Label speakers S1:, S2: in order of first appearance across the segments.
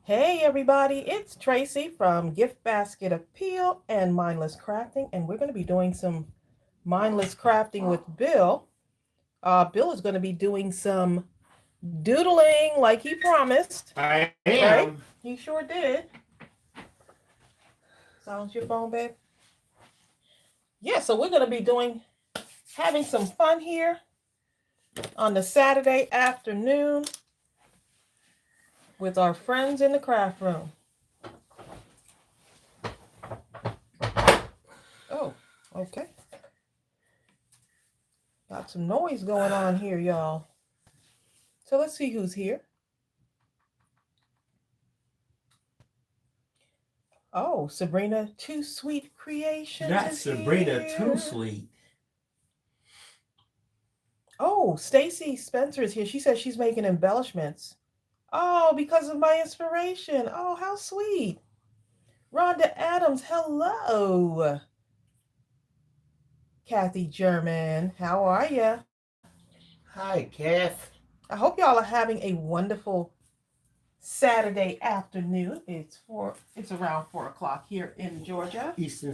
S1: Hey everybody, it's Tracey from GiftBasketAppeal and Mindless Crafting, and we're going to be doing some mindless crafting with Bill. Bill is going to be doing some doodling like he promised,
S2: I am.
S1: right? He sure did. Silence your phone, babe. Yeah, so we're going to be having some fun here on the Saturday afternoon with our friends in the craft room. Oh, okay. Got some noise going on here, y'all. So let's see who's here. Oh, Sabrina Too Sweet Creations
S2: Not
S1: is
S2: Sabrina
S1: here.
S2: Too Sweet.
S1: Oh, Stacy Spencer is here. She says she's making embellishments. Oh, because of my inspiration. Oh, how sweet. Rhonda Adams, hello. Kathy German, how are you?
S2: Hi, Kath.
S1: I hope y'all are having a wonderful Saturday afternoon. It's around 4 o'clock here in Georgia.
S2: Eastern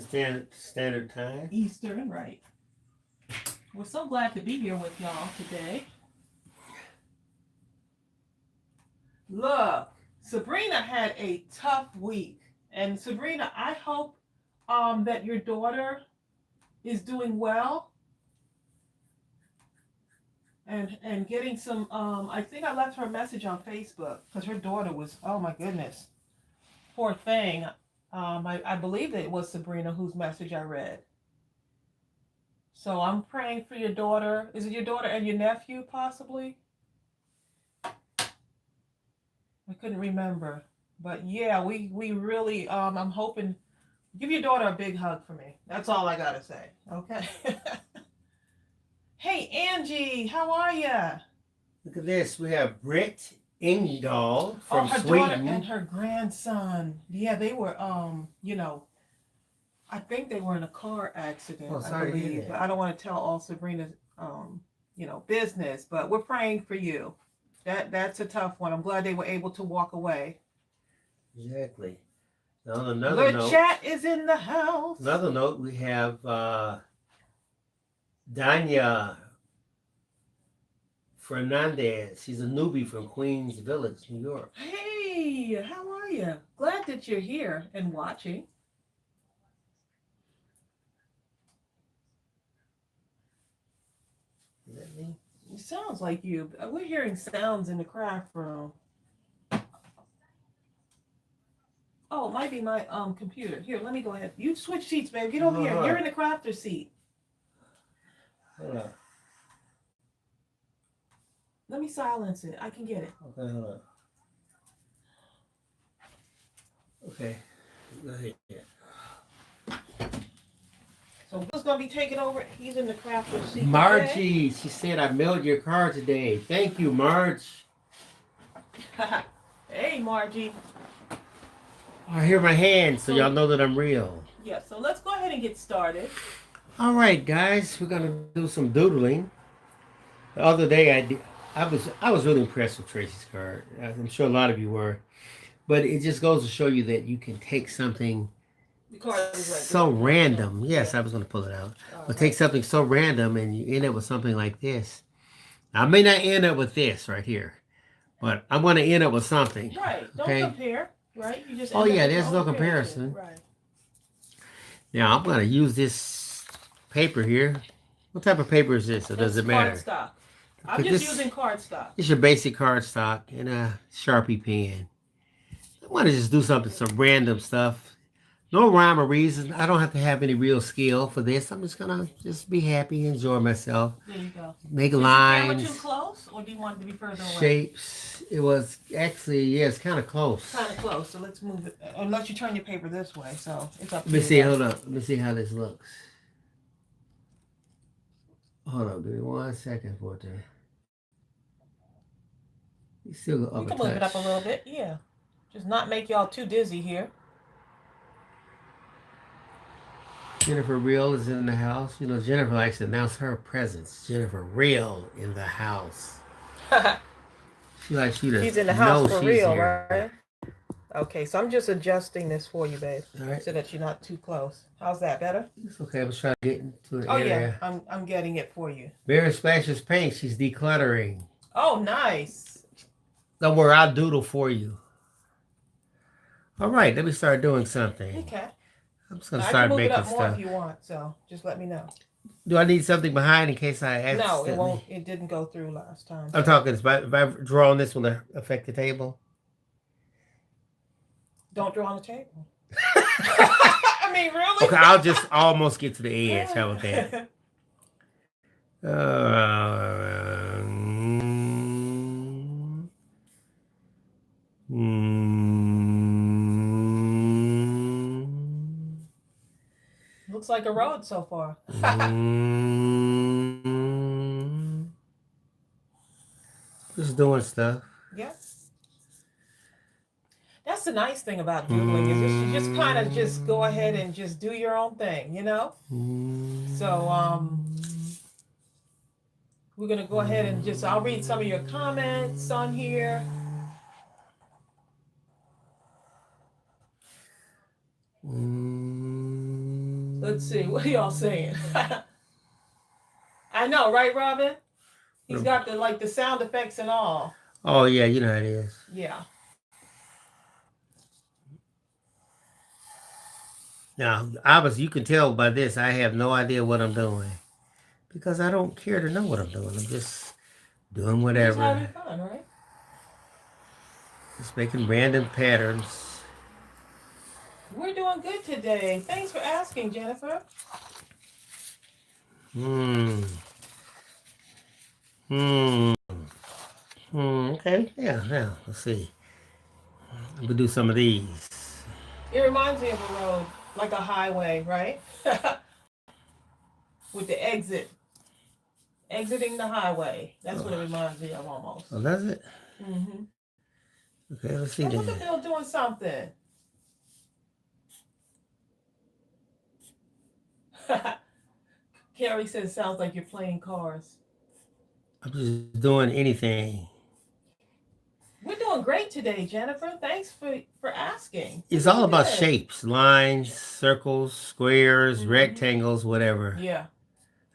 S2: Standard Time.
S1: Eastern, right. We're so glad to be here with y'all today. Look, Sabrina had a tough week. And Sabrina, I hope that your daughter is doing well and getting some I think I left her a message on Facebook because her daughter was, oh my goodness, poor thing. I believe that it was Sabrina whose message I read. So I'm praying for your daughter. Is it your daughter and your nephew possibly? I couldn't remember. But yeah, we really I'm hoping, give your daughter a big hug for me. That's all I gotta say. Okay. Hey Angie, how are ya?
S2: Look at this. We have Britt Engdahl from
S1: her
S2: Sweden.
S1: daughter and her grandson. Yeah, they were I think they were in a car accident,
S2: Oh,
S1: I
S2: sorry to hear
S1: believe.
S2: that.
S1: But I don't want to tell all Sabrina's business, but we're praying for you. That's a tough one. I'm glad they were able to walk away.
S2: Exactly. Now, on another
S1: The
S2: note,
S1: chat is in the house.
S2: we have Danya Fernandez. She's a newbie from Queens Village, New York.
S1: Hey, how are you? Glad that you're here and watching.
S2: Is that me?
S1: It sounds like you. We're hearing sounds in the craft room. Oh, it might be my computer. Here, let me go ahead. You switch seats, babe. Get over here. You're in the crafter seat.
S2: Hold on.
S1: Let me silence it. I can get it.
S2: Okay, hold on. Okay, go ahead.
S1: So Bill's gonna be taking over. He's in the crafter seat.
S2: Margie,
S1: today.
S2: she said I mailed your card today. Thank you, Marge.
S1: Hey, Margie.
S2: I hear my hands, so y'all know that I'm real.
S1: Yeah, so let's go ahead and get started.
S2: All right, guys, we're gonna do some doodling. The other day, I was really impressed with Tracey's card. I'm sure a lot of you were, but it just goes to show you that you can take something so random. Yes, I was gonna pull it out, but take something so random and you end up with something like this. Now, I may not end up with this right here, but I'm gonna end up with something.
S1: Right. Don't compare. Right. You just.
S2: Oh yeah, there's no comparison.
S1: Right.
S2: Now I'm gonna use this paper here. What type of paper is this? Or does it matter?
S1: Cardstock. I'm just using cardstock.
S2: It's your basic cardstock and a Sharpie pen. I want to just do some random stuff. No rhyme or reason. I don't have to have any real skill for this. I'm just gonna be happy, enjoy myself.
S1: There you go.
S2: Make lines.
S1: Is the camera too close, or do you want it to be further away?
S2: Shapes. It was actually, yeah, it's kind of close.
S1: Kind of close. So let's move it. Unless you turn your paper this way, so it's up to
S2: you. Let me
S1: you.
S2: see. Hold on. Let me see how this looks. Hold on. Give me 1 second for it to. You still go up
S1: You can move it up a little bit. Yeah. Just not make y'all too dizzy here.
S2: Jennifer Real is in the house. You know, Jennifer likes to announce her presence. Jennifer Real in the house. She likes you to
S1: She's in the house for
S2: she's
S1: real,
S2: here.
S1: right? Okay, so I'm just adjusting this for you, babe,
S2: All right.
S1: so that you're not too close. How's that better?
S2: It's okay. I was trying to get into an
S1: Oh yeah,
S2: area.
S1: I'm getting it for you.
S2: Barry splashes paint. She's decluttering.
S1: Oh, nice.
S2: Don't worry, I'll doodle for you. All right, let me start doing something.
S1: Okay.
S2: I'm just gonna
S1: I can
S2: start
S1: move it
S2: making
S1: up more if
S2: stuff.
S1: you want, so just let me know.
S2: Do I need something behind in case I
S1: No, it
S2: accidentally?
S1: won't. It didn't go through last time.
S2: I'm
S1: So
S2: talking. If I draw on this, will it affect the table?
S1: don't draw on the table. I mean, really?
S2: Okay, I'll just almost get to the edge. How about that? Mm,
S1: Looks like a road so far.
S2: mm, just doing stuff.
S1: Yeah. That's the nice thing about doodling is you just kind of just go ahead and just do your own thing, you know? So we're gonna go ahead and just I'll read some of your comments on here. Let's see, what are y'all saying? I know, right, Robin? He's got the sound effects and all.
S2: Oh yeah, you know how it is.
S1: Yeah.
S2: Now, obviously, you can tell by this, I have no idea what I'm doing because I don't care to know what I'm doing. I'm just doing
S1: You're just
S2: whatever,
S1: having fun, right?
S2: just making random patterns.
S1: We're doing good today. Thanks for asking, Jennifer.
S2: Hmm. Hmm. Okay. Yeah. Yeah. Let's see. We'll do some of these.
S1: It reminds me of a road, like a highway, right? With the exit. Exiting the highway. That's what it reminds me of almost.
S2: Oh, does it?
S1: Mm-hmm.
S2: Okay. Let's see
S1: Hey,
S2: then.
S1: look at Bill doing something. Carrie says, sounds like you're playing cars.
S2: I'm just doing anything.
S1: We're doing great today, Jennifer. Thanks for asking.
S2: It's
S1: We're
S2: all
S1: doing
S2: about
S1: good.
S2: shapes, lines, circles, squares, rectangles, whatever.
S1: Yeah.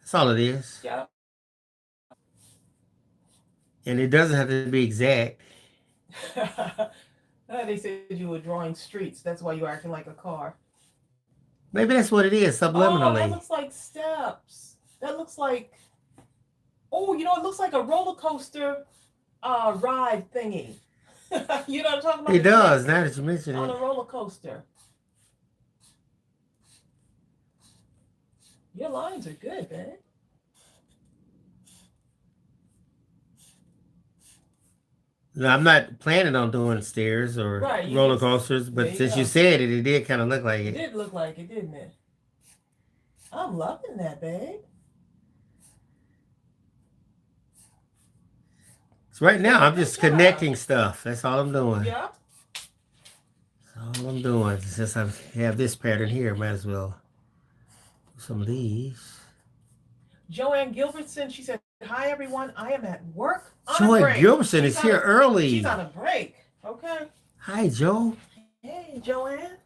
S2: That's all it is.
S1: Yep.
S2: And it doesn't have to be exact.
S1: They said you were drawing streets. That's why you're acting like a car.
S2: Maybe that's what it is,
S1: Oh, that
S2: subliminally.
S1: looks like steps. That looks like, oh, it looks like a roller coaster ride thingy. You know what I'm talking about?
S2: It does, now that you mention
S1: On
S2: it.
S1: a roller coaster. Your lines are good, man.
S2: No, I'm not planning on doing stairs or
S1: Right,
S2: roller coasters,
S1: there
S2: but
S1: you
S2: since
S1: go.
S2: you said it, it did kind of look like
S1: It
S2: it.
S1: did look like it, didn't it? I'm loving that, babe.
S2: So right now, I'm
S1: Good
S2: just
S1: job.
S2: connecting stuff. That's all I'm doing.
S1: Yeah.
S2: That's all I'm doing. Since I have this pattern here, might as well do some of these.
S1: Joanne Gilbertson, she said, hi, everyone. I am at work on a
S2: Joy
S1: break.
S2: Gilbertson is here early.
S1: She's on a break. Okay.
S2: Hi, Joe.
S1: Hey, Joanne.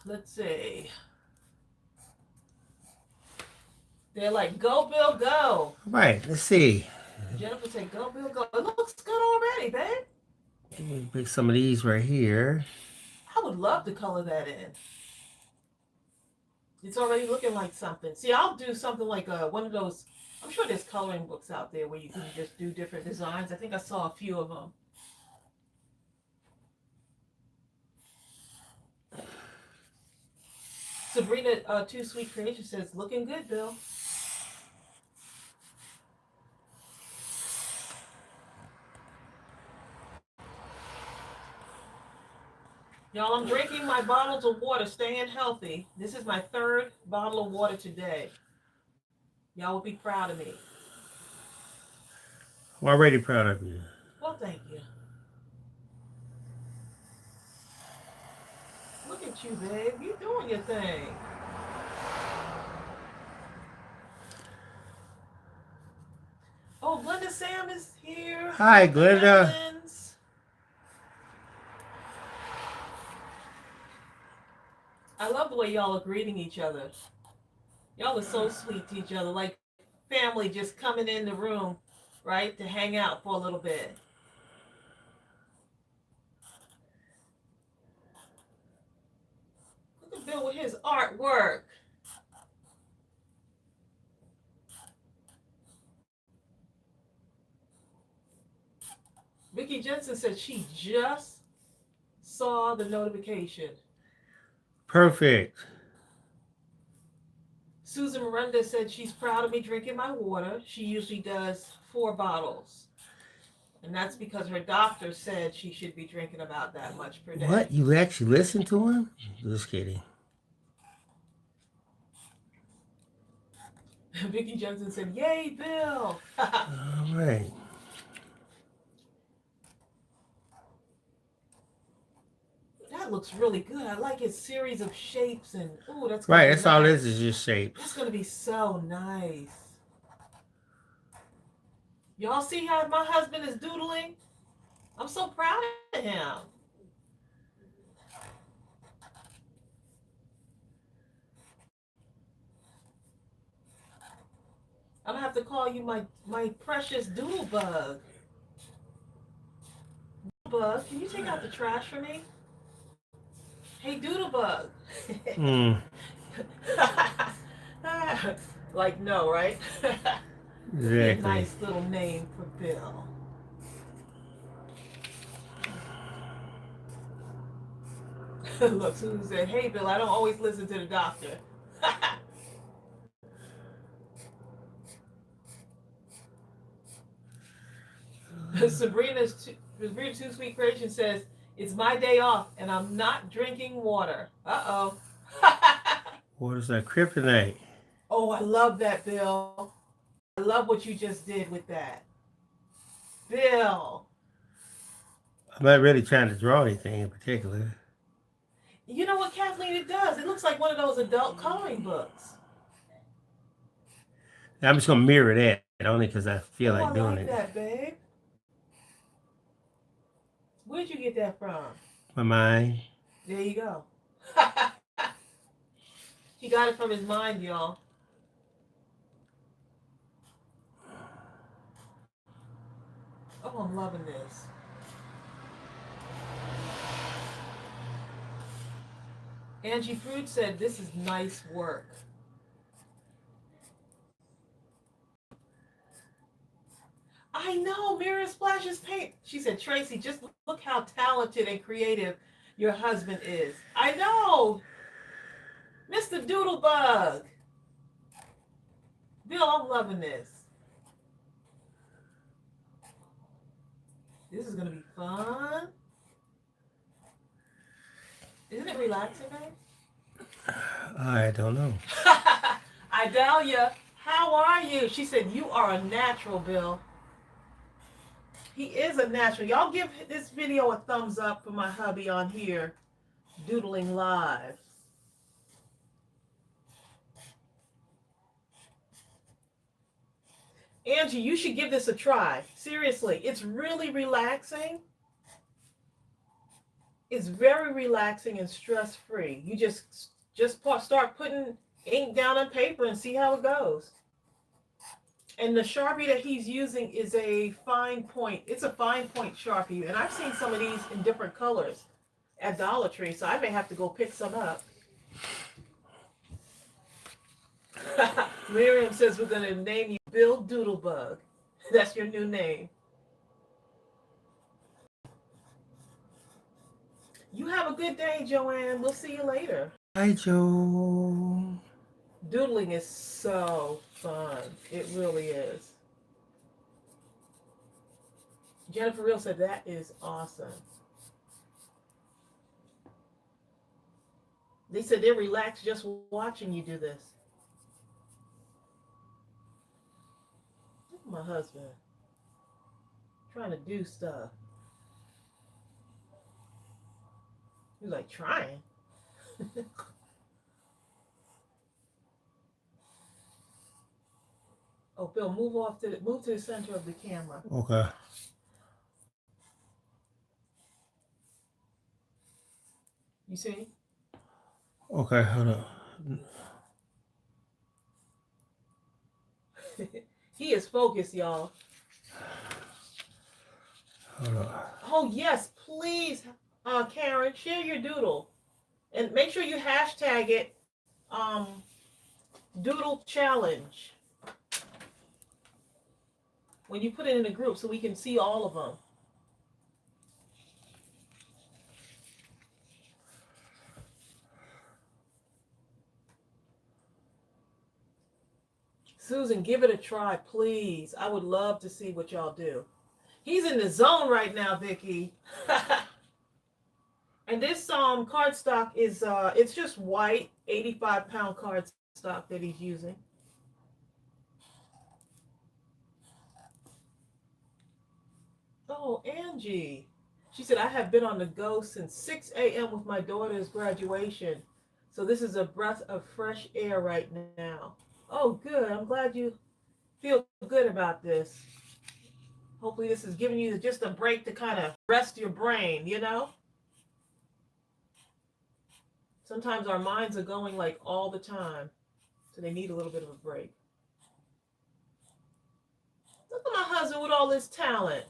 S1: Let's see. They're like, go, Bill, go.
S2: Right, let's see.
S1: Jennifer said, go, Bill, go. It looks good already, babe.
S2: Let me pick some of these right here.
S1: I would love to color that in. It's already looking like something. See, I'll do something like one of those. I'm sure there's coloring books out there where you can just do different designs. I think I saw a few of them. Sabrina, Too Sweet Creation says, looking good, Bill. Y'all, I'm drinking my bottles of water, staying healthy. This is my 3rd bottle of water today. Y'all will be proud of me.
S2: I'm already proud of you.
S1: Well, thank you. Look at you, babe. You doing your thing. Sam is here.
S2: Hi, Glenda.
S1: Evans. I love the way y'all are greeting each other. Y'all are so sweet to each other, like family just coming in the room, right, to hang out for a little bit. Look at Bill with his artwork. Vicki Jensen said she just saw the notification.
S2: Perfect.
S1: Susan Miranda said she's proud of me drinking my water. She usually does 4 bottles. And that's because her doctor said she should be drinking about that much per day.
S2: What? You actually listened to him? Just kidding.
S1: Vicki Jensen said, "Yay, Bill!"
S2: All right.
S1: That looks really good. I like his series of shapes and ooh, that's
S2: Right,
S1: gonna be
S2: that's all
S1: nice.
S2: this is just
S1: That's
S2: shapes.
S1: gonna be so nice. Y'all see how my husband is doodling? I'm so proud of him. I'm gonna have to call you my precious doodle bug. Bug, can you take out the trash for me? Hey, doodle bug.
S2: Mm,
S1: Like no, right? Would be a
S2: exactly.
S1: nice little name for Bill. Look, Susan said, "Hey, Bill, I don't always listen to the doctor." Sabrina Two Sweet Creation says, "It's my day off and I'm not drinking water." Uh oh.
S2: What is that? Kryptonite.
S1: Oh, I love that, Bill. I love what you just did with that. Bill.
S2: I'm not really trying to draw anything in particular.
S1: You know what, Kathleen? It does. It looks like one of those adult coloring books.
S2: I'm just gonna mirror that only because I feel
S1: Oh, I
S2: like doing
S1: like
S2: it.
S1: that, babe. Where'd you get that from?
S2: My mind.
S1: There you go. He got it from his mind, y'all. Oh, I'm loving this. Angie Prude said, "This is nice work." I know, Mira splashes paint. She said, "Tracy, just look how talented and creative your husband is." I know, Mr. Doodlebug. Bill, I'm loving this. This is going to be fun. Isn't it relaxing, babe?
S2: I don't know.
S1: Idalia, how are you? She said, "You are a natural, Bill." He is a natural. Y'all give this video a thumbs up for my hubby on here, doodling live. Angie, you should give this a try. Seriously, it's really relaxing. It's very relaxing and stress-free. You just start putting ink down on paper and see how it goes. And the Sharpie that he's using is a fine point. It's a fine point Sharpie. And I've seen some of these in different colors at Dollar Tree, so I may have to go pick some up. Miriam says we're going to name you Bill Doodlebug. That's your new name. You have a good day, Joanne. We'll see you later.
S2: Hi, Joe.
S1: Doodling is so fun. It really is. Jennifer Real said that is awesome. They said they're relaxed just watching you do this. Look at my husband trying to do stuff. He's like trying. Oh, Bill, move to the center of the camera.
S2: Okay.
S1: You see?
S2: Okay, hold on.
S1: He is focused, y'all.
S2: Hold on.
S1: Oh yes, please, Karen, share your doodle and make sure you hashtag it. Doodle challenge when you put it in a group so we can see all of them. Susan, give it a try, please. I would love to see what y'all do. He's in the zone right now, Vicky. And this cardstock is it's just white, 85-pound cardstock that he's using. Oh, Angie. She said, I have been on the go since 6 a.m. with my daughter's graduation. So this is a breath of fresh air right now. Oh, good. I'm glad you feel good about this. Hopefully this is giving you just a break to kind of rest your brain, you know? Sometimes our minds are going like all the time. So they need a little bit of a break. Look at my husband with all this talent.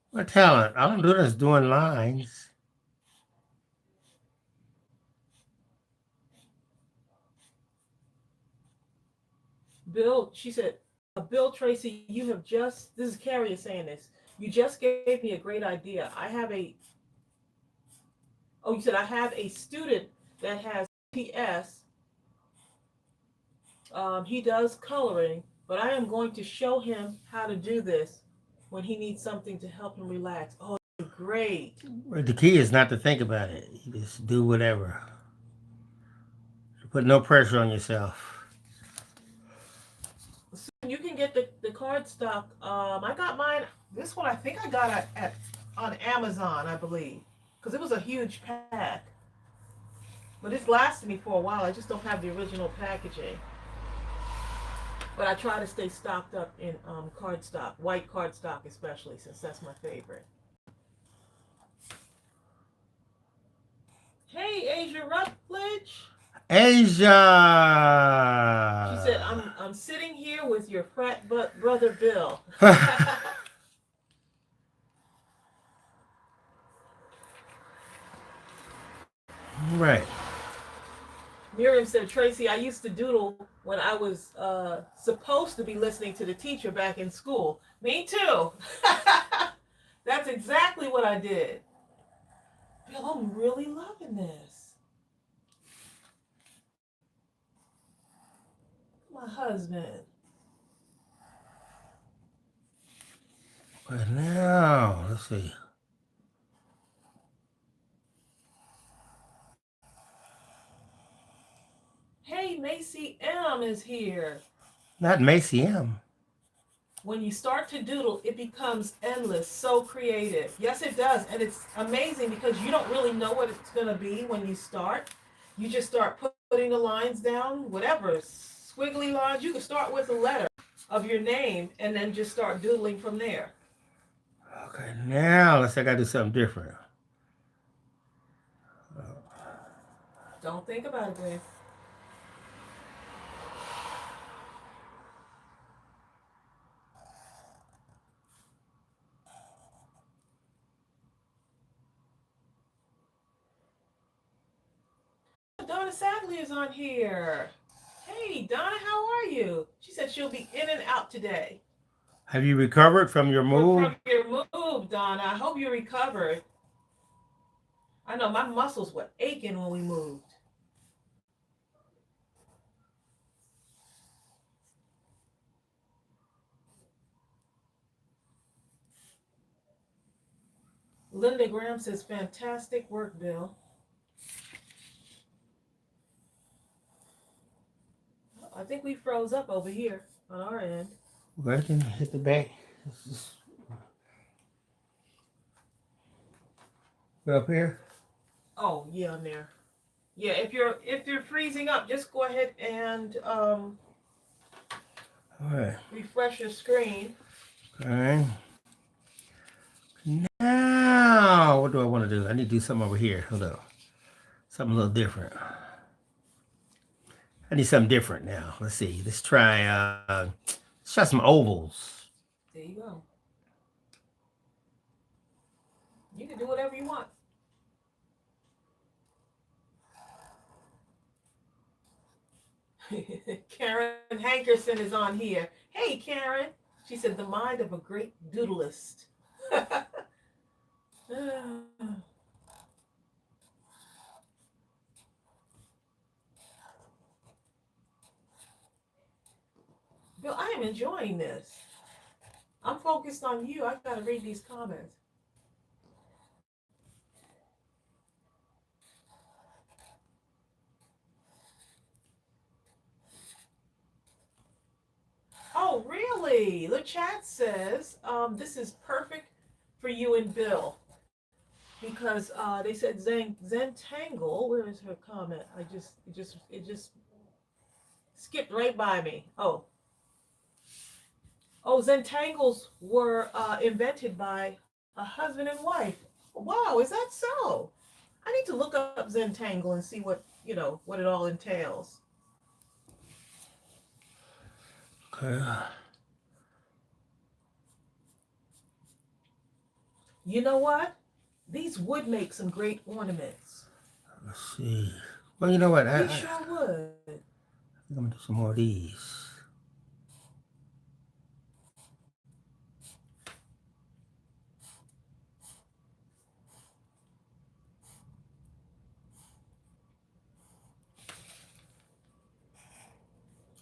S2: What talent? All I'm doing is doing lines.
S1: Bill, she said, Bill Tracy, you have just, this is Carrie saying this, you just gave me a great idea. You said I have a student that has PS. He does coloring, but I am going to show him how to do this when he needs something to help him relax. Oh, great.
S2: The key is not to think about it. You just do whatever. Put no pressure on yourself.
S1: You can get the cardstock. I got mine. This one I think I got on Amazon, I believe, because it was a huge pack. But it's lasted me for a while. I just don't have the original packaging. But I try to stay stocked up in cardstock, white cardstock especially, since that's my favorite. Hey, Asia Rutledge.
S2: Asia!
S1: She said, I'm sitting here with your frat brother Bill.
S2: Right.
S1: Miriam said, Tracy, I used to doodle when I was supposed to be listening to the teacher back in school. Me too. That's exactly what I did. Bill, I'm really loving this. My husband.
S2: But now, let's see.
S1: Hey, Macy M is here.
S2: Not Macy M.
S1: When you start to doodle, it becomes endless, so creative. Yes, it does. And it's amazing because you don't really know what it's going to be when you start. You just start putting the lines down, whatever, squiggly lines. You can start with a letter of your name and then just start doodling from there.
S2: Okay, now let's say I gotta do something different.
S1: Don't think about it, babe. Donna Sadley is on here. Hey, Donna, how are you? She said she'll be in and out today.
S2: Have you recovered from your move?
S1: From your move, Donna. I hope you recovered. I know my muscles were aching when we moved. Linda Graham says, fantastic work, Bill. I think we froze up over here on our end.
S2: Go ahead and hit the back. Go up here.
S1: Oh, yeah, on there. Yeah, if you're freezing up, just go ahead and
S2: All right.
S1: Refresh your screen.
S2: Okay. Now, what do I want to do? I need to do something over here. Hold on. Something a little different. I need something different now. Let's see. Let's try some ovals.
S1: There you go. You can do whatever you want. Karen Hankerson is on here. Hey, Karen. She said, the mind of a great doodleist. Bill, I am enjoying this. I'm focused on you. I gotta read these comments. Oh, really? The chat says this is perfect for you and Bill because they said Zentangle. Where is her comment? It just skipped right by me. Oh, Zentangles were invented by a husband and wife. Wow, is that so? I need to look up Zentangle and see what it all entails.
S2: Okay.
S1: You know what? These would make some great ornaments.
S2: Let's see. Well, you know what?
S1: They sure would.
S2: I'm gonna do some more of these.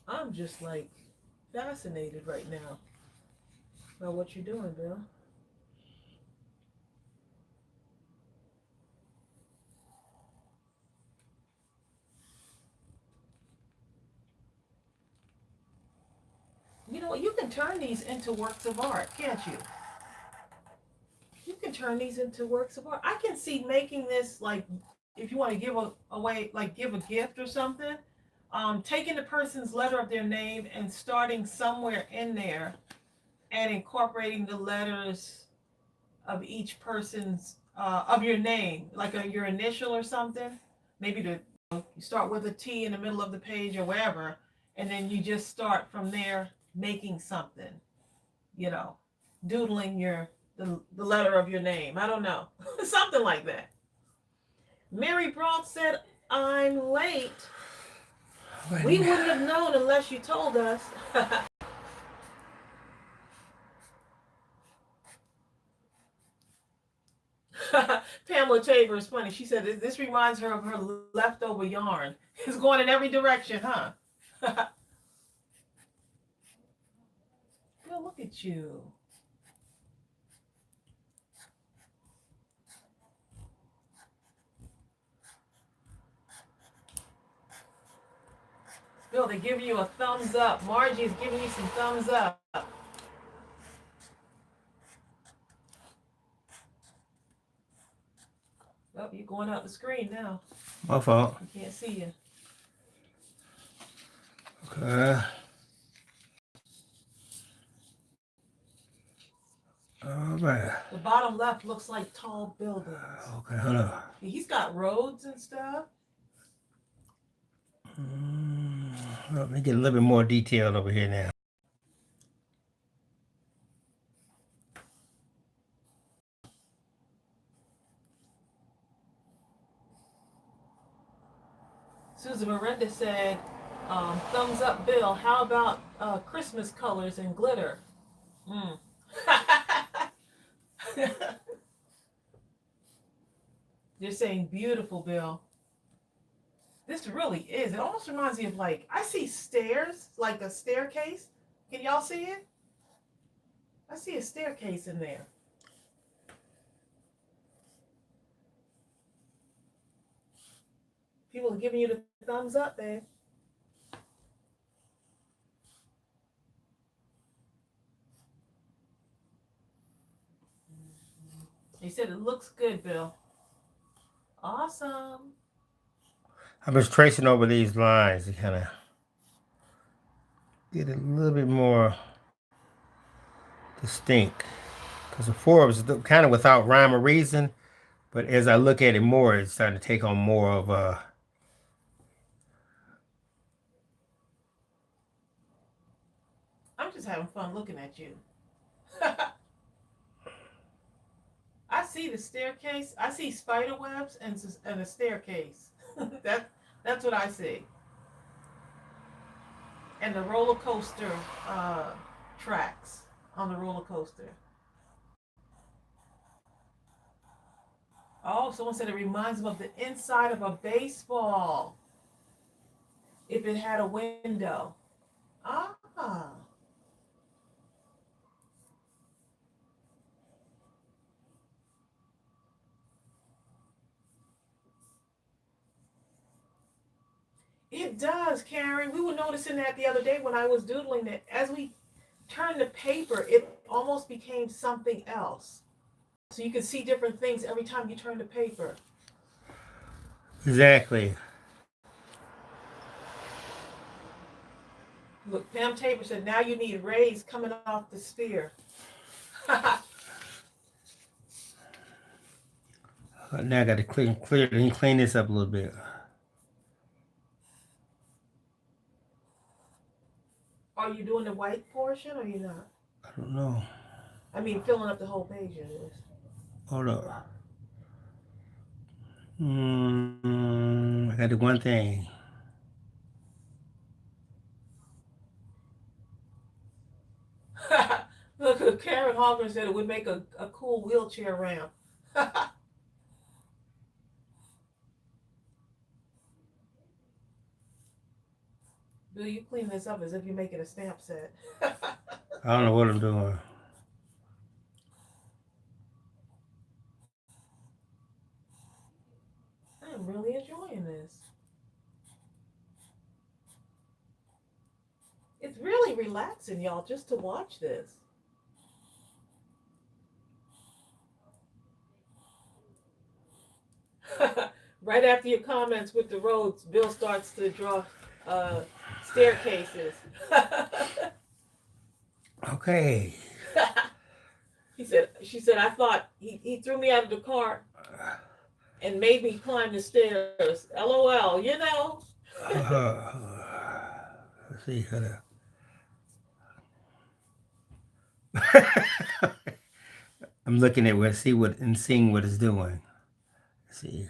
S1: I'm just like fascinated right now by what you're doing, Bill. You know what? You can turn these into works of art, can't you? You can turn these into works of art. I can see making this like if you want to give away, like give a gift or something, taking the person's letter of their name and starting somewhere in there and incorporating the letters of each person's of your name, like your initial or something. Maybe you start with a T in the middle of the page or wherever, and then you just start from there making something. You know, doodling the letter of your name. I don't know, something like that. Mary Brault said, "I'm late. We wouldn't have known unless you told us." Pamela Tabor is funny. She said this reminds her of her leftover yarn. It's going in every direction, huh? Girl, look at you. Bill, they're giving you a thumbs up. Margie is giving you some thumbs up. Oh, you're going out the screen now.
S2: My fault.
S1: I can't see you.
S2: Okay. All right.
S1: The bottom left looks like tall buildings.
S2: Okay, hold on.
S1: He's got roads and stuff.
S2: Let me get a little bit more detailed over here now.
S1: Susan Miranda said, thumbs up, Bill. How about Christmas colors and glitter? Mm. They're saying beautiful, Bill. This really is. It almost reminds me of like, I see stairs, like a staircase. Can y'all see it? I see a staircase in there. People are giving you the thumbs up, babe. He said it looks good, Bill. Awesome.
S2: I was tracing over these lines to kind of get it a little bit more distinct. Because before it was kind of without rhyme or reason, but as I look at it more, it's starting to take on more of a.
S1: I'm just having fun looking at you. I see the staircase. I see spider webs and a staircase. that that's what I see. And the roller coaster tracks on the roller coaster. Oh, someone said it reminds them of the inside of a baseball if it had a window. Ah. It does, Karen. We were noticing that the other day when I was doodling that as we turned the paper, it almost became something else. So you can see different things every time you turn the paper.
S2: Exactly.
S1: Look, Pam Tabor said, now you need rays coming off the sphere. Are
S2: Now I got to clean this up a little bit.
S1: you doing the white portion or you not?
S2: I don't know.
S1: I mean, filling up the whole page it is.
S2: Hold up. I got to do one thing.
S1: Look, Karen Hawkins said it would make a cool wheelchair ramp. Bill, you clean this up as if you're making a stamp set.
S2: I don't know what I'm doing.
S1: I'm really enjoying this. It's really relaxing, y'all, just to watch this. Right after your comments with the roads, Bill starts to draw uh, staircases.
S2: Okay.
S1: She said, I thought he threw me out of the car and made me climb the stairs. LOL, you know.
S2: Let's see. I'm looking at what, see what, and seeing what it's doing. Let's see.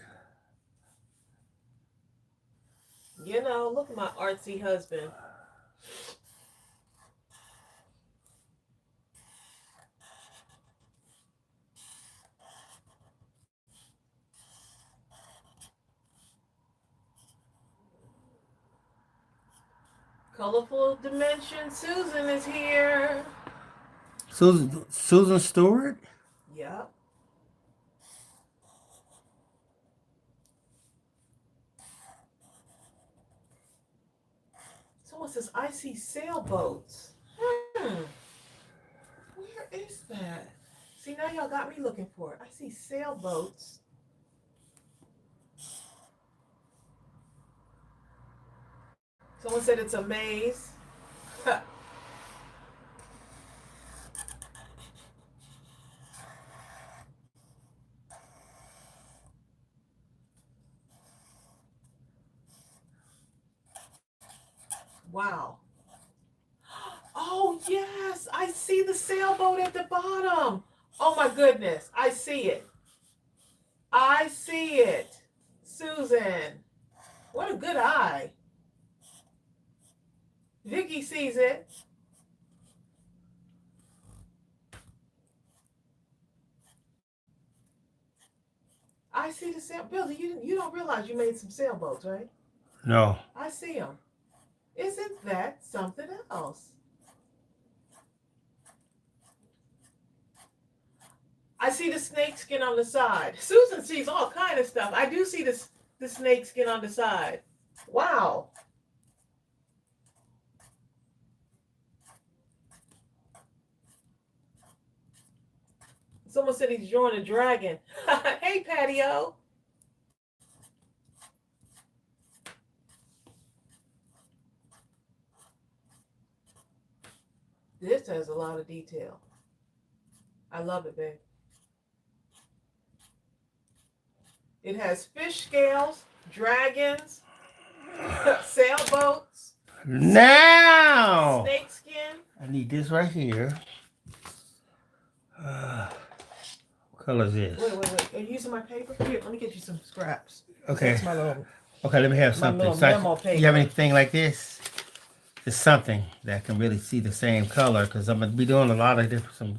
S1: You know, look at my artsy husband. Colorful Dimension Susan is here.
S2: Susan Stewart?
S1: Yep. Someone says, I see sailboats. Where is that? See, now y'all got me looking for it. I see sailboats. Someone said it's a maze. Wow. Oh, yes. I see the sailboat at the bottom. Oh, my goodness. I see it. I see it. Susan. What a good eye. Vicky sees it. I see the sail. Billy, you don't realize you made some sailboats, right?
S2: No.
S1: I see them. Isn't that something else? I see the snake skin on the side. Susan sees all kind of stuff. I do see the snake skin on the side. Wow. Someone said he's drawing a dragon. Hey, Patio. This has a lot of detail. I love it, babe. It has fish scales, dragons, sailboats,
S2: Now
S1: snake skin.
S2: I need this right here. What color is this?
S1: Wait. Are you using my paper? Here, let me get you some scraps.
S2: Okay.
S1: That's my little.
S2: Okay, let me have
S1: My
S2: something.
S1: little
S2: So
S1: memo paper.
S2: you have anything like this? Just something that I can really see the same color, because I'm gonna be doing a lot of different.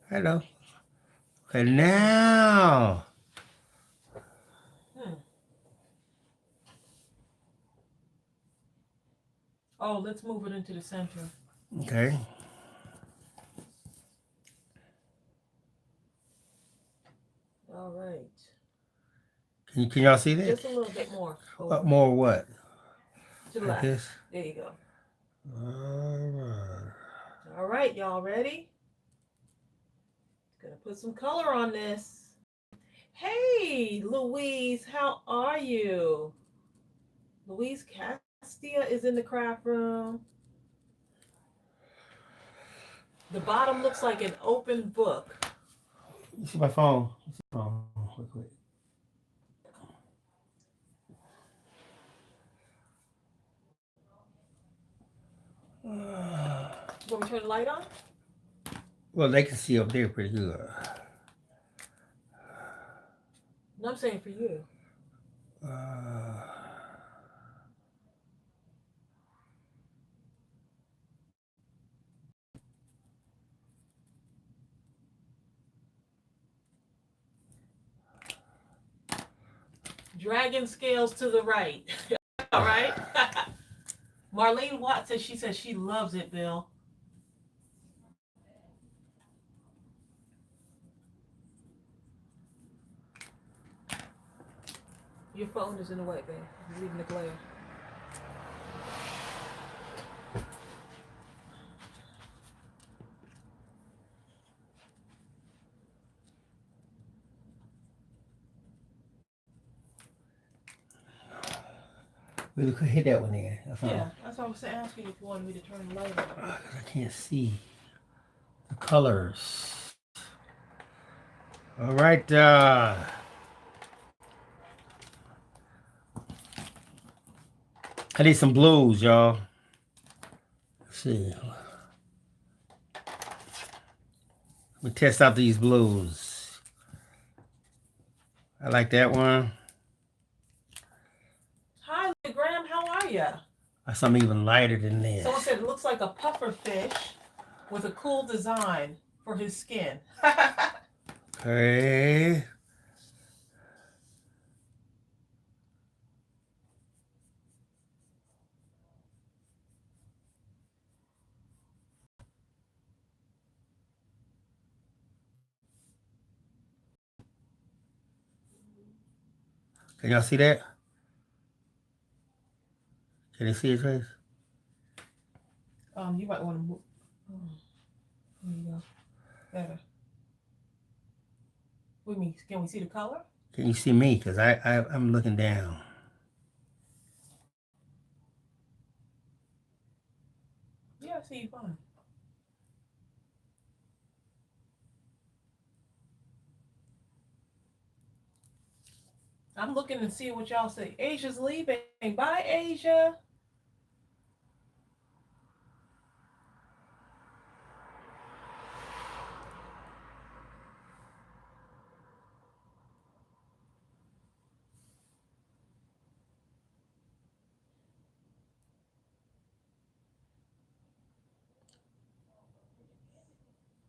S2: Hello. Okay, now.
S1: Oh, let's move it into the center.
S2: Okay.
S1: All right.
S2: Can y'all see that?
S1: Just a little bit more.
S2: More what?
S1: To the
S2: Like
S1: left.
S2: this?
S1: There you go.
S2: Alright.
S1: All right, y'all ready? Gonna put some color on this. Hey, Louise, how are you? Louise Castilla is in the craft room. The bottom looks like an open book.
S2: You see my phone? You see my phone? Quick.
S1: You want me to turn the light on?
S2: Well, they can see up there pretty good.
S1: No, I'm saying for you. Dragon scales to the right. All right. Marlene Watt says she loves it, Bill. Your phone is in the way, babe. You're leaving the glare.
S2: We could hit that one there.
S1: Yeah, that's what I was asking if you wanted me to turn the light on.
S2: I can't see the colors. All right. I need some blues, y'all. Let's see. Let me test out these blues. I like that one.
S1: Hi, Graham. How are you?
S2: Something even lighter than this.
S1: Someone said it looks like a puffer fish with a cool design for his skin.
S2: Okay. Can y'all see that? Can you see it, Trace?
S1: You might want to move. There you go. Better. What do you mean? Can we see the color?
S2: Can you see me? Because I'm looking down.
S1: Yeah, I see you fine. I'm looking and see what y'all say. Asia's leaving. Bye, Asia.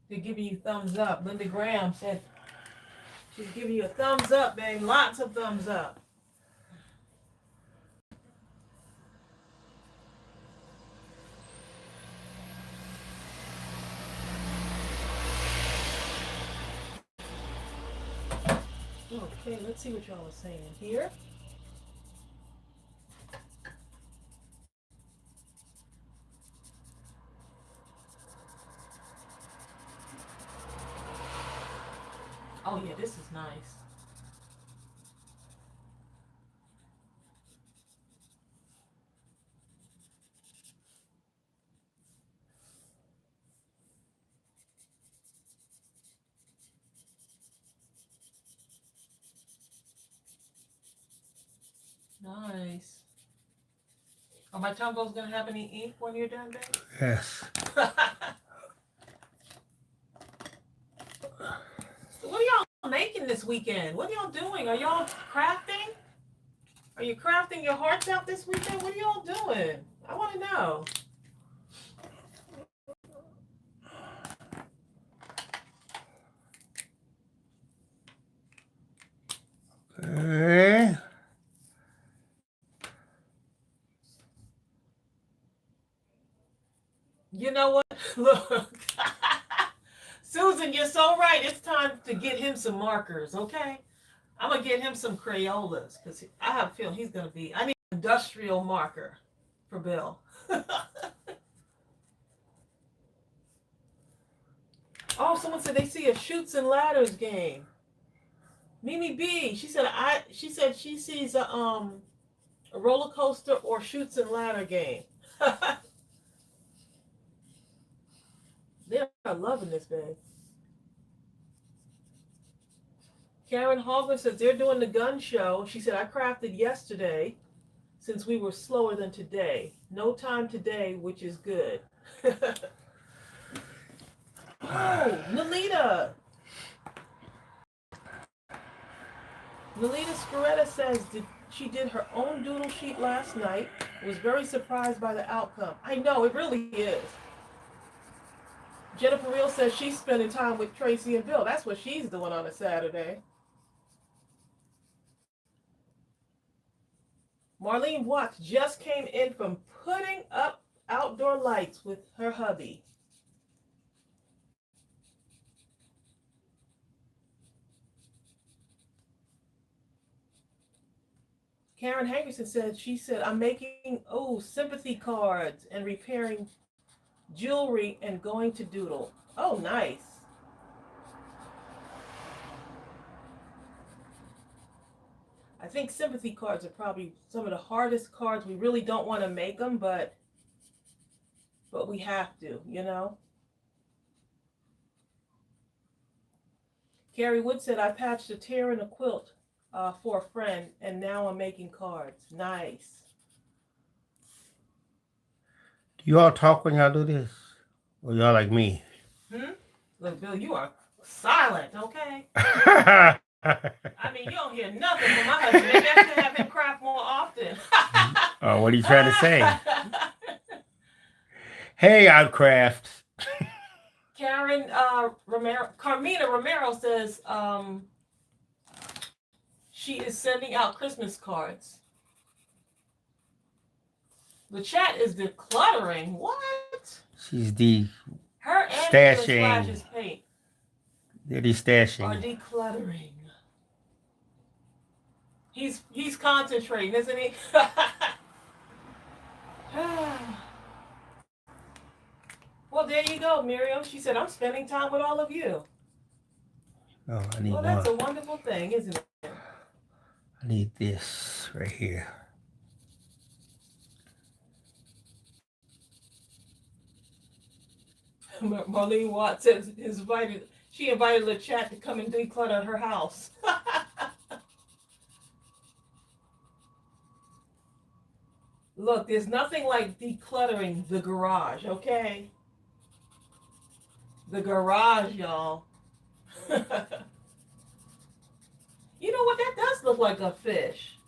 S1: They're giving you thumbs up. Linda Graham said she's giving you a thumbs up, babe. Lots of thumbs up. Okay, let's see what y'all are saying here. Oh yeah, this is nice. nice. Are my tumbos gonna have any ink when you're done, babe?
S2: Yes.
S1: So what are y'all making this weekend? What are y'all doing? Are y'all crafting? Are you crafting your hearts out this weekend? What are y'all doing? I want to know.
S2: Okay.
S1: You know what? Look. Susan, you're so right. It's time to get him some markers, okay? I'm going to get him some Crayolas because I have a feeling he's going to be. I need an industrial marker for Bill. Oh, someone said they see a Chutes and Ladders game. Mimi B, she said she sees a roller coaster or Chutes and Ladder game. They're loving this, babe. Karen Hogler says they're doing the gun show. She said, I crafted yesterday since we were slower than today. No time today, which is good. Oh, Nalita. Nalita Scaretta says she did her own doodle sheet last night. Was very surprised by the outcome. I know, it really is. Jennifer Real says she's spending time with Tracy and Bill. That's what she's doing on a Saturday. Marlene Watts just came in from putting up outdoor lights with her hubby. Karen Hankerson said, I'm making, sympathy cards and repairing jewelry and going to Doodle. Oh, nice. I think sympathy cards are probably some of the hardest cards. We really don't want to make them, but we have to, you know. Carrie Wood said, I patched a tear in a quilt for a friend, and now I'm making cards. Nice.
S2: Do you all talk when y'all do this? Or y'all like me?
S1: Look, Bill, you are silent, okay? I mean, you don't hear nothing from my husband. Maybe I should have him craft more often.
S2: Oh, what are you trying to say? Hey, I'd craft.
S1: Carmina Romero says she is sending out Christmas cards. The chat is decluttering. What?
S2: She's
S1: Her and
S2: stashing.
S1: Flash's paint
S2: They're destashing.
S1: are decluttering. He's concentrating, isn't he? Well, there you go, Miriam. She said, I'm spending time with all of you.
S2: Oh, I need
S1: Well, that's a wonderful thing, isn't it?
S2: I need this right here.
S1: Marlene Watts says she invited the chat to come and declutter her house. Look, there's nothing like decluttering the garage, okay? The garage, y'all. You know what? That does look like a fish.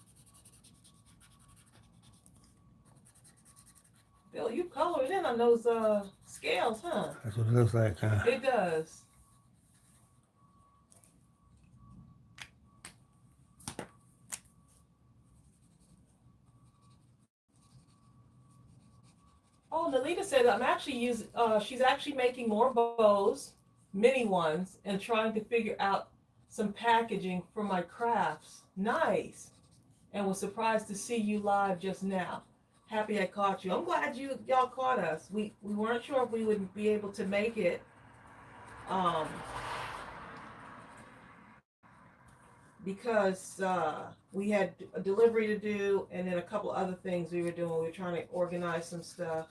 S1: Bill, you colored in on those scales, huh?
S2: That's what it looks like, huh?
S1: It does. Oh, Nalita said she's actually making more bows, mini ones, and trying to figure out some packaging for my crafts. Nice. And was surprised to see you live just now. Happy I caught you. I'm glad y'all caught us. We weren't sure if we would be able to make it. Because we had a delivery to do and then a couple other things we were doing. We were trying to organize some stuff.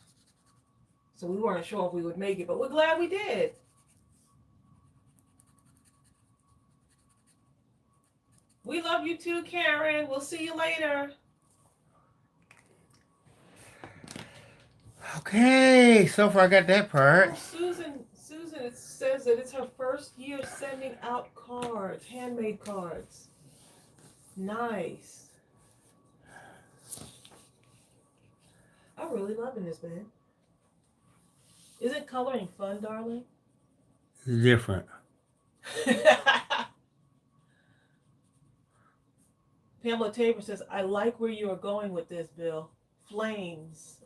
S1: So we weren't sure if we would make it, but we're glad we did. We love you too, Karen. We'll see you later.
S2: Okay, so far I got that
S1: Oh,
S2: part.
S1: Susan, it says that it's her first year sending out cards, handmade cards. Nice. I'm really loving this, man. Isn't coloring fun, darling?
S2: It's different.
S1: Pamela Tabor says, I like where you are going with this, Bill. Flames.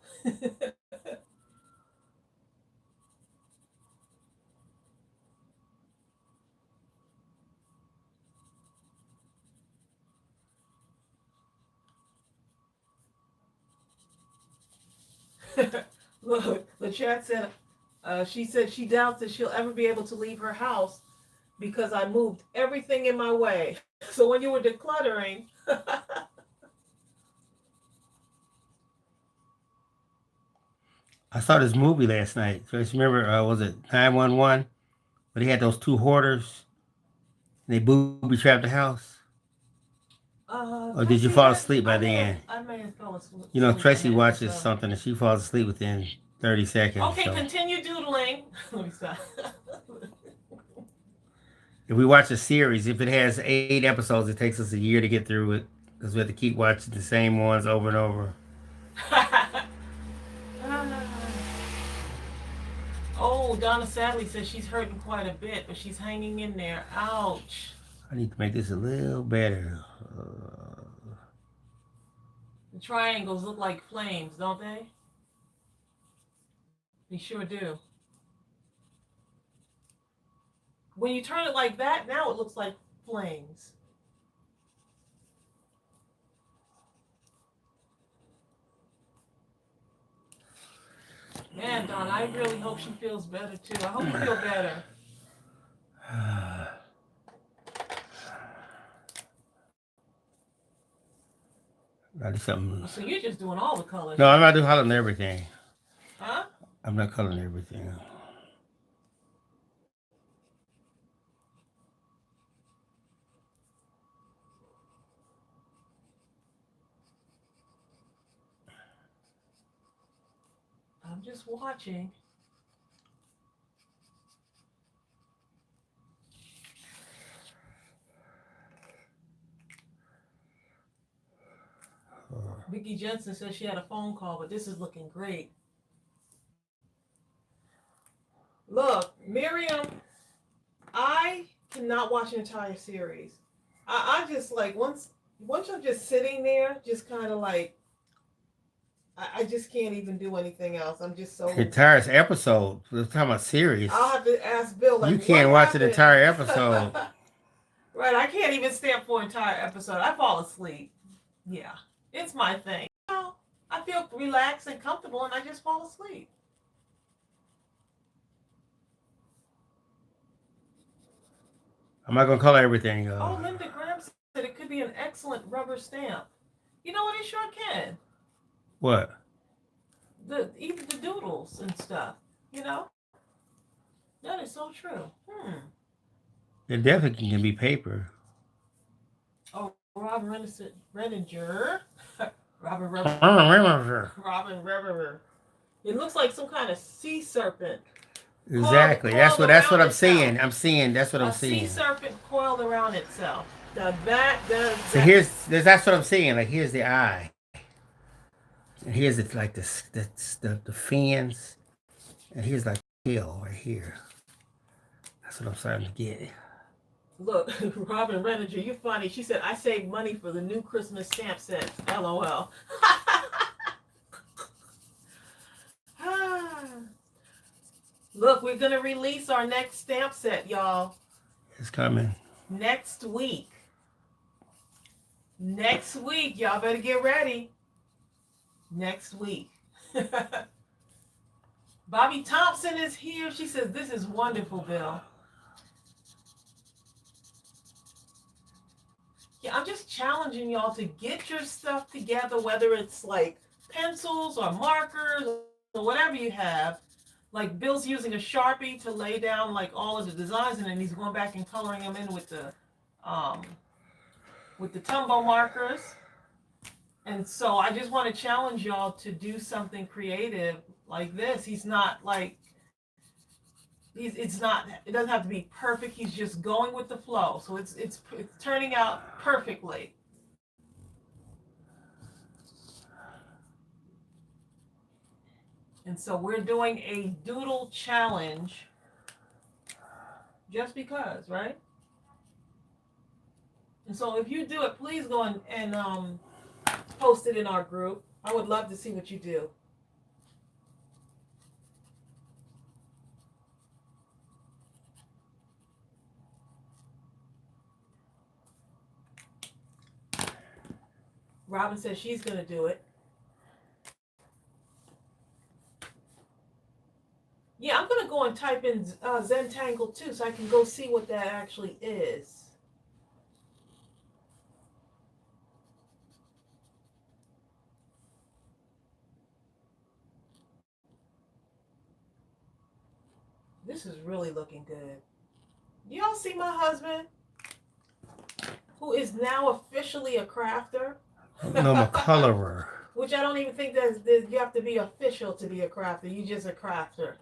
S1: Look, the chat said, she said she doubts that she'll ever be able to leave her house because I moved everything in my way. So when you were decluttering,
S2: I saw this movie last night. So just remember, was it 911? Where they had those two hoarders and they booby trapped the house? Or
S1: have I
S2: did you
S1: seen
S2: fall
S1: that?
S2: asleep by the end?
S1: I may have fallen asleep
S2: You know,
S1: on
S2: Tracy
S1: that
S2: watches
S1: episode.
S2: something and she falls asleep within 30 seconds.
S1: Okay,
S2: So
S1: continue doodling. Let me stop.
S2: if we watch a series, if it has 8 episodes, it takes us a year to get through it because we have to keep watching the same ones over and over.
S1: Oh, Donna Sadly says she's hurting quite a bit, but she's hanging in there. Ouch.
S2: I need to make this a little better.
S1: The triangles look like flames, don't they? They sure do. When you turn it like that, now it looks like flames. Man, Don, I really hope she feels better too. I hope you feel better.
S2: I do something.
S1: So you're just doing all the colors.
S2: No, I'm not doing coloring everything.
S1: Huh?
S2: I'm not coloring everything.
S1: I'm just watching. Vicki Jensen says she had a phone call, but this is looking great. Look, Miriam, I cannot watch an entire series. I just like once I'm just sitting there, just kind of like I just can't even do anything else. I'm just so.
S2: Entire episode. We're talking about series.
S1: I'll have to ask Bill. Like,
S2: you can't
S1: what
S2: watch
S1: happened?
S2: an entire episode.
S1: Right, I can't even stay up for an entire episode. I fall asleep. Yeah, it's my thing. You know, I feel relaxed and comfortable, and I just fall asleep.
S2: I'm not gonna color everything.
S1: Oh, Linda Graham said it could be an excellent rubber stamp. You know what? It sure can.
S2: What?
S1: Even the doodles and stuff. You know, that is so true.
S2: It definitely can be paper.
S1: Oh, Robin Renninger. Robin Reverer. It looks like some kind of sea serpent.
S2: Exactly. That's what I'm seeing. I'm seeing. That's what I'm seeing.
S1: A sea serpent coiled around itself. Now
S2: So that's what I'm seeing. Like here's the eye, and here's it like the fins, and here's like the tail right here. That's what I'm starting to get.
S1: Look, Robin Renninger, you're funny. She said, I saved money for the new Christmas stamp set. LOL. Look, we're going to release our next stamp set, y'all.
S2: It's coming.
S1: Next week. Next week. Y'all better get ready. Next week. Bobby Thompson is here. She says, this is wonderful, Bill. Yeah, I'm just challenging y'all to get your stuff together, whether it's like pencils or markers or whatever you have. Like Bill's using a Sharpie to lay down like all of the designs, and then he's going back and coloring them in with the Tumbo markers. And so I just want to challenge y'all to do something creative, like this. He's not like it's not. It doesn't have to be perfect. He's just going with the flow. So it's turning out perfectly. And so we're doing a doodle challenge just because, right? And so if you do it, please go and post it in our group. I would love to see what you do. Robin says she's going to do it. Yeah, I'm going to go and type in Zentangle too so I can go see what that actually is. This is really looking good. Y'all see my husband? Who is now officially a crafter?
S2: No, I'm a colorer.
S1: Which I don't even think that you have to be official to be a crafter. You just a crafter.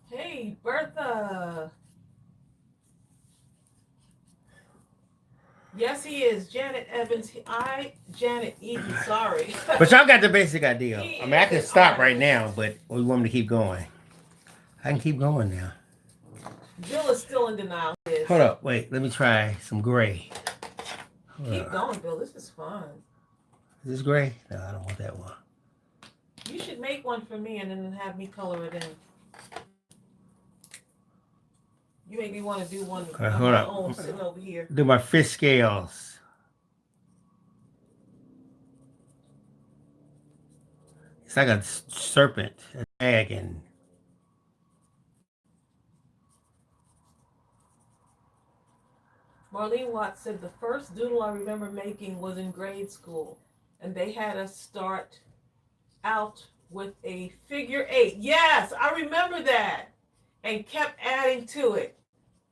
S1: Hey, Bertha. Yes, he is. Janet Evans. Janet Eden, sorry.
S2: But y'all got the basic idea.
S1: He
S2: I mean, I can
S1: is
S2: stop
S1: artist.
S2: right now, but we want me to keep going. I can keep going now.
S1: Bill is still in denial.
S2: Hold up. Wait. Let me try some gray.
S1: Keep going, Bill. This is fun.
S2: Is this gray? No, I don't want that one.
S1: You should make one for me and then have me color it in. You make me want to do one
S2: Okay,
S1: of
S2: hold
S1: my
S2: up.
S1: own sitting over here.
S2: Do my fish scales. It's like a serpent, a dragon.
S1: Marlene Watts said the first doodle I remember making was in grade school, and they had us start out with a figure 8. Yes, I remember that, and kept adding to it.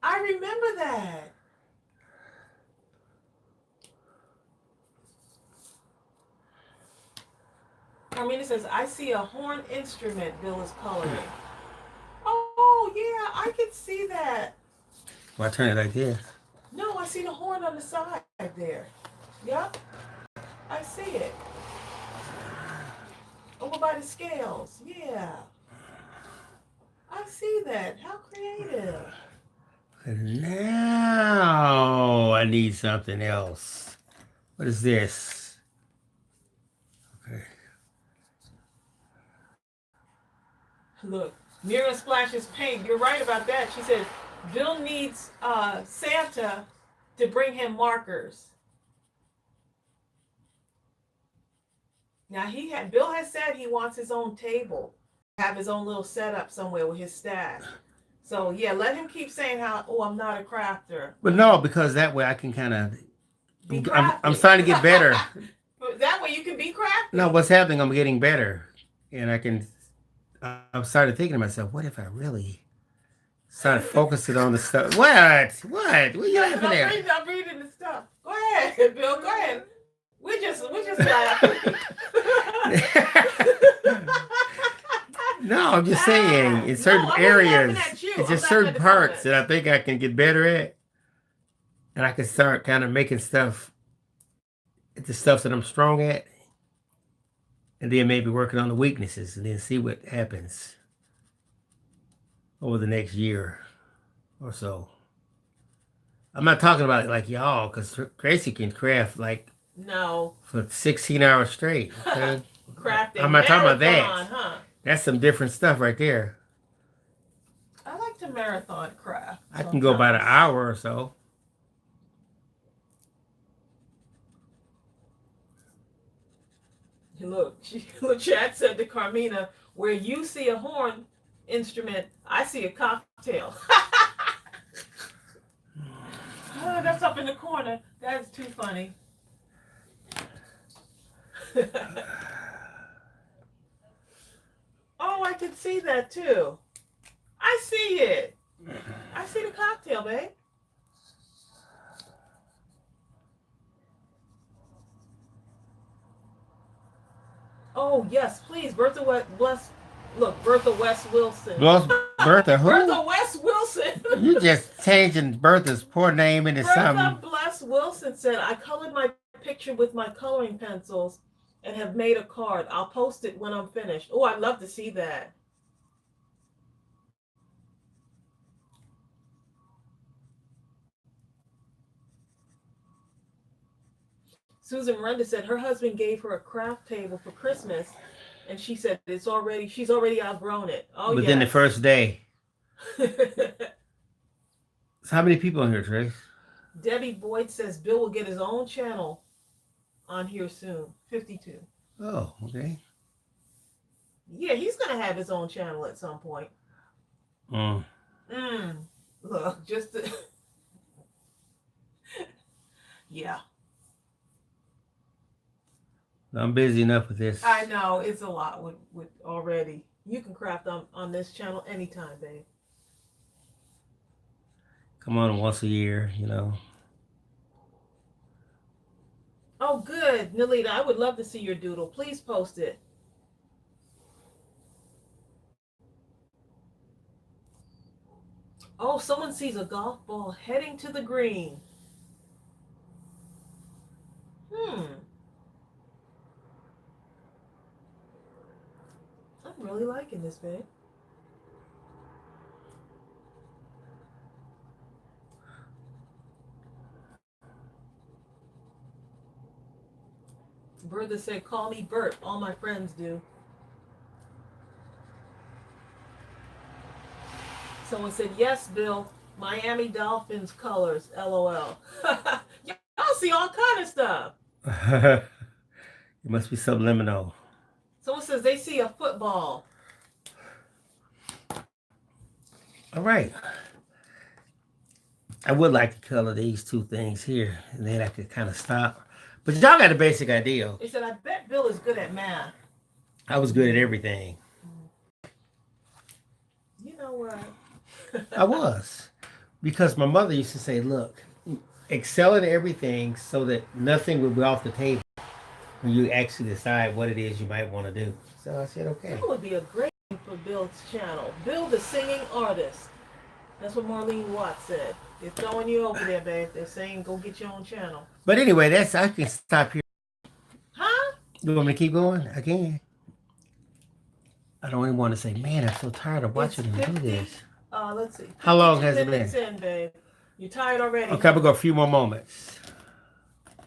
S1: I remember that. Carmina says, I see a horn instrument Bill is coloring. Oh, yeah, I can see that.
S2: Well, I turn it like this.
S1: No, I see the horn on the side there. Yep, I see it. Over by the scales. Yeah. I see that. How creative.
S2: Now I need something else. What is this? Okay.
S1: Look, Mira splashes paint. You're right about that. She said Bill needs Santa to bring him markers. Now Bill has said he wants his own table, have his own little setup somewhere with his stash. So yeah, let him keep saying how, oh, I'm not a crafter.
S2: But no, because that way I can kind of.
S1: I'm
S2: I'm starting to get better.
S1: That way you can be crafty.
S2: No, what's happening? I'm getting better, and I can. I've started thinking to myself, what if I really started focusing on the stuff? What? What are you laughing at?
S1: I'm reading the stuff. Go ahead, Bill. Go ahead. We're just laughing.
S2: No, I'm just saying, in certain areas, it's just certain parts that I think I can get better at. And I can start kind of making stuff, the stuff that I'm strong at. And then maybe working on the weaknesses and then see what happens over the next year or so. I'm not talking about it like y'all, because Tracey can craft like for 16 hours straight. Okay?
S1: Crafting.
S2: I'm not talking about that.
S1: Huh?
S2: That's some different stuff right there.
S1: I like to marathon craft.
S2: I can go about an hour or so.
S1: Look, Chad said to Carmina, where you see a horn instrument, I see a cocktail. Oh, that's up in the corner. That's too funny. Oh, I can see that too. I see it. I see the cocktail, babe. Oh yes, please, Bertha Bless. Look, Bertha West Wilson.
S2: Bertha who?
S1: Bertha West Wilson.
S2: You just changing Bertha's poor name into
S1: Bertha
S2: something.
S1: Bless Wilson said, "I colored my picture with my coloring pencils and have made a card. I'll post it when I'm finished." Oh, I'd love to see that. Susan Miranda said her husband gave her a craft table for Christmas, and she said she's already outgrown it. Oh
S2: Within the
S1: yes.
S2: first day. So how many people in here, Trace?
S1: Debbie Boyd says Bill will get his own channel on here soon. 52.
S2: Oh, okay.
S1: Yeah, he's gonna have his own channel at some point.
S2: Mm.
S1: Look, yeah.
S2: I'm busy enough with this.
S1: I know it's a lot with already. You can craft on this channel anytime, babe.
S2: Come on once a year, you know.
S1: Oh, good, Nalita. I would love to see your doodle. Please post it. Oh, someone sees a golf ball heading to the green. Hmm. I'm really liking this, babe. Bertha said, "Call me Bert. All my friends do." Someone said, "Yes, Bill. Miami Dolphins colors. LOL." Y'all see all kind of stuff.
S2: It must be subliminal.
S1: Someone says they see a football.
S2: All right. I would like to color these two things here, and then I could kind of stop. But y'all got a basic idea.
S1: They said, "I bet Bill is good at math."
S2: I was good at everything.
S1: You know what?
S2: I was. Because my mother used to say, look, excel at everything so that nothing will be off the table when you actually decide what it is you might want to do. So I said, okay.
S1: That would be a great name for Bill's channel. Bill the Singing Artist. That's what Marlene Watts said. They're throwing you over there, babe. They're saying go get your own channel.
S2: But anyway, I can stop here.
S1: Huh?
S2: You want me to keep going? I can. I don't even want to say, man, I'm so tired of watching them do this.
S1: Let's see.
S2: How long has it been?
S1: In, babe. You're tired already.
S2: Okay, we'll go a few more moments.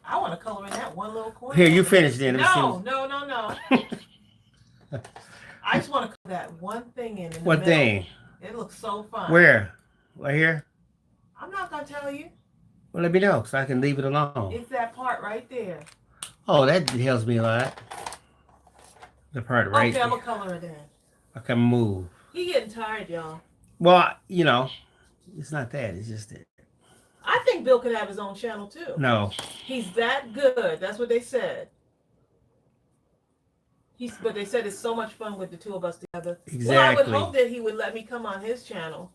S1: I want to color in that one little corner.
S2: Here, you finish then.
S1: No. I just want to color that one thing in.
S2: What thing?
S1: It looks so fun.
S2: Where? Right here?
S1: I'm not going to tell you.
S2: Well, let me know so I can leave it alone.
S1: It's that part right there.
S2: Oh, that helps me a lot. The part right there.
S1: Okay, I'm going to color it in.
S2: I can move.
S1: He getting tired, y'all.
S2: Well, you know, it's not that. It's just that.
S1: I think Bill could have his own channel, too.
S2: No.
S1: He's that good. That's what they said. But they said it's so much fun with the two of us together.
S2: Exactly.
S1: Well, I would hope that he would let me come on his channel.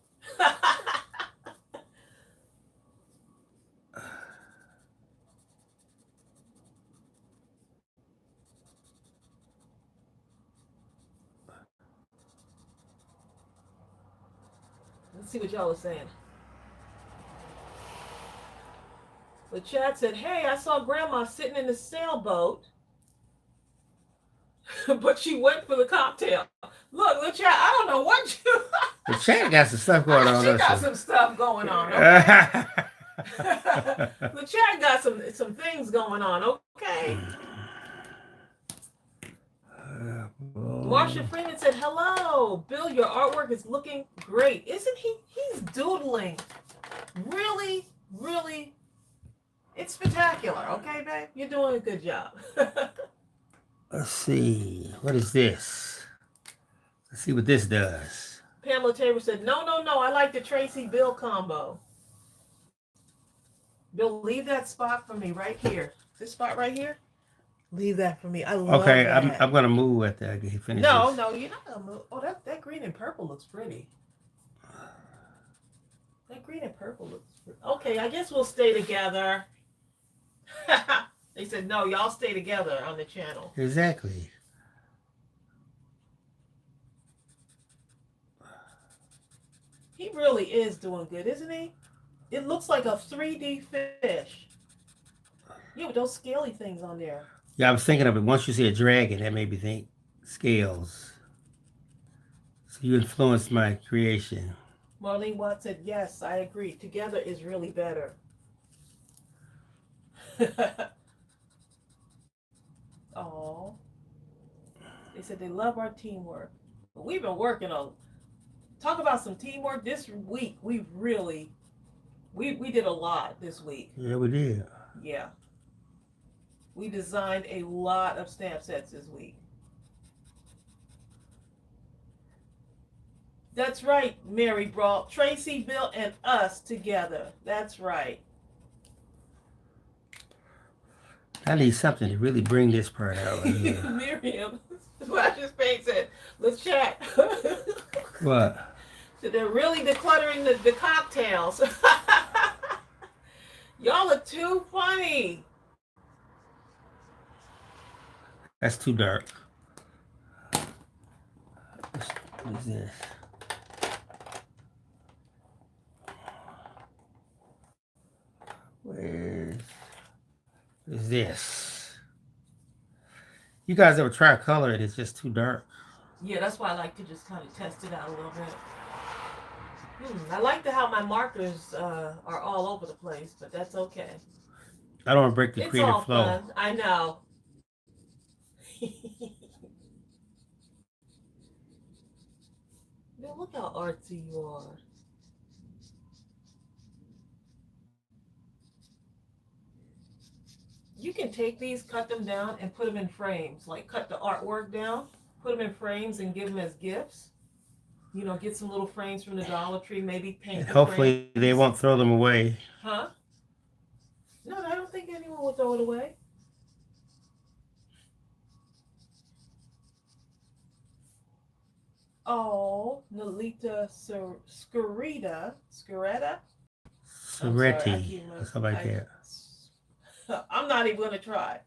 S1: Let's see what y'all are saying. The chat said, "Hey, I saw Grandma sitting in the sailboat, but she went for the cocktail." Look, the chat. I don't know what you.
S2: The chat got some stuff going on.
S1: She got some stuff going on. Okay? The chat got some things going on. Okay. Marsha Freeman said, "Hello, Bill. Your artwork is looking great, isn't he? He's doodling. Really, really." It's spectacular, okay, babe? You're doing a good job.
S2: Let's see. What is this? Let's see what this does.
S1: Pamela Tabor said, no, I like the Tracey Bill combo. Bill, leave that spot for me right here. This spot right here? Leave that for me. I love that.
S2: I'm going to move after I get finished.
S1: No, you're not going to move. Oh, that green and purple looks pretty. green and purple looks. Okay, I guess we'll stay together. They said no, y'all stay together on the channel.
S2: Exactly.
S1: He really is doing good, isn't he? It looks like a 3D fish. Yeah, with those scaly things on there.
S2: Yeah, I was thinking of it. Once you see a dragon, that made me think scales. So you influenced my creation.
S1: Marlene Watt said, yes, I agree. Together is really better. Oh, they said they love our teamwork. But we've been working on, talk about some teamwork this week. We did a lot this week.
S2: Yeah, we did.
S1: Yeah. We designed a lot of stamp sets this week. That's right, Mary brought Tracey, Bill, and us together. That's right.
S2: I need something to really bring this part out right here.
S1: Miriam, Flashes Paint said, let's chat.
S2: What?
S1: So they're really decluttering the cocktails. Y'all are too funny.
S2: That's too dark. What is this? Where is this? You guys ever try to color it? It's just too dark.
S1: Yeah, that's why I like to just kind of test it out a little bit. I like how my markers are all over the place, but that's okay.
S2: I don't want to break the
S1: It's
S2: creative
S1: all
S2: flow.
S1: fun. I know. Look how artsy you are. You can take these, cut them down, and put them in frames. Like cut the artwork down, put them in frames, and give them as gifts. You know, get some little frames from the Dollar Tree, maybe paint.
S2: Hopefully they won't throw them away.
S1: Huh? No, I don't think anyone will throw it away. Oh, Nolita Scaretta.
S2: Soretti. Something like that.
S1: I'm not even going to try.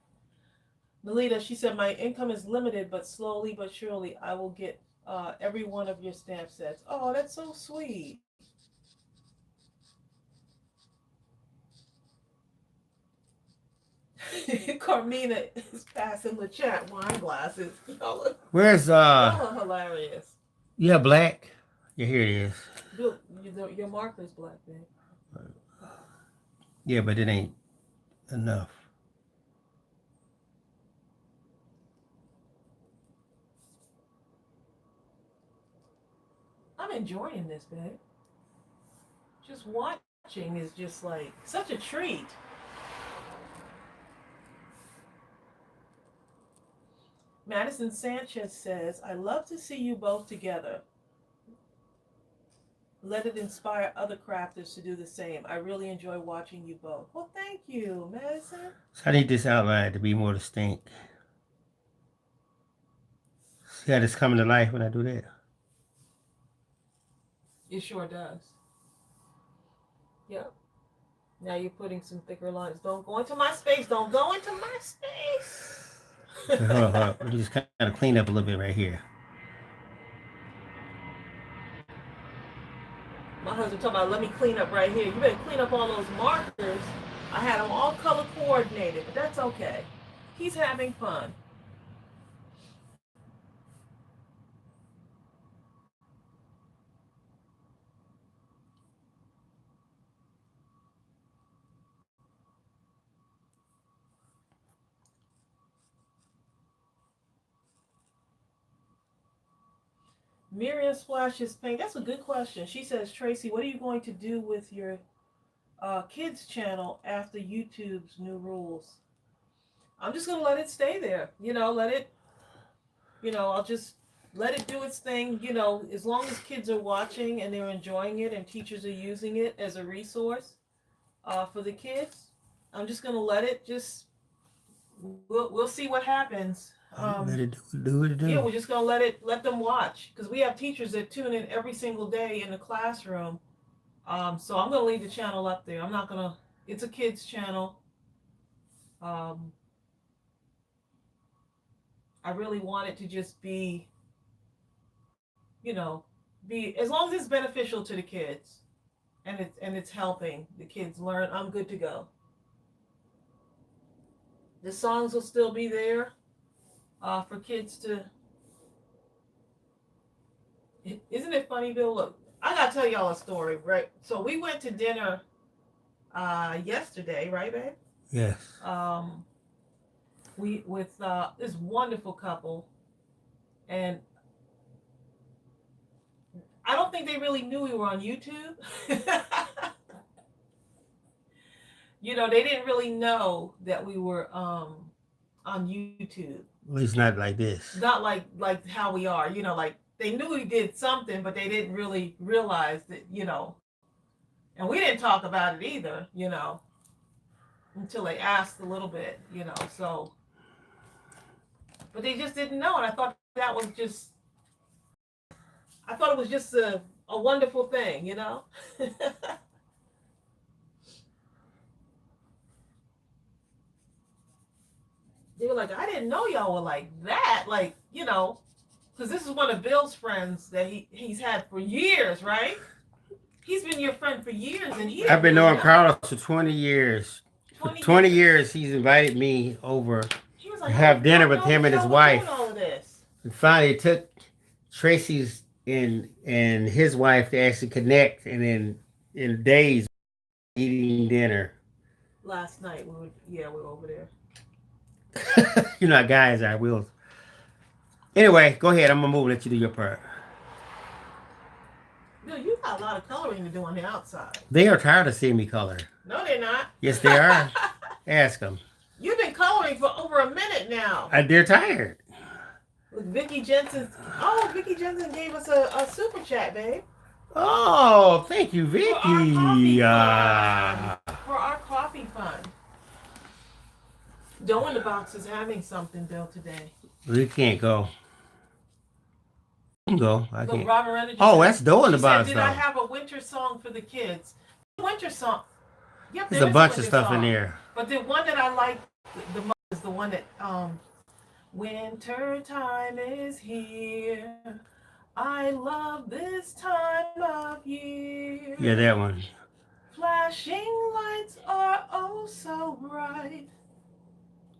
S1: Nolita, she said, my income is limited, but slowly but surely I will get every one of your stamp sets. Oh, that's so sweet. Carmina is passing the chat wine glasses.
S2: Where's
S1: y'all are hilarious.
S2: Yeah, black. Yeah, here it is.
S1: Your marker's black, babe.
S2: Yeah, but it ain't enough.
S1: I'm enjoying this, babe. Just watching is just like such a treat. Madison Sanchez says, I love to see you both together. Let it inspire other crafters to do the same. I really enjoy watching you both. Well, thank you, Madison.
S2: So I need this outline to be more distinct. See how this coming to life when I do that?
S1: It sure does. Yep. Now you're putting some thicker lines. Don't go into my space. Don't go into my space.
S2: Hold on. Let me just kind of clean up a little bit right here.
S1: My husband talking about, let me clean up right here. You better clean up all those markers. I had them all color coordinated, but that's okay. He's having fun. Miriam splashes paint. That's a good question. She says, Tracey, what are you going to do with your kids channel after YouTube's new rules? I'm just going to let it stay there. I'll just let it do its thing. As long as kids are watching and they're enjoying it and teachers are using it as a resource for the kids, I'm just going to let it we'll see what happens.
S2: Let it do what it do.
S1: Yeah, we're just gonna let them watch, because we have teachers that tune in every single day in the classroom So I'm gonna leave the channel up there. I'm not gonna. It's a kids channel. Um, I really want it to just be, be as long as it's beneficial to the kids and it's helping the kids learn. I'm good to go. The songs will still be there for kids to. Isn't it funny, Bill? Look, I gotta tell y'all a story, right? So we went to dinner yesterday, right, babe?
S2: Yes.
S1: Um, we with this wonderful couple, and I don't think they really knew we were on YouTube. They didn't really know that we were on YouTube.
S2: At least not like this.
S1: Not like how we are, like they knew we did something, but they didn't really realize that, and we didn't talk about it either, until they asked a little bit, so, but they just didn't know. And I thought it was just a wonderful thing, They were like, I didn't know y'all were like that. Like, because this is one of Bill's friends that he's had for years, right? He's been your friend for years, and
S2: I've been knowing Carlos for 20 years. 20 years he's invited me over
S1: He was
S2: to
S1: like,
S2: have dinner with him and his wife.
S1: All of this.
S2: And finally it took Tracy's and his wife to actually connect, and then in days eating dinner.
S1: Last night we were over there.
S2: You know how guys are. Anyway, go ahead. I'm gonna move and let you do your part.
S1: No, you got a lot of coloring to do on the outside.
S2: They are tired of seeing me color.
S1: No, they're not.
S2: Yes, they are. Ask them.
S1: You've been coloring for over a minute now.
S2: They're tired.
S1: Look, Vicky Jensen gave us a super chat, babe.
S2: Oh, thank you, Vicky.
S1: For our coffee fund. Doe in the Box is having something, Bill, today.
S2: We can't go. You can go. I can't.
S1: Oh,
S2: that's Doe in the Box,
S1: Did
S2: though.
S1: I have a winter song for the kids? Winter song. Yep,
S2: there's a bunch of stuff in there.
S1: But the one that I like the most is the one that winter time is here. I love this time of year.
S2: Yeah, that one.
S1: Flashing lights are oh so bright.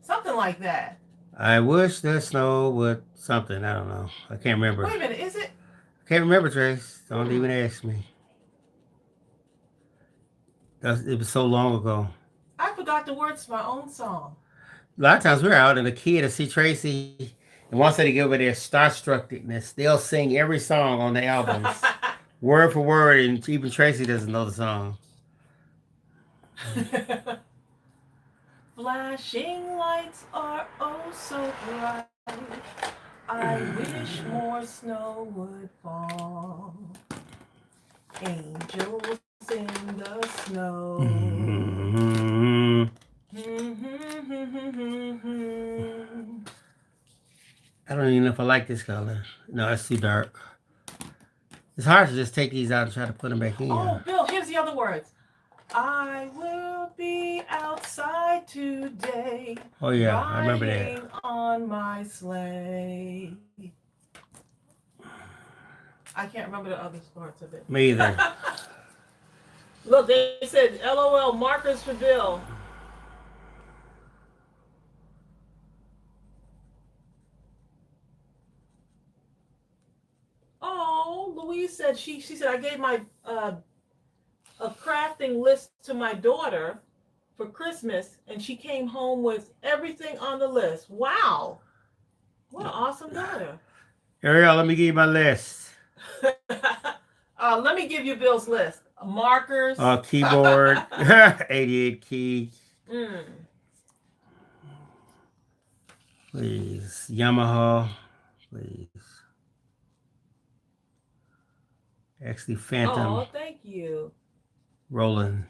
S1: Something like that.
S2: I wish the snow would something. I don't know. I can't remember.
S1: Wait a minute, is it?
S2: I can't remember, Trace. Don't even ask me. It was so long ago.
S1: I forgot the words to my own song.
S2: A lot of times we're out in the key to see Tracy, and once they get over their starstruckness, they'll sing every song on the albums, word for word, and even Tracy doesn't know the song.
S1: Flashing lights are oh so bright. I wish more snow would fall. Angels in the snow.
S2: I don't even know if I like this color. No, it's too dark. It's hard to just take these out and try to put them back in.
S1: Oh, Bill, here's the other words. I will be outside today.
S2: Oh yeah, I remember that.
S1: On my sleigh. I can't remember the other parts of it.
S2: Me either.
S1: Look, they said LOL markers for Bill. Oh, Louise said she said I gave my a crafting list to my daughter for Christmas, and she came home with everything on the list. Wow. What an awesome daughter.
S2: Ariel, let me give you my list.
S1: Let me give you Bill's list. Markers.
S2: Keyboard. 88 keys. Please. Yamaha. Please. Actually, Phantom.
S1: Oh, thank you.
S2: Roland.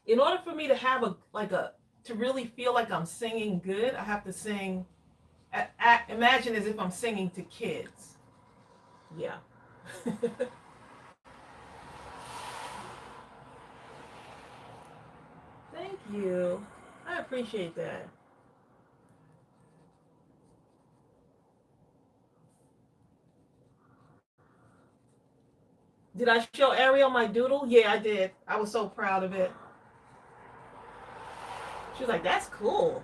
S1: In order for me to have to really feel like I'm singing good, I have to sing. Imagine as if I'm singing to kids. Yeah. you. I appreciate that. Did I show Ariel my doodle? Yeah, I did. I was so proud of it. She was like, "That's cool."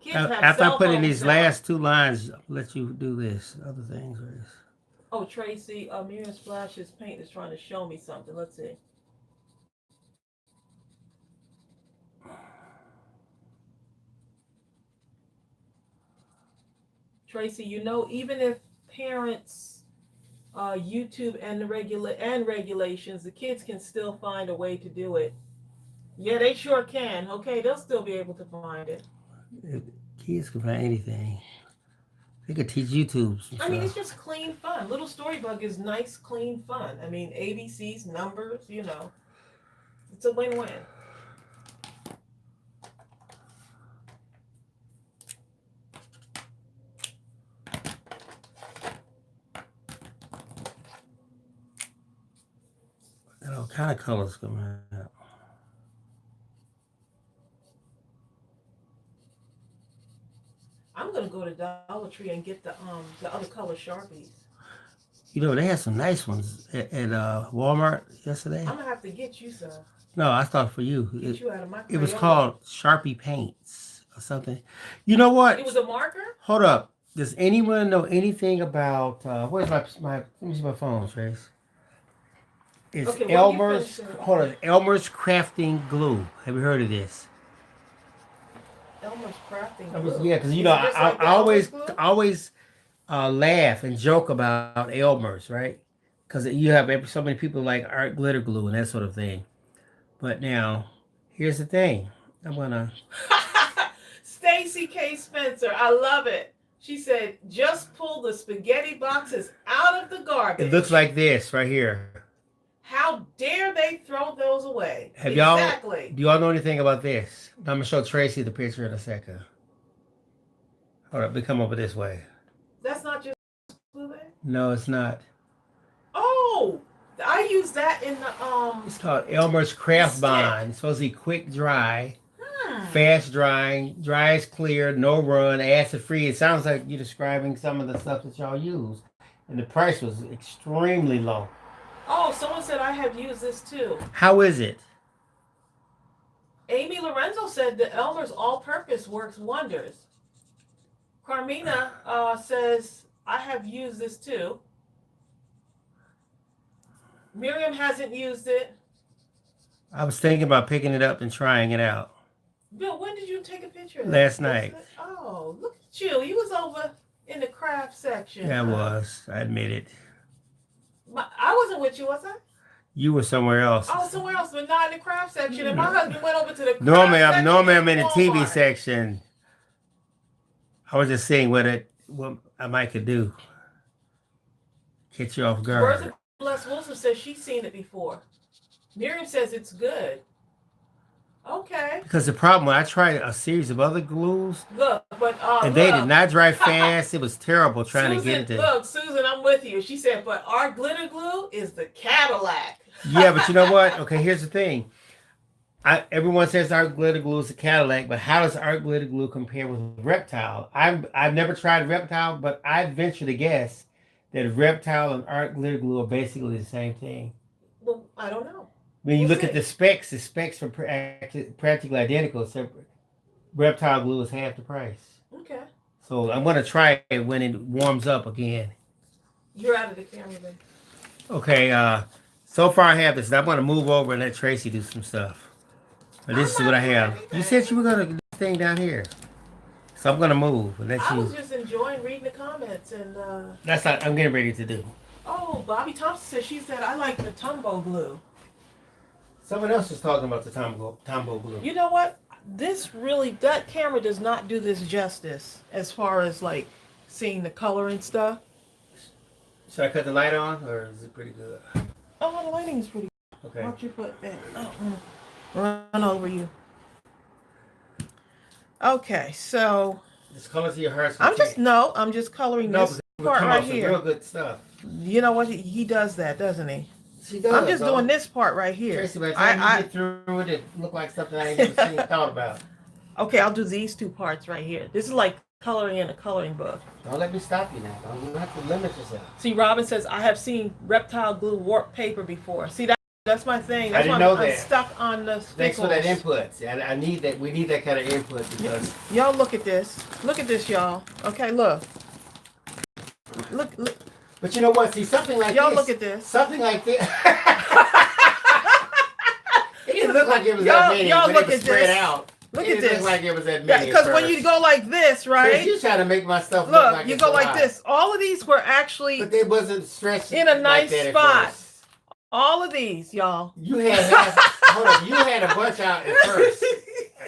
S1: Kids have
S2: After I
S1: cell
S2: put in
S1: phones
S2: these
S1: now.
S2: last two lines, I'll let you do this. Other things.
S1: Oh, Tracy, Miriam Splash's paint is trying to show me something. Let's see. Tracy, even if parents YouTube and the regulations, the kids can still find a way to do it. Yeah, they sure can. Okay, they'll still be able to find it.
S2: If kids can find anything. They could teach YouTube some
S1: I mean,
S2: stuff.
S1: it's just clean fun. Little Storybug is nice, clean fun. I mean, ABCs, numbers. It's a win-win.
S2: And all kind of colors coming out.
S1: I'm gonna go to Dollar Tree and get the other color Sharpies.
S2: They had some nice ones at Walmart yesterday.
S1: I'm gonna have to get you some.
S2: No, I thought for you.
S1: Get you out of my
S2: It was
S1: Crayola.
S2: called Sharpie Paints or something. You know what?
S1: It was a marker?
S2: Hold up. Does anyone know anything about where's my let me see my phone, Trace? It's
S1: Okay,
S2: Elmer's hold on, Elmer's Crafting Glue. Have you heard of this?
S1: Elmer's crafting
S2: Yeah,
S1: glue.
S2: because
S1: Is it just like the Elmer's glue?
S2: always laugh and joke about Elmer's, right? Because you have so many people like art glitter glue and that sort of thing. But now, here's the thing. I'm gonna.
S1: Stacy K. Spencer, I love it. She said, just pull the spaghetti boxes out of the garbage.
S2: It looks like this right here.
S1: How dare they throw those away?
S2: Have
S1: exactly.
S2: Do y'all know anything about this? I'm gonna show Tracy the picture in a second. Hold up, we come over this way.
S1: That's not just glue bag?
S2: No, it's not.
S1: Oh, I use that in the
S2: It's called Elmer's Craft Bond. It's supposed to be quick dry, fast drying, dries clear, no run, acid free. It sounds like you're describing some of the stuff that y'all use, and the price was extremely low.
S1: Oh, someone said I have used this too.
S2: How is it?
S1: Amy Lorenzo said the Elmer's all-purpose works wonders. Carmina says I have used this too. Miriam hasn't used it.
S2: I was thinking about picking it up and trying it out.
S1: Bill, when did you take a picture of that?
S2: Last night.
S1: Oh, look at you. You was over in the craft section.
S2: Yeah, I was. I admit it.
S1: I wasn't with you, was I?
S2: You were somewhere else.
S1: I was somewhere else, but not in the craft section. And my husband went over to the craft
S2: Normally
S1: section.
S2: I'm in the TV
S1: Walmart.
S2: section. I was just seeing what I might could do. Get you off guard.
S1: Words of Bless Wilson says she's seen it before. Miriam says it's good. Okay.
S2: Because the problem, I tried a series of other glues,
S1: Look, but
S2: and they did not dry fast. It was terrible trying to get it to.
S1: Look, Susan, I'm with you. She said, but our glitter glue is the Cadillac.
S2: Yeah, but you know what? Okay, here's the thing. Everyone says art glitter glue is a Cadillac, but how does art glitter glue compare with Reptile? I've never tried Reptile, but I venture to guess that Reptile and art glitter glue are basically the same thing.
S1: Well, I don't know.
S2: When you look at the specs are practically identical, except Reptile glue is half the price.
S1: Okay.
S2: So I'm going to try it when it warms up again.
S1: You're out of the camera then.
S2: Okay, so far I have this. I'm going to move over and let Tracy do some stuff. But this is what I have. You said you were going to do this thing down here. So I'm going to move and let you.
S1: I was just enjoying reading the comments and...
S2: That's what I'm getting ready to do.
S1: Oh, Bobby Thompson said, she said, I like the Tumbo glue.
S2: Someone else was talking about the Tombow glue.
S1: You know what? That camera does not do this justice as far as like seeing the color and stuff.
S2: Should I cut the light on or is it pretty good?
S1: Oh, the lighting is pretty good.
S2: Okay.
S1: Watch your foot back. Run over you. Okay, so
S2: Just color to your heart's
S1: I'm just coloring this part right here.
S2: Real good stuff.
S1: You know what? He does that, doesn't he?
S2: She does.
S1: I'm just doing this part right here.
S2: Tracey, by the time you get through it, it look like something I ain't never seen thought about.
S1: Okay, I'll do these 2 parts right here. This is like coloring in a coloring book.
S2: Don't let me stop you now. You have to limit yourself.
S1: See, Robin says, I have seen reptile glue warp paper before. See, that's my thing. That's
S2: I didn't
S1: why
S2: know
S1: I'm
S2: that.
S1: stuck on the stickles.
S2: Thanks for that input. See, I need that. We need that kind of input because
S1: y'all look at this. Look at this, y'all. Okay, look. Look.
S2: But you know what? See, something like
S1: y'all
S2: this.
S1: look at this.
S2: Something like this. It didn't look like it was that many,
S1: y'all
S2: but
S1: look
S2: it was
S1: at
S2: spread
S1: this.
S2: out.
S1: Look
S2: It
S1: at
S2: didn't
S1: this.
S2: look like it was that
S1: Yeah,
S2: many.
S1: because when you go like this, right?
S2: You trying to make my stuff
S1: look
S2: like
S1: you go like
S2: lot.
S1: this. All of these were actually
S2: But they wasn't stretched
S1: in a nice
S2: like that
S1: spot.
S2: At first.
S1: All of these, y'all.
S2: You had hold on. You had a bunch out at first.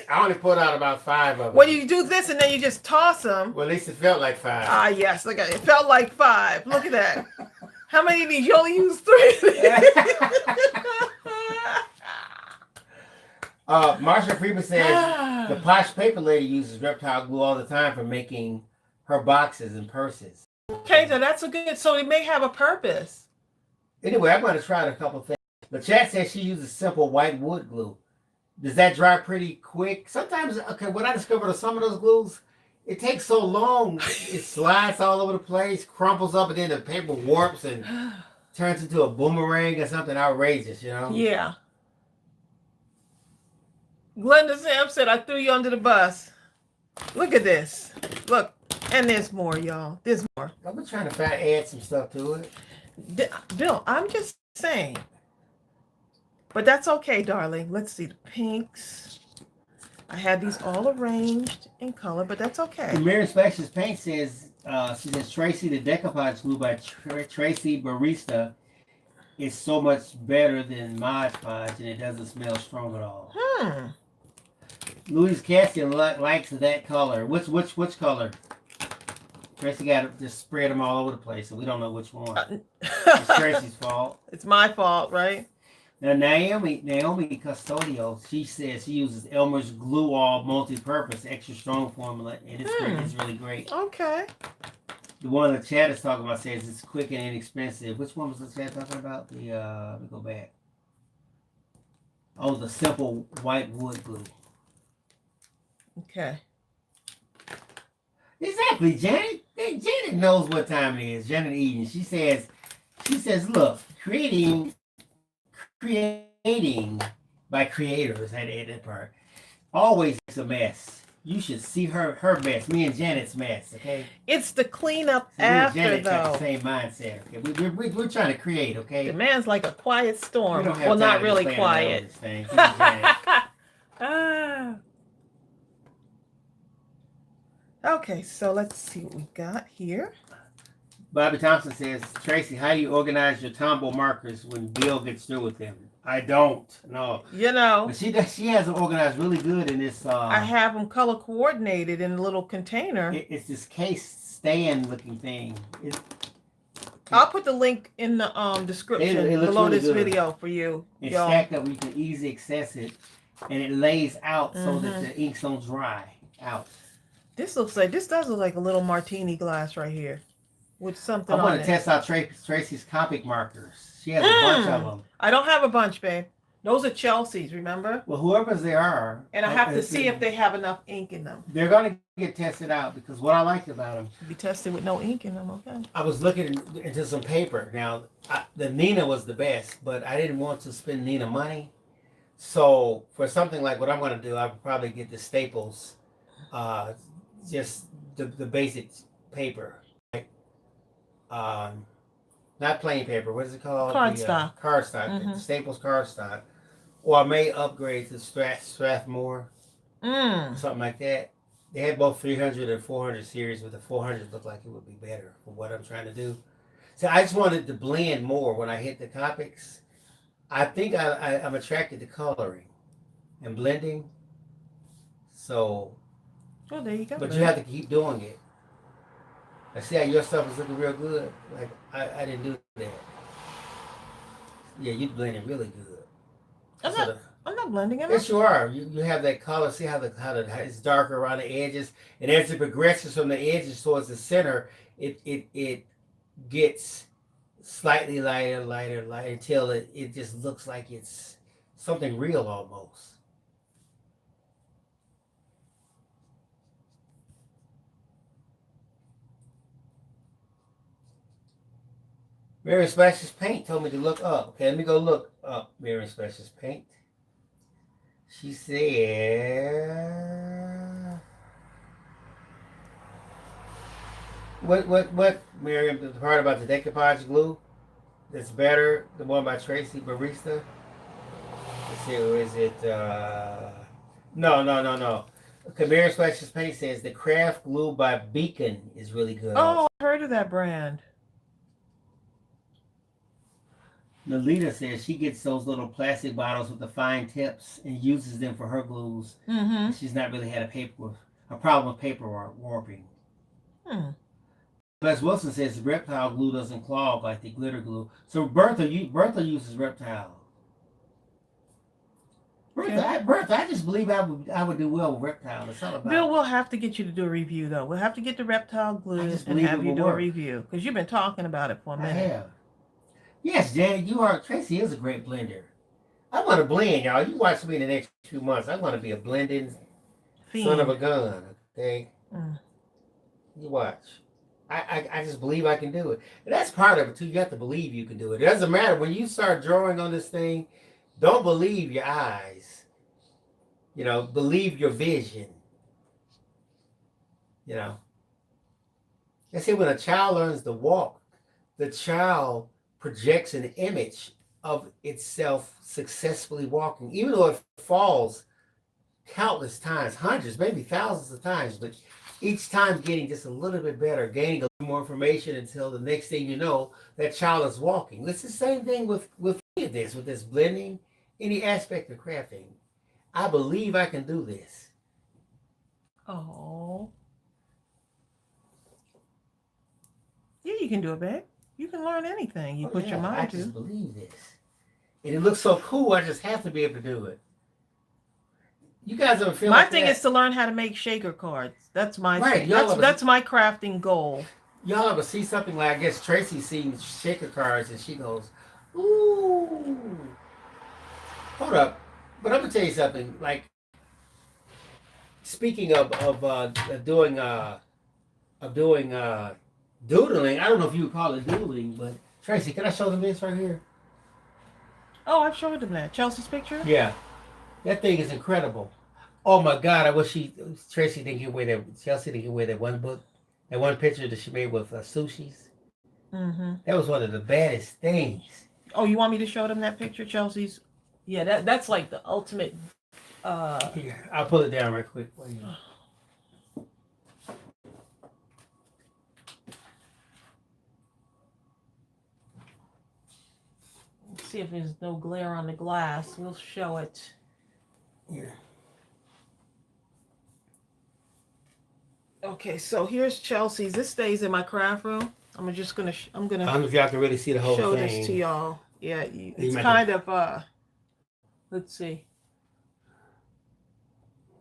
S2: I only put out about 5 of them.
S1: When you do this and then you just toss them.
S2: Well, at least it felt like 5.
S1: Ah, yes. Look at it. It felt like 5. Look at that. How many of these? You only use 3 of these.
S2: Marsha Freeman says the posh paper lady uses reptile glue all the time for making her boxes and purses.
S1: Okay, so that's a good. So it may have a purpose.
S2: Anyway, I'm going to try a couple things. But Chat says she uses simple white wood glue. Does that dry pretty quick? Sometimes, okay, what I discovered of some of those glues, it takes so long, it slides all over the place, crumples up, and then the paper warps and turns into a boomerang or something outrageous, you know?
S1: Yeah. Glenda Sam said, I threw you under the bus. Look at this. Look. And there's more, y'all. There's more.
S2: I'm trying to add some stuff to it.
S1: Bill, I'm just saying. But that's okay, darling. Let's see the pinks. I had these all arranged in color, but that's okay.
S2: The Mirror Inspections Paint says, she says, Tracy, the decoupage glue by Tracy Barista is so much better than Mod Podge, and it doesn't smell strong at all. Louise Cassian likes that color. Which color? Tracy got to just spread them all over the place, so we don't know which one. It's Tracy's fault.
S1: It's my fault, right?
S2: Now, Naomi Custodio, she says she uses Elmer's Glue All multi-purpose extra strong formula, and it's really great.
S1: Okay.
S2: The one that Chad is talking about says it's quick and inexpensive. Which one was the Chad talking about? The let me go back. Oh, the simple white wood glue.
S1: Okay.
S2: Exactly, Janet. Janet knows what time it is. Janet Eden. She says, look, creating by creators, I had to add that part, always is a mess. You should see her mess. Me and Janet's mess, okay?
S1: It's the cleanup
S2: So
S1: after,
S2: Janet
S1: though.
S2: got the same mindset, okay? We're trying to create, okay?
S1: The man's like a quiet storm.
S2: We don't have
S1: Well, not
S2: time to
S1: really
S2: plan
S1: quiet.
S2: this thing. Give me Janet.
S1: Okay, so let's see what we got here.
S2: Bobby Thompson says, Tracy, how do you organize your Tombow markers when Bill gets through with them? I don't. No.
S1: You know.
S2: But she has them organized really good in this.
S1: I have them color coordinated in a little container.
S2: It's this case stand looking thing.
S1: I'll put the link in the description
S2: it looks
S1: below
S2: really
S1: this
S2: good.
S1: video for you.
S2: It's
S1: y'all.
S2: stacked up where you can easily access it, and it lays out so that the inks don't dry out.
S1: This does look like a little martini glass right here with something on it.
S2: I want to test out Tracy's Copic markers. She has a bunch of them.
S1: I don't have a bunch, babe. Those are Chelsea's, remember?
S2: Well, whoever's they are.
S1: And I have to see if they have enough ink in them.
S2: They're going to get tested out because what I liked about them.
S1: Be tested with no ink in them, okay?
S2: I was looking into some paper. Now, the Nina was the best, but I didn't want to spend Nina money. So for something like what I'm going to do, I'll probably get the Staples, just the basic paper. Not plain paper. What is it called?
S1: Cardstock.
S2: Cardstock. The Staples cardstock. Or I may upgrade to Strathmore. Something like that. They had both 300 and 400 series, but the 400 looked like it would be better for what I'm trying to do. So I just wanted to blend more when I hit the Copics. I think I'm attracted to coloring and blending. So.
S1: Well, there you go.
S2: But you have to keep doing it. I see how your stuff is looking real good. Like I didn't do that. Yeah, you blending really good.
S1: I'm not blending it.
S2: Yes, you are. You have that color. See how it's darker around the edges, and as it progresses from the edges towards the center, it gets slightly lighter, lighter, lighter, until it just looks like it's something real almost. Mary Splashes Paint told me to look up. Okay, let me go look up Mary Splashes Paint. She said, what, Miriam, the part about the decoupage glue that's better, the one by Tracy Barista? Let's see, or is it, no. Okay, Mary Splashes Paint says the craft glue by Beacon is really good.
S1: Oh, I heard of that brand.
S2: Nalita says she gets those little plastic bottles with the fine tips and uses them for her glues.
S1: Mm-hmm.
S2: She's not really had a problem with paper warping. Les Wilson says reptile glue doesn't clog like the glitter glue. So Bertha uses reptile. Bertha, I just believe I would do well with reptile. It's all about.
S1: Bill, we'll have to get you to do a review though. We'll have to get the reptile glue and have you do a review because you've been talking about it for a minute.
S2: I have. Yes, Janet, you are. Tracy is a great blender. I want to blend, y'all. You watch me in the next 2 months. I want to be a blending son of a gun. Okay. You watch. I just believe I can do it. And that's part of it too. You have to believe you can do it. It doesn't matter when you start drawing on this thing. Don't believe your eyes. You know, believe your vision. You know. They say when a child learns to walk, the child projects an image of itself successfully walking, even though it falls countless times, hundreds, maybe thousands of times, but each time getting just a little bit better, gaining a little more information until the next thing you know, that child is walking. It's the same thing with this blending, any aspect of crafting. I believe I can do this.
S1: Oh. Yeah, you can do it, babe. You can learn anything you put your mind to.
S2: I just believe this. And it looks so cool, I just have to be able to do it. You guys ever feel
S1: my
S2: like
S1: thing
S2: that?
S1: Is to learn how to make shaker cards. That's my thing.
S2: Y'all
S1: That's my crafting goal.
S2: Y'all ever see something like, I guess Tracy sees shaker cards and she goes, ooh. Hold up. But I'm going to tell you something. Like, speaking of doing doodling, I don't know if you would call it doodling, but Tracy, can I show them this right here?
S1: Oh, I've showed them that. Chelsea's picture?
S2: Yeah. That thing is incredible. Oh my God, I wish Tracy didn't give away Chelsea didn't give away that one book, that one picture that she made with sushis.
S1: Mm-hmm.
S2: That was one of the baddest things.
S1: Oh, you want me to show them that picture, Chelsea's? Yeah, that's like the ultimate.
S2: Here, I'll pull it down right quick.
S1: See if there's no glare on the glass. We'll show it.
S2: Here.
S1: Okay, so here's Chelsea's. This stays in my craft room. I'm gonna. I don't know
S2: if y'all can really see the whole
S1: show
S2: thing.
S1: This to y'all. Yeah, it's kind of let's see.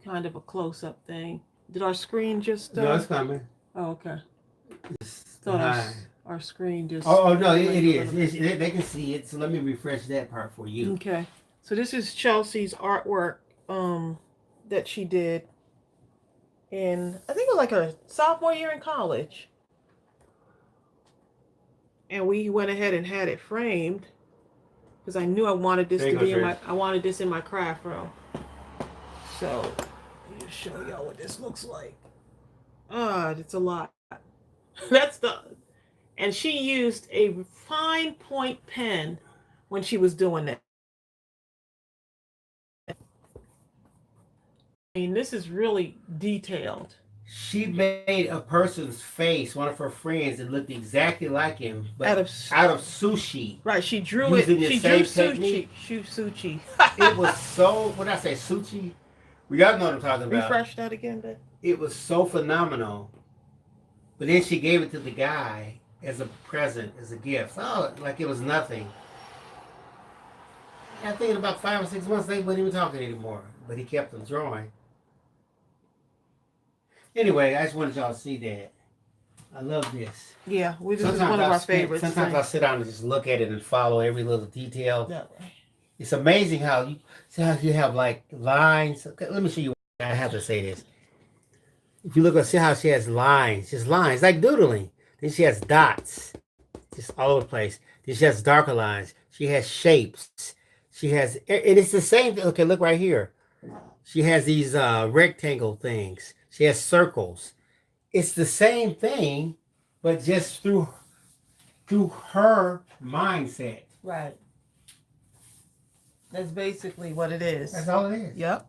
S1: Kind of a close-up thing. Did our screen just?
S2: No, it's coming.
S1: Oh, okay.
S2: Thought
S1: our screen just.
S2: Oh no, it is. They can see it. So let me refresh that part for you.
S1: Okay. So this is Chelsea's artwork that she did in, I think it was like a sophomore year in college. And we went ahead and had it framed because I knew I wanted this to be in my craft room. So let me show y'all what this looks like. It's a lot. And she used a fine point pen when she was doing that. I mean, this is really detailed.
S2: She made a person's face, one of her friends, that looked exactly like him, but out of sushi.
S1: Right, she drew it. She drew sushi.
S2: It was so, what did I say, sushi? We all know what I'm talking about.
S1: Refresh that again, babe.
S2: It was so phenomenal. But then she gave it to the guy as a present, as a gift. Oh, like it was nothing. I think in about 5 or 6 months, they weren't even talking anymore. But he kept them drawing. Anyway, I just wanted y'all to see that. I love this.
S1: Yeah, this is one of our favorites.
S2: Sometimes I sit down and just look at it and follow every little detail.
S1: That way.
S2: It's amazing how you see how you have like lines. Okay, let me show you. I have to say this. If you look, see how she has lines, just lines, like doodling. Then she has dots, just all over the place. Then she has darker lines. She has shapes. She has, and it's the same thing. Okay, look right here. She has these rectangle things. She has circles. It's the same thing, but just through her mindset.
S1: Right. That's basically what it is.
S2: That's all it is.
S1: Yep.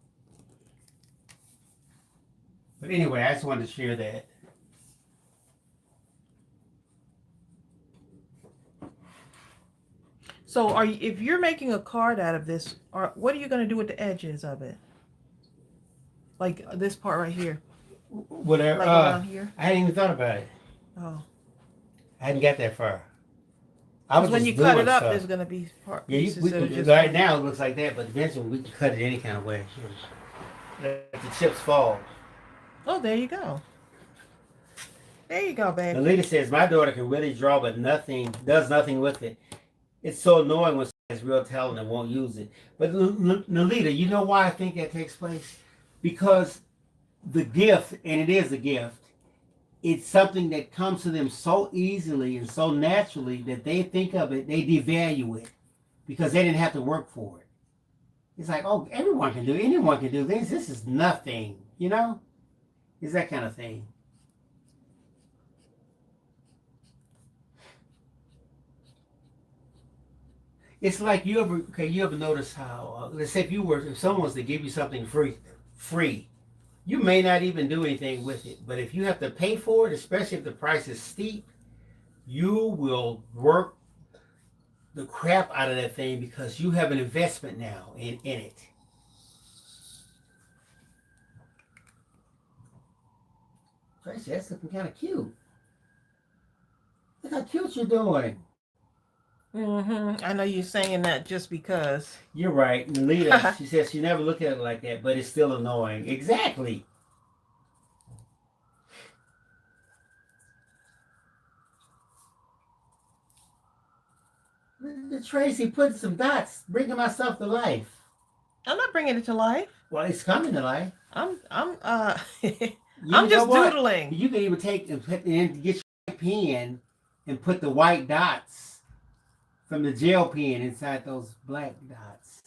S2: But anyway, I just wanted to share that.
S1: So, if you're making a card out of this, what are you going to do with the edges of it? Like this part right here.
S2: Whatever.
S1: Like around here.
S2: I hadn't even thought about it.
S1: Oh.
S2: I hadn't got that far. I was
S1: when
S2: just
S1: you cut it up,
S2: stuff.
S1: there's going to be
S2: pieces
S1: that are just
S2: right now it looks like that, but eventually we can cut it any kind of way. Let the chips fall.
S1: Oh, there you go. There you go, baby.
S2: Nalita says, my daughter can really draw, but does nothing with it. It's so annoying when someone has real talent and won't use it. But Nalita, you know why I think that takes place? Because the gift, and it is a gift, it's something that comes to them so easily and so naturally that they think of it, they devalue it because they didn't have to work for it. It's like, oh, everyone can do it. Anyone can do this. This is nothing, you know? It's that kind of thing. It's like you ever notice how, let's say if someone was to give you something free, you may not even do anything with it. But if you have to pay for it, especially if the price is steep, you will work the crap out of that thing because you have an investment now in it. Tracey, that's looking kind of cute. Look how cute you're doing.
S1: I know you're saying that just because.
S2: You're right. Nalita, she says she never looked at it like that, but it's still annoying. Exactly. Tracey putting some dots, bringing myself to life.
S1: I'm not bringing it to life.
S2: Well, it's coming to life.
S1: I'm just doodling.
S2: You can even take and get your pen and put the white dots from the gel pen inside those black dots.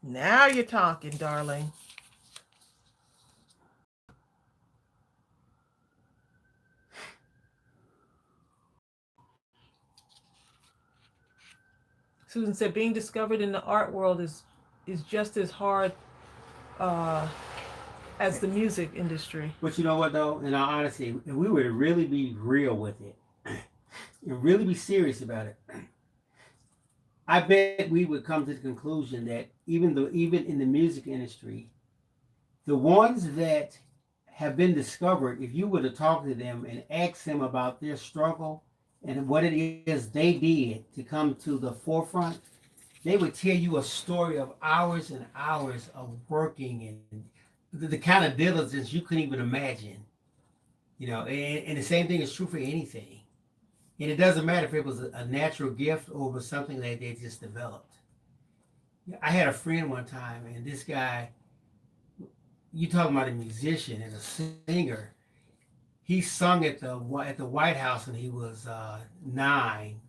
S1: Now you're talking, darling. Susan said being discovered in the art world is just as hard as the music industry.
S2: But you know what, though? In all honesty, if we were to really be real with it and really be serious about it, I bet we would come to the conclusion that even in the music industry, the ones that have been discovered, if you were to talk to them and ask them about their struggle and what it is they did to come to the forefront, they would tell you a story of hours and hours of working and the kind of diligence you couldn't even imagine. You know, and the same thing is true for anything. And it doesn't matter if it was a natural gift or was something that they just developed. I had a friend one time, and this guy, you talking about a musician and a singer, he sung at the White House when he was 9.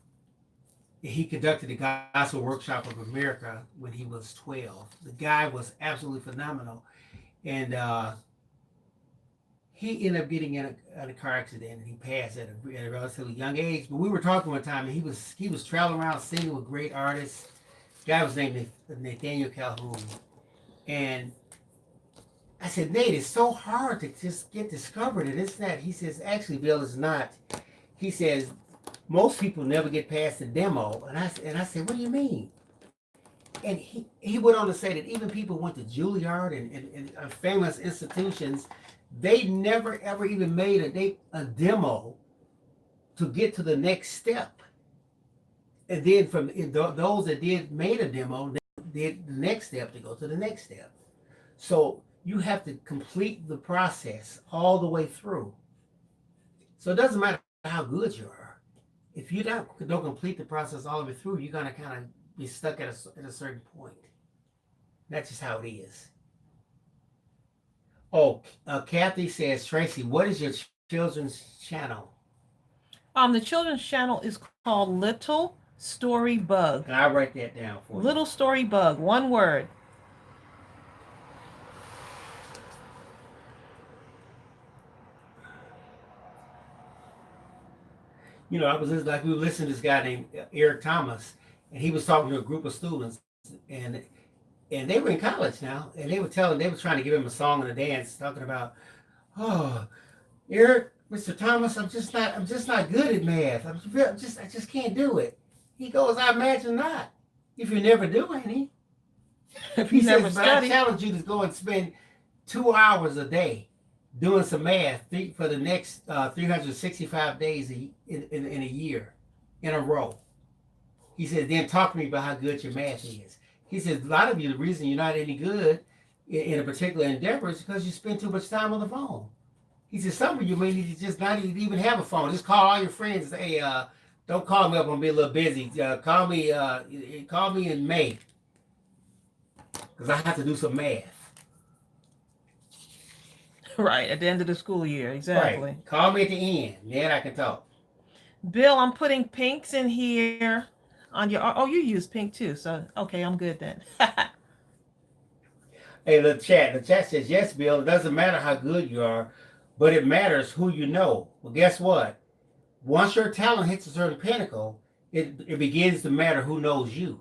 S2: He conducted the Gospel Workshop of America when he was 12. The guy was absolutely phenomenal. And he ended up getting in a car accident, and he passed at a relatively young age. But we were talking one time, and he was traveling around singing with great artists. The guy was named Nathaniel Calhoun. And I said, Nate, it's so hard to just get discovered, and it's that. He says, actually, Bill, it's not. He says, most people never get past the demo. And I said, what do you mean? And he went on to say that even people who went to Juilliard and famous institutions, they never ever even made a demo to get to the next step. And then from those that made a demo, they did the next step to go to the next step. So You have to complete the process all the way through. So it doesn't matter how good you are. If you don't complete the process all the way through, you're gonna kind of be stuck at a certain point. That's just how it is. Oh, Kathy says, Tracy, what is your children's channel?
S1: The children's channel is called Little Story Bug.
S2: And I'll write that down for you.
S1: Little Story Bug, one word.
S2: I was listening, we were listening to this guy named Eric Thomas, and he was talking to a group of students, and they were in college now, and they were trying to give him a song and a dance, talking about, oh, Eric, Mr. Thomas, I'm just not good at math. I just can't do it. He goes, I imagine not. If you never do any.
S1: If you never study.
S2: But I challenge you to go and spend 2 hours a day doing some math for the next 365 days in a year in a row. He said, then talk to me about how good your math is. He says, a lot of you, the reason you're not any good in a particular endeavor is because you spend too much time on the phone. He said, some of you may need to just not even have a phone. Just call all your friends. Hey, don't call me up. I'm going to be a little busy. Call me in May because I have to do some math.
S1: Right, at the end of the school year, exactly.
S2: Right. Call me at the end. Then I can talk.
S1: Bill, I'm putting pinks in here on your... Oh, you use pink too, so okay, I'm good then.
S2: Hey, the chat says, yes, Bill, it doesn't matter how good you are, but it matters who you know. Well, guess what? Once your talent hits a certain pinnacle, it begins to matter who knows you.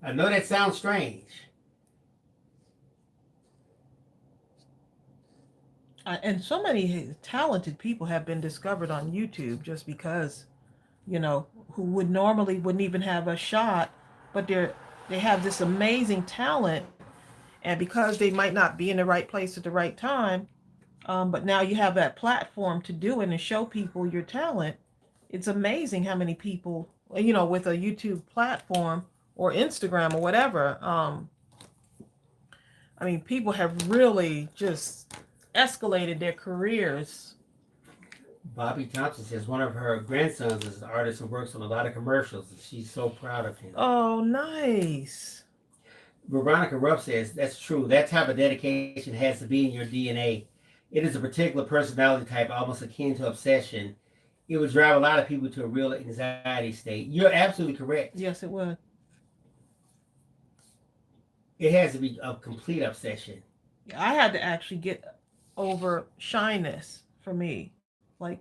S2: I know that sounds strange.
S1: And so many talented people have been discovered on YouTube just because, who wouldn't even have a shot, but they have this amazing talent, and because they might not be in the right place at the right time, but now you have that platform to do it and show people your talent. It's amazing how many people, with a YouTube platform or Instagram or whatever, people have really just escalated their careers.
S2: Bobby Thompson says one of her grandsons is an artist who works on a lot of commercials, and she's so proud of him.
S1: Oh, nice.
S2: Veronica Ruff says, that's true. That type of dedication has to be in your DNA. It is a particular personality type, almost akin to obsession. It would drive a lot of people to a real anxiety state. You're absolutely correct.
S1: Yes, it would.
S2: It has to be a complete obsession.
S1: I had to actually get over shyness for me. Like,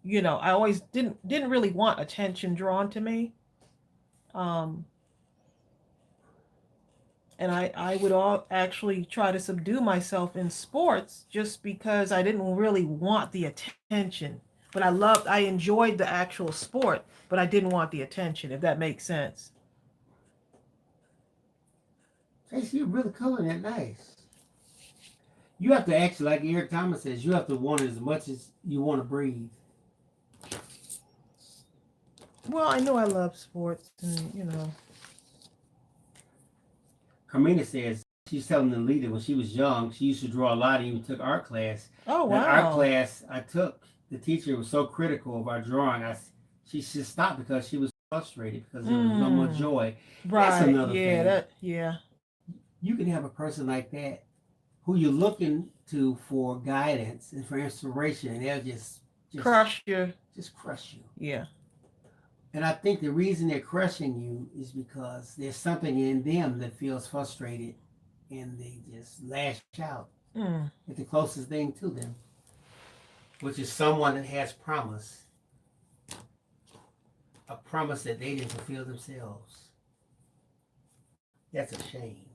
S1: I always didn't really want attention drawn to me. And I would actually try to subdue myself in sports just because I didn't really want the attention. But I enjoyed the actual sport, but I didn't want the attention, if that makes sense.
S2: Tracy, you're really coloring that nice. You have to actually, like Eric Thomas says, you have to want it as much as you want to breathe.
S1: Well, I know I love sports, and
S2: Carmina says she's telling the leader when she was young, she used to draw a lot and even took art class.
S1: Oh, wow.
S2: That art class I took, the teacher was so critical of our drawing. She just stopped because she was frustrated because there was no more joy.
S1: Right.
S2: That's another thing.
S1: Yeah.
S2: You can have a person like that who you're looking to for guidance and for inspiration, and they'll just
S1: crush you.
S2: Just crush you.
S1: Yeah.
S2: And I think the reason they're crushing you is because there's something in them that feels frustrated, and they just lash out at the closest thing to them, which is someone that has promise, a promise that they didn't fulfill themselves. That's a shame.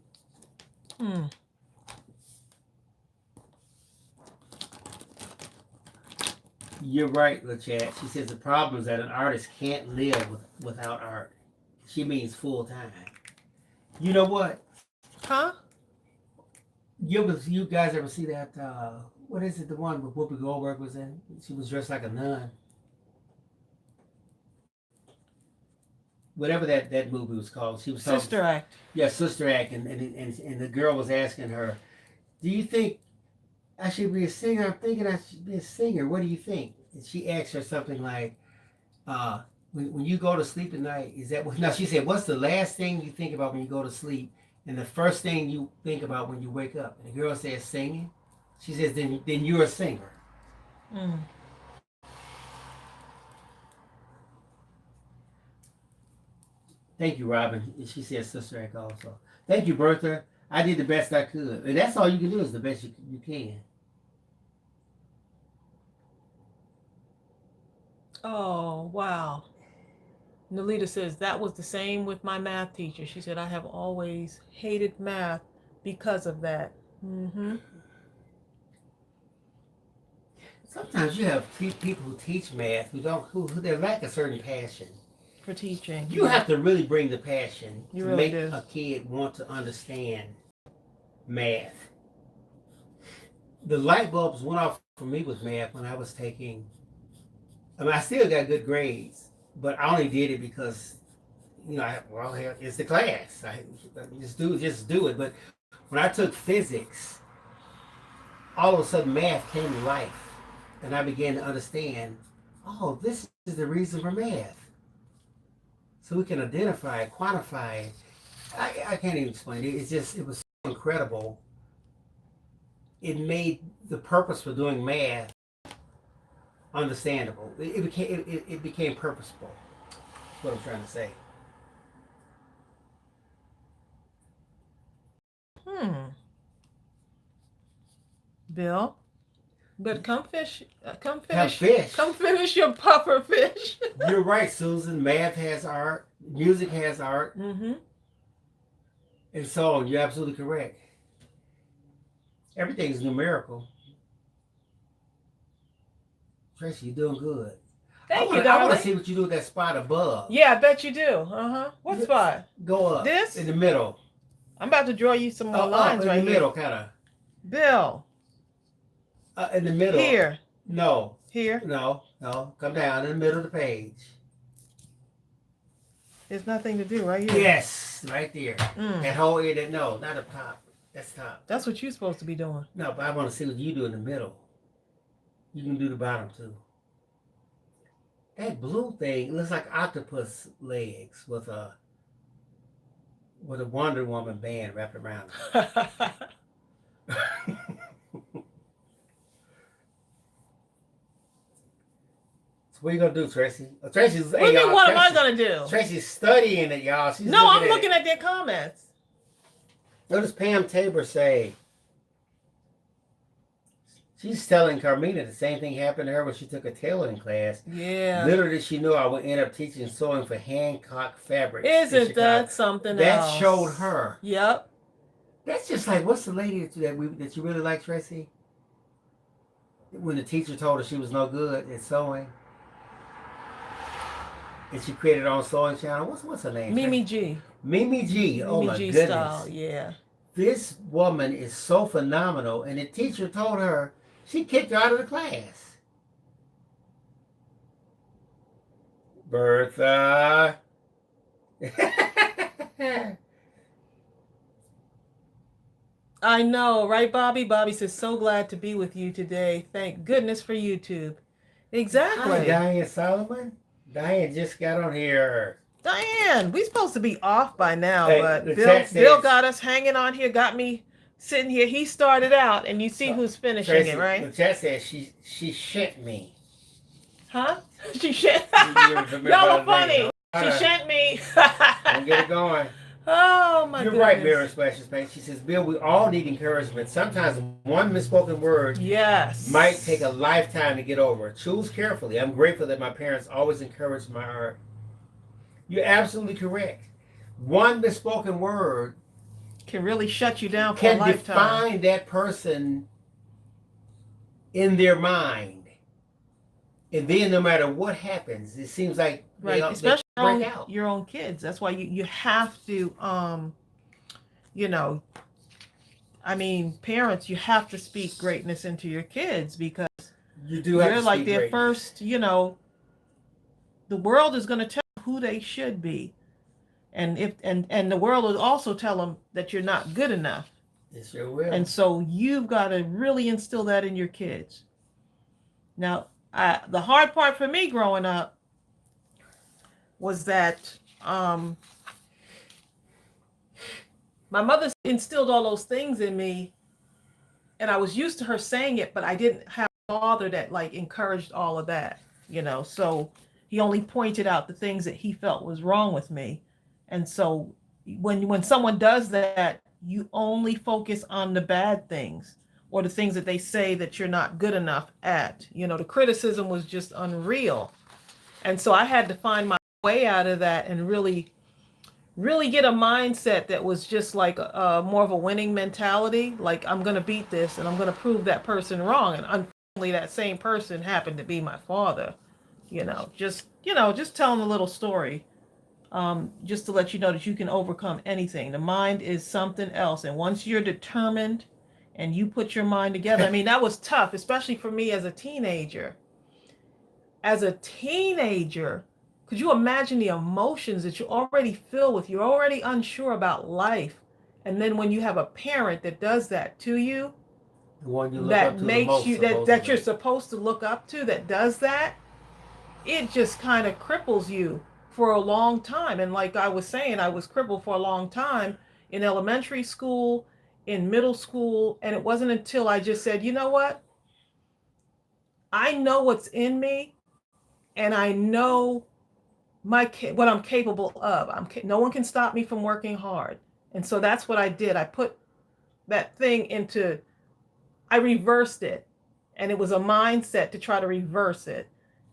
S2: You're right, LaChat. She says the problem is that an artist can't live without art. She means full time. You know what?
S1: Huh?
S2: You guys ever see that? What is it? The one where Whoopi Goldberg was in? She was dressed like a nun. whatever that movie was called. She was talking,
S1: Sister Act.
S2: yeah, Sister Act, and the girl was asking her, "Do you think I should be a singer? I'm thinking I should be a singer. What do you think?" And she asked her something like, when you go to sleep at night, is that what?" No, she said, "What's the last thing you think about when you go to sleep, and the first thing you think about when you wake up?" And the girl says, "Singing." She says, "Then you're a singer."
S1: Mm.
S2: Thank you, Robin. And she said, "Sister Act also." Thank you, Bertha. I did the best I could, and that's all you can do is the best you can.
S1: Oh, wow. Nalita says, that was the same with my math teacher. She said, I have always hated math because of that. Mm-hmm.
S2: Sometimes you have people who teach math who they lack a certain passion.
S1: For teaching.
S2: You have to really bring the passion
S1: You
S2: to
S1: really
S2: make
S1: do.
S2: a kid want to understand math. The light bulbs went off for me with math when I was taking. I mean, I still got good grades, but I only did it because, it's the class. I just do it. But when I took physics, all of a sudden math came to life, and I began to understand. Oh, this is the reason for math. So we can identify it, quantify it. I can't even explain it. It was so incredible. It made the purpose for doing math understandable. It became purposeful. That's what I'm trying to say.
S1: Bill, but come
S2: Have
S1: finish,
S2: fish.
S1: come finish your puffer fish.
S2: You're right, Susan. Math has art. Music has art.
S1: Mm-hmm.
S2: And so on. You're absolutely correct. Everything's numerical. Tracy, you're doing good.
S1: Thank you,
S2: I want
S1: darling.
S2: to see what you do with that spot above.
S1: Yeah, I bet you do. Uh-huh. What spot?
S2: Go up.
S1: This?
S2: In the middle.
S1: I'm about to draw you some more lines
S2: in
S1: right
S2: the middle, kind of.
S1: Bill.
S2: In the middle.
S1: Here.
S2: No.
S1: Here.
S2: No. Come down in the middle of the page.
S1: There's nothing to do right here.
S2: Yes, right there.
S1: Mm.
S2: That whole area. No, not up top. That's top.
S1: That's what you're supposed to be doing.
S2: No, but I want to see what you do in the middle. You can do the bottom too. That blue thing looks like octopus legs with a Wonder Woman band wrapped around it. So what are you gonna do, Tracy? Tracy's.
S1: What do you mean, what am I gonna do?
S2: Tracy's studying it, y'all. She's
S1: I'm looking at their comments.
S2: What does Pam Tabor say? She's telling Carmina the same thing happened to her when she took a tailoring class.
S1: Yeah.
S2: Little did she know I would end up teaching sewing for Hancock Fabrics.
S1: Isn't that something else?
S2: That showed her.
S1: Yep.
S2: That's just like, what's the lady that you really like, Tracy? When the teacher told her she was no good at sewing. And she created her own sewing channel. What's her name?
S1: Mimi G.
S2: Mimi G. Oh my
S1: G
S2: goodness.
S1: Style, yeah.
S2: This woman is so phenomenal, and the teacher told her she kicked her out of the class. Bertha.
S1: I know, right, Bobby? Bobby says, so glad to be with you today. Thank goodness for YouTube. Exactly.
S2: Hi, Diane Solomon. Diane just got on here.
S1: Diane, we supposed to be off by now,
S2: Hey,
S1: but
S2: the
S1: Bill
S2: chat says-
S1: got us hanging on here, got me sitting here. He started out, and you see who's finishing
S2: Tracy,
S1: it, right?
S2: The chat says she shit me.
S1: Huh? She shit.
S2: Y'all
S1: Y'all are funny. She shit me.
S2: Don't get it going.
S1: Oh my
S2: You're
S1: goodness.
S2: right, Mary Splashes Bank. She says, Bill, we all need encouragement. Sometimes one misspoken word
S1: Yes.
S2: might take a lifetime to get over. Choose carefully. I'm grateful that my parents always encouraged my art. You're absolutely correct. One misspoken word
S1: Can really shut you down for a
S2: can
S1: lifetime.
S2: define that person in their mind. And then no matter what happens, it seems like
S1: Right,
S2: they
S1: especially
S2: break out.
S1: your own kids. That's why you have to, I mean, parents, you have to speak greatness into your kids because
S2: You do have
S1: you're
S2: to
S1: like
S2: speak
S1: their
S2: greatness.
S1: first, the world is going to tell who they should be. And the world will also tell them that you're not good enough.
S2: It sure will.
S1: And so you've got to really instill that in your kids. Now, the hard part for me growing up was that um, my mother instilled all those things in me, and I was used to her saying it, but I didn't have a father that like encouraged all of that, you know. So he only pointed out the things that he felt was wrong with me. And so when someone does that, you only focus on the bad things or the things that they say that you're not good enough at. You know, the criticism was just unreal. And so I had to find my way out of that and really get a mindset that was just like more of a winning mentality. Like, I'm going to beat this and I'm going to prove that person wrong. And unfortunately, that same person happened to be my father. Just telling a little story, just to let you know that you can overcome anything. The mind is something else. And once you're determined and you put your mind together, I mean, that was tough, especially for me as a teenager. As a teenager, could you imagine the emotions that you already feel with? You're already unsure about life. And then when you have a parent that does that to you,
S2: the one you look
S1: that
S2: up to the
S1: makes
S2: most,
S1: you that you're supposed to look up to, that does that, it just kind of cripples you for a long time. And like I was saying, I was crippled for a long time in elementary school, in middle school, and it wasn't until I just said, you know what? I know what's in me, and I know what I'm capable of. No one can stop me from working hard. And so that's what I did. I put that thing into, I reversed it. And it was a mindset to try to reverse it.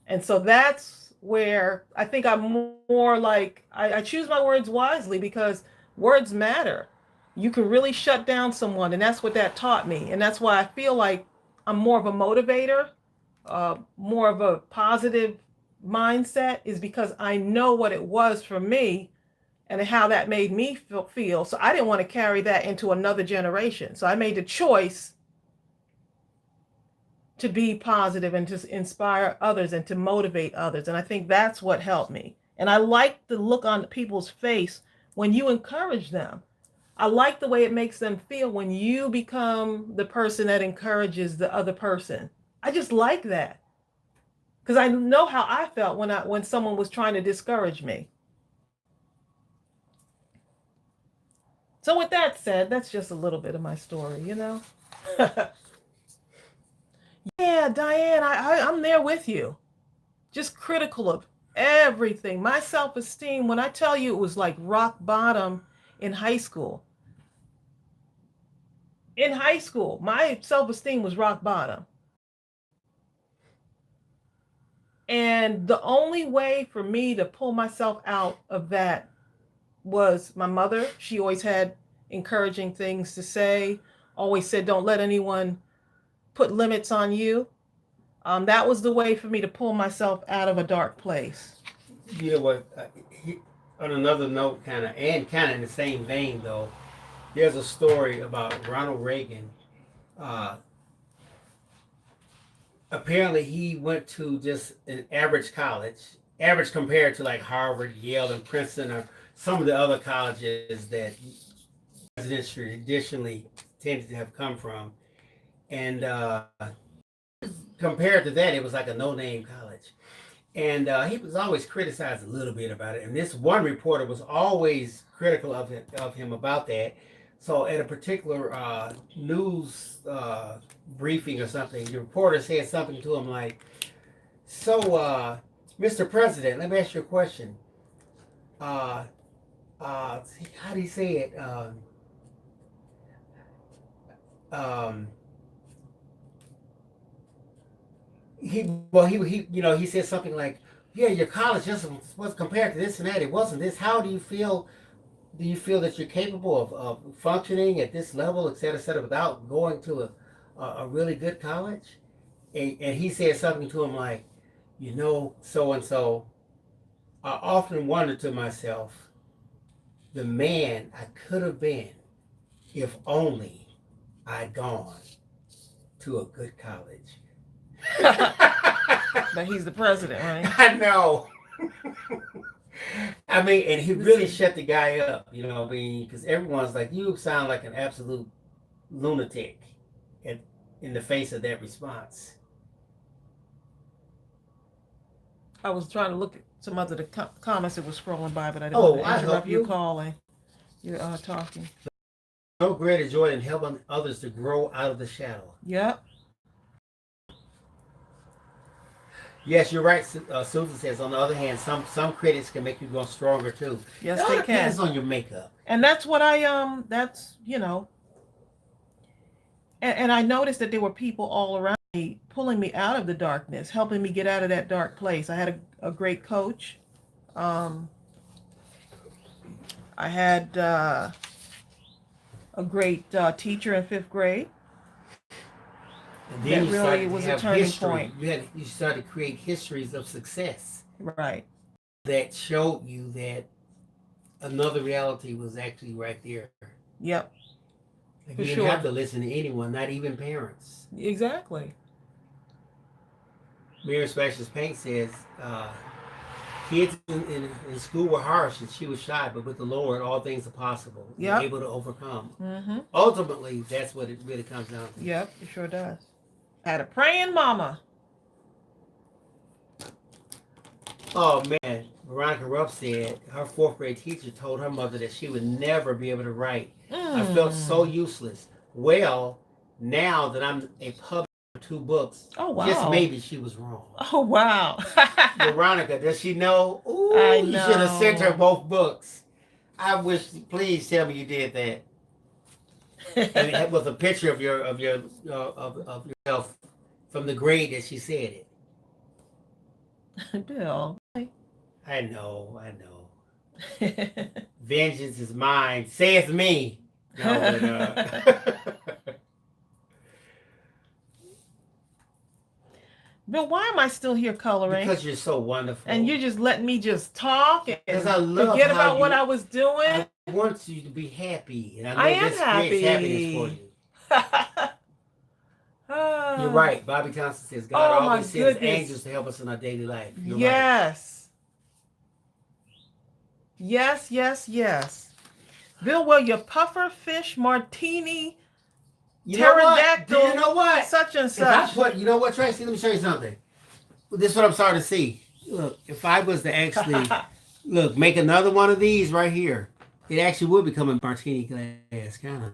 S1: And so that's where I think I'm more like, I choose my words wisely because words matter. You can really shut down someone. And that's what that taught me. And that's why I feel like I'm more of a motivator, more of a positive mindset, is because I know what it was for me and how that made me feel. So I didn't want to carry that into another generation. So I made the choice to be positive and to inspire others and to motivate others. And I think that's what helped me. And I like the look on people's face when you encourage them. I like the way it makes them feel when you become the person that encourages the other person. I just like that. Because I know how I felt when someone was trying to discourage me. So with that said, that's just a little bit of my story, you know. Yeah, Diane, I'm there with you. Just critical of everything. My self-esteem, when I tell you it was like rock bottom in high school. In high school, my self-esteem was rock bottom. And the only way for me to pull myself out of that was my mother. She always had encouraging things to say, always said, don't let anyone put limits on you. That was the way for me to pull myself out of a dark place.
S2: You know what? On another note, kind of in the same vein, though, there's a story about Ronald Reagan. Uh, Apparently, he went to just an average college, average compared to like Harvard, Yale, and Princeton, or some of the other colleges that presidents traditionally tended to have come from. And compared to that, it was like a no-name college. And he was always criticized a little bit about it. And this one reporter was always critical of him about that. So at a particular news briefing or something, the reporter said something to him like, "So, Mr. President, let me ask you a question. How do you say it? Um, he said something like, yeah, your college just was compared to this and that. It wasn't this. How do you feel? Do you feel that you're capable of functioning at this level, et cetera, without going to a really good college?" And he said something to him like, so and so, I often wonder to myself, the man I could have been if only I'd gone to a good college.
S1: But he's the president, right?
S2: I know. I mean, and he really shut the guy up, you know what I mean? Because everyone's like, you sound like an absolute lunatic in the face of that response.
S1: I was trying to look at some other comments that was scrolling by, but I didn't
S2: Oh,
S1: want to
S2: I help
S1: interrupt you
S2: you.
S1: calling. You're talking.
S2: No greater joy than helping others to grow out of the shadow.
S1: Yep.
S2: Yes, you're right. Susan says, on the other hand, some critics can make you go stronger too.
S1: Yes,
S2: It all
S1: they
S2: depends
S1: can.
S2: on your makeup.
S1: And that's what that's, and I noticed that there were people all around me pulling me out of the darkness, helping me get out of that dark place. I had a great coach. I had a great teacher in 5th grade.
S2: And then
S1: that really was a turning point.
S2: You started to create histories of success.
S1: Right.
S2: That showed you that another reality was actually right there.
S1: Yep.
S2: Like you didn't have to listen to anyone, not even parents.
S1: Exactly.
S2: Mary Specialist Paint says, kids in school were harsh and she was shy, but with the Lord, all things are possible. You're able to overcome.
S1: Mm-hmm.
S2: Ultimately, that's what it really comes down to.
S1: Yep, it sure does. I had a praying mama.
S2: Oh, man. Veronica Rupp said her 4th grade teacher told her mother that she would never be able to write. I felt so useless. Well, now that I'm a publisher of 2 books, just maybe she was wrong.
S1: Oh, wow.
S2: Veronica, does she know? Ooh, I know. You should have sent her both books. I wish, please tell me you did that. And it was a picture of yourself from the grade that she said it.
S1: Bill.
S2: I know. Vengeance is mine, saith me. No, but,
S1: Bill, why am I still here coloring?
S2: Because you're so wonderful.
S1: And you're just letting me just talk and
S2: I love
S1: forget about what I was doing.
S2: I want you to be happy. And
S1: I am happy.
S2: Happiness for you. You're right. Bobby Thompson says God always sends angels to help us in our daily life. You're right. Yes.
S1: Bill, well, your puffer fish martini
S2: pterodactyl. You know what?
S1: Such and such.
S2: You know what, Tracy? Let me show you something. This is what I'm starting to see. Look, if I was to actually make another one of these right here, it actually would become a martini glass, kind of.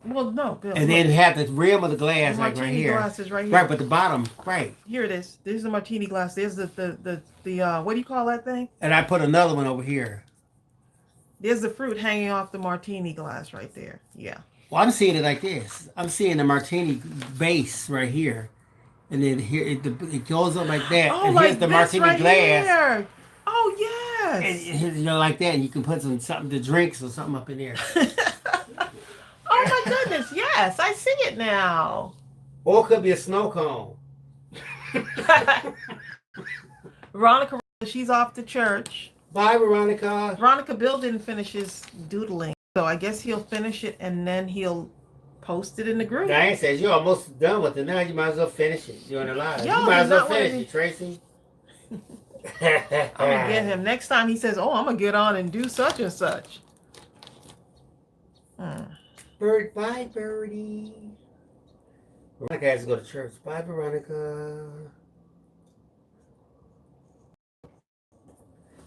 S1: Well, no, Bill.
S2: And then have the rim of the glass
S1: the
S2: like right here.
S1: Glass is right here.
S2: Right, but the bottom, right.
S1: Here it is. There's the martini glass. There's the what do you call that thing?
S2: And I put another one over here.
S1: There's the fruit hanging off the martini glass right there. Yeah.
S2: Well, I'm seeing it like this. I'm seeing the martini base right here. And then here it goes up like that.
S1: Oh,
S2: and
S1: like
S2: here's the
S1: this
S2: martini
S1: right
S2: glass.
S1: Here. Oh, yes.
S2: And, like that. And you can put something to drinks or something up in there.
S1: Oh my goodness, yes, I see it now.
S2: Or it could be a snow cone.
S1: Veronica, she's off to church.
S2: Bye, Veronica.
S1: Veronica, Bill didn't finish his doodling, so I guess he'll finish it and then he'll post it in the group.
S2: Diane says you're almost done with it now. You might as well finish it. You're on the live. You might as well finish it, Tracy.
S1: I'm gonna get him next time. He says, "Oh, I'm gonna get on and do such and such."
S2: Bye, Birdie. Veronica has to go to church. Bye, Veronica.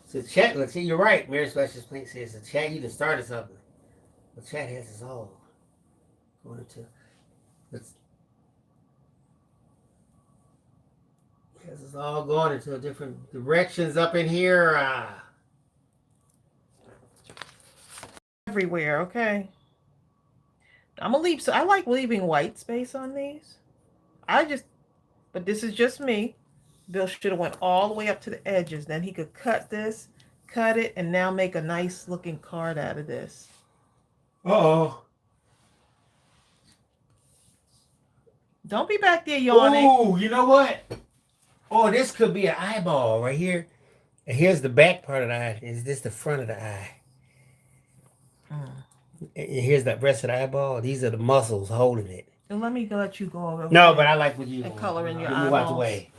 S2: So chat, look, see, you're right. Mary Specialist Paint says the chat, you can start something. The chat has us all going into. Has us all going into different directions up in here.
S1: Everywhere, okay. I'm gonna leave. So I like leaving white space on these. But this is just me. Bill should have went all the way up to the edges. Then he could cut it, and now make a nice looking card out of this.
S2: Uh-oh.
S1: Don't be back there yawning.
S2: Oh, you know what? Oh, this could be an eyeball right here. And here's the back part of the eye. Is this the front of the eye? And here's the rest of the eyeball. These are the muscles holding it.
S1: And let you go over.
S2: No, but I like what you
S1: and color in your
S2: eyeballs. Move out the way.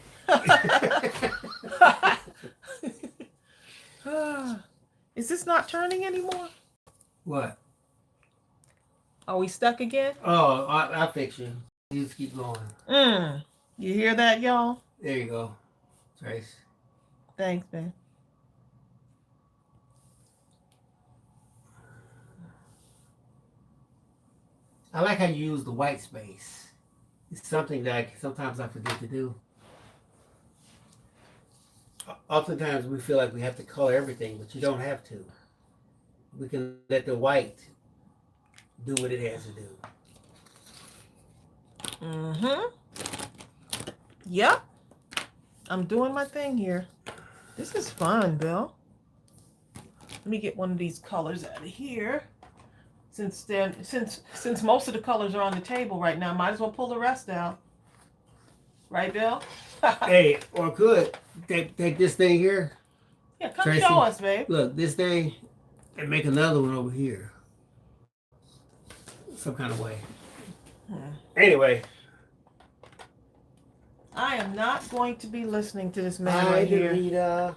S1: Is this not turning anymore?
S2: What?
S1: Are we stuck again?
S2: Oh, I'll fix you. You just keep going.
S1: You hear that, y'all?
S2: There you go, Trace.
S1: Thanks, man.
S2: I like how you use the white space. It's something that sometimes I forget to do. Oftentimes we feel like we have to color everything, but you don't have to. We can let the white do what it has to do.
S1: Yep. I'm doing my thing here. This is fun, Bill. Let me get one of these colors out of here. Since most of the colors are on the table right now, might as well pull the rest out. Right, Bill?
S2: Hey, or could take this thing here.
S1: Yeah, come
S2: Tracey,
S1: show us, babe.
S2: Look, this thing, and make another one over here. Some kind of way. Anyway.
S1: I am not going to be listening to this man right here.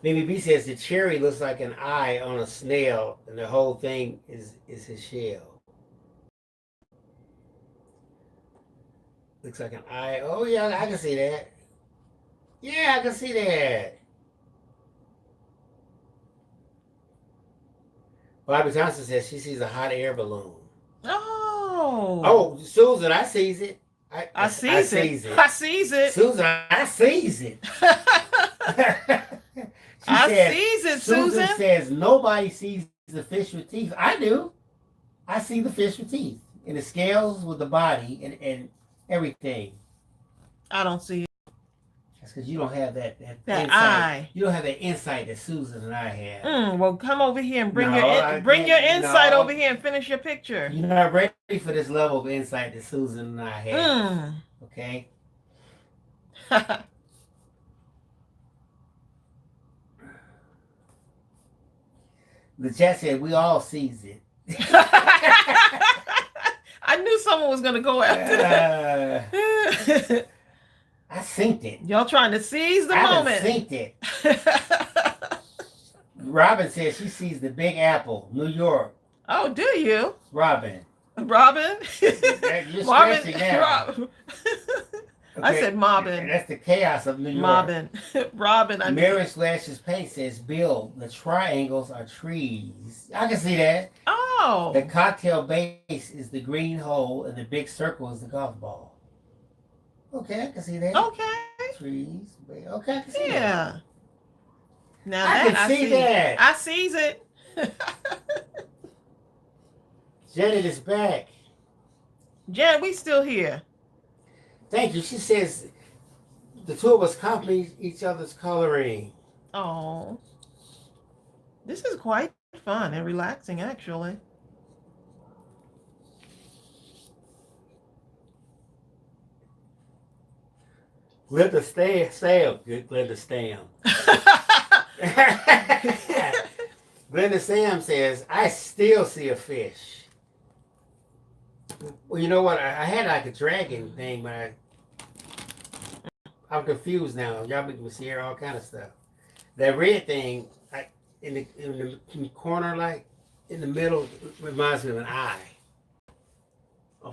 S2: Mimi B says the cherry looks like an eye on a snail, and the whole thing is his shell. Looks like an eye. Oh yeah, I can see that. Yeah, I can see that. Bobby Johnson says she sees a hot air balloon. Oh, Susan, I sees it. I sees it.
S1: I sees it.
S2: Susan, I sees it.
S1: Sees it, Susan.
S2: Susan says nobody sees the fish with teeth. I do. I see the fish with teeth and the scales with the body and everything.
S1: I don't see it.
S2: That's because you don't have that
S1: insight.
S2: Eye. You don't have that insight that Susan and I have.
S1: Well, come over here and bring your insight over here and finish your picture.
S2: You're not ready for this level of insight that Susan and I have. Okay? The chat said we all sees it.
S1: I knew someone was going to go after that.
S2: I synced it.
S1: Y'all trying to seize the moment.
S2: I synced it. Robin says she sees the Big Apple, New York.
S1: Oh, do you?
S2: Robin?
S1: You're
S2: stretching now.
S1: Okay. I said Mobbin.
S2: That's the chaos of New York.
S1: Robin.
S2: Mary Slashes Paint says, Bill, the triangles are trees. I can see that.
S1: Oh.
S2: The cocktail base is the green hole and the big circle is the golf ball. Okay, I can see that.
S1: Okay.
S2: Trees. Okay, I can see that.
S1: Yeah. Now
S2: I can see that.
S1: I sees it.
S2: Janet is back.
S1: Janet, we still here.
S2: Thank you. She says the two of us compliment each other's coloring.
S1: Oh. This is quite fun and relaxing, actually.
S2: Glenda Stam. Glenda Stam. Glenda Sam says, I still see a fish. Well, you know what? I had like a dragon thing, but I'm confused now. Y'all make me see here all kind of stuff. That red thing, in the corner, like in the middle, reminds me of an eye.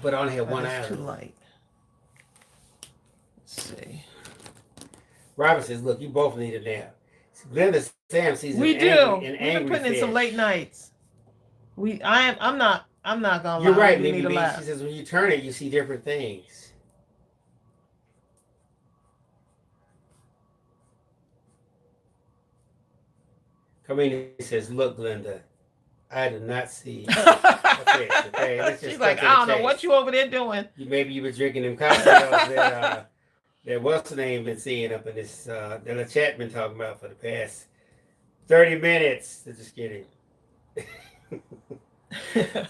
S2: But I only have one eye.
S1: Too light. Let's see.
S2: Robert says, "Look, you both need a nap." Glenda Sam sees
S1: we
S2: an
S1: do.
S2: angry,
S1: We've been putting
S2: fish.
S1: in some late nights. I'm not gonna lie.
S2: You're right,
S1: Maybe
S2: Mimi. She says when you turn it, you see different things. Carmina says, "Look, Glenda, I do not see." Okay. Let's just
S1: she's like, I don't know what you over there doing.
S2: Maybe you were drinking them cocktails that what's the name been seeing up in this that the chat been talking about for the past 30 minutes. Just kidding.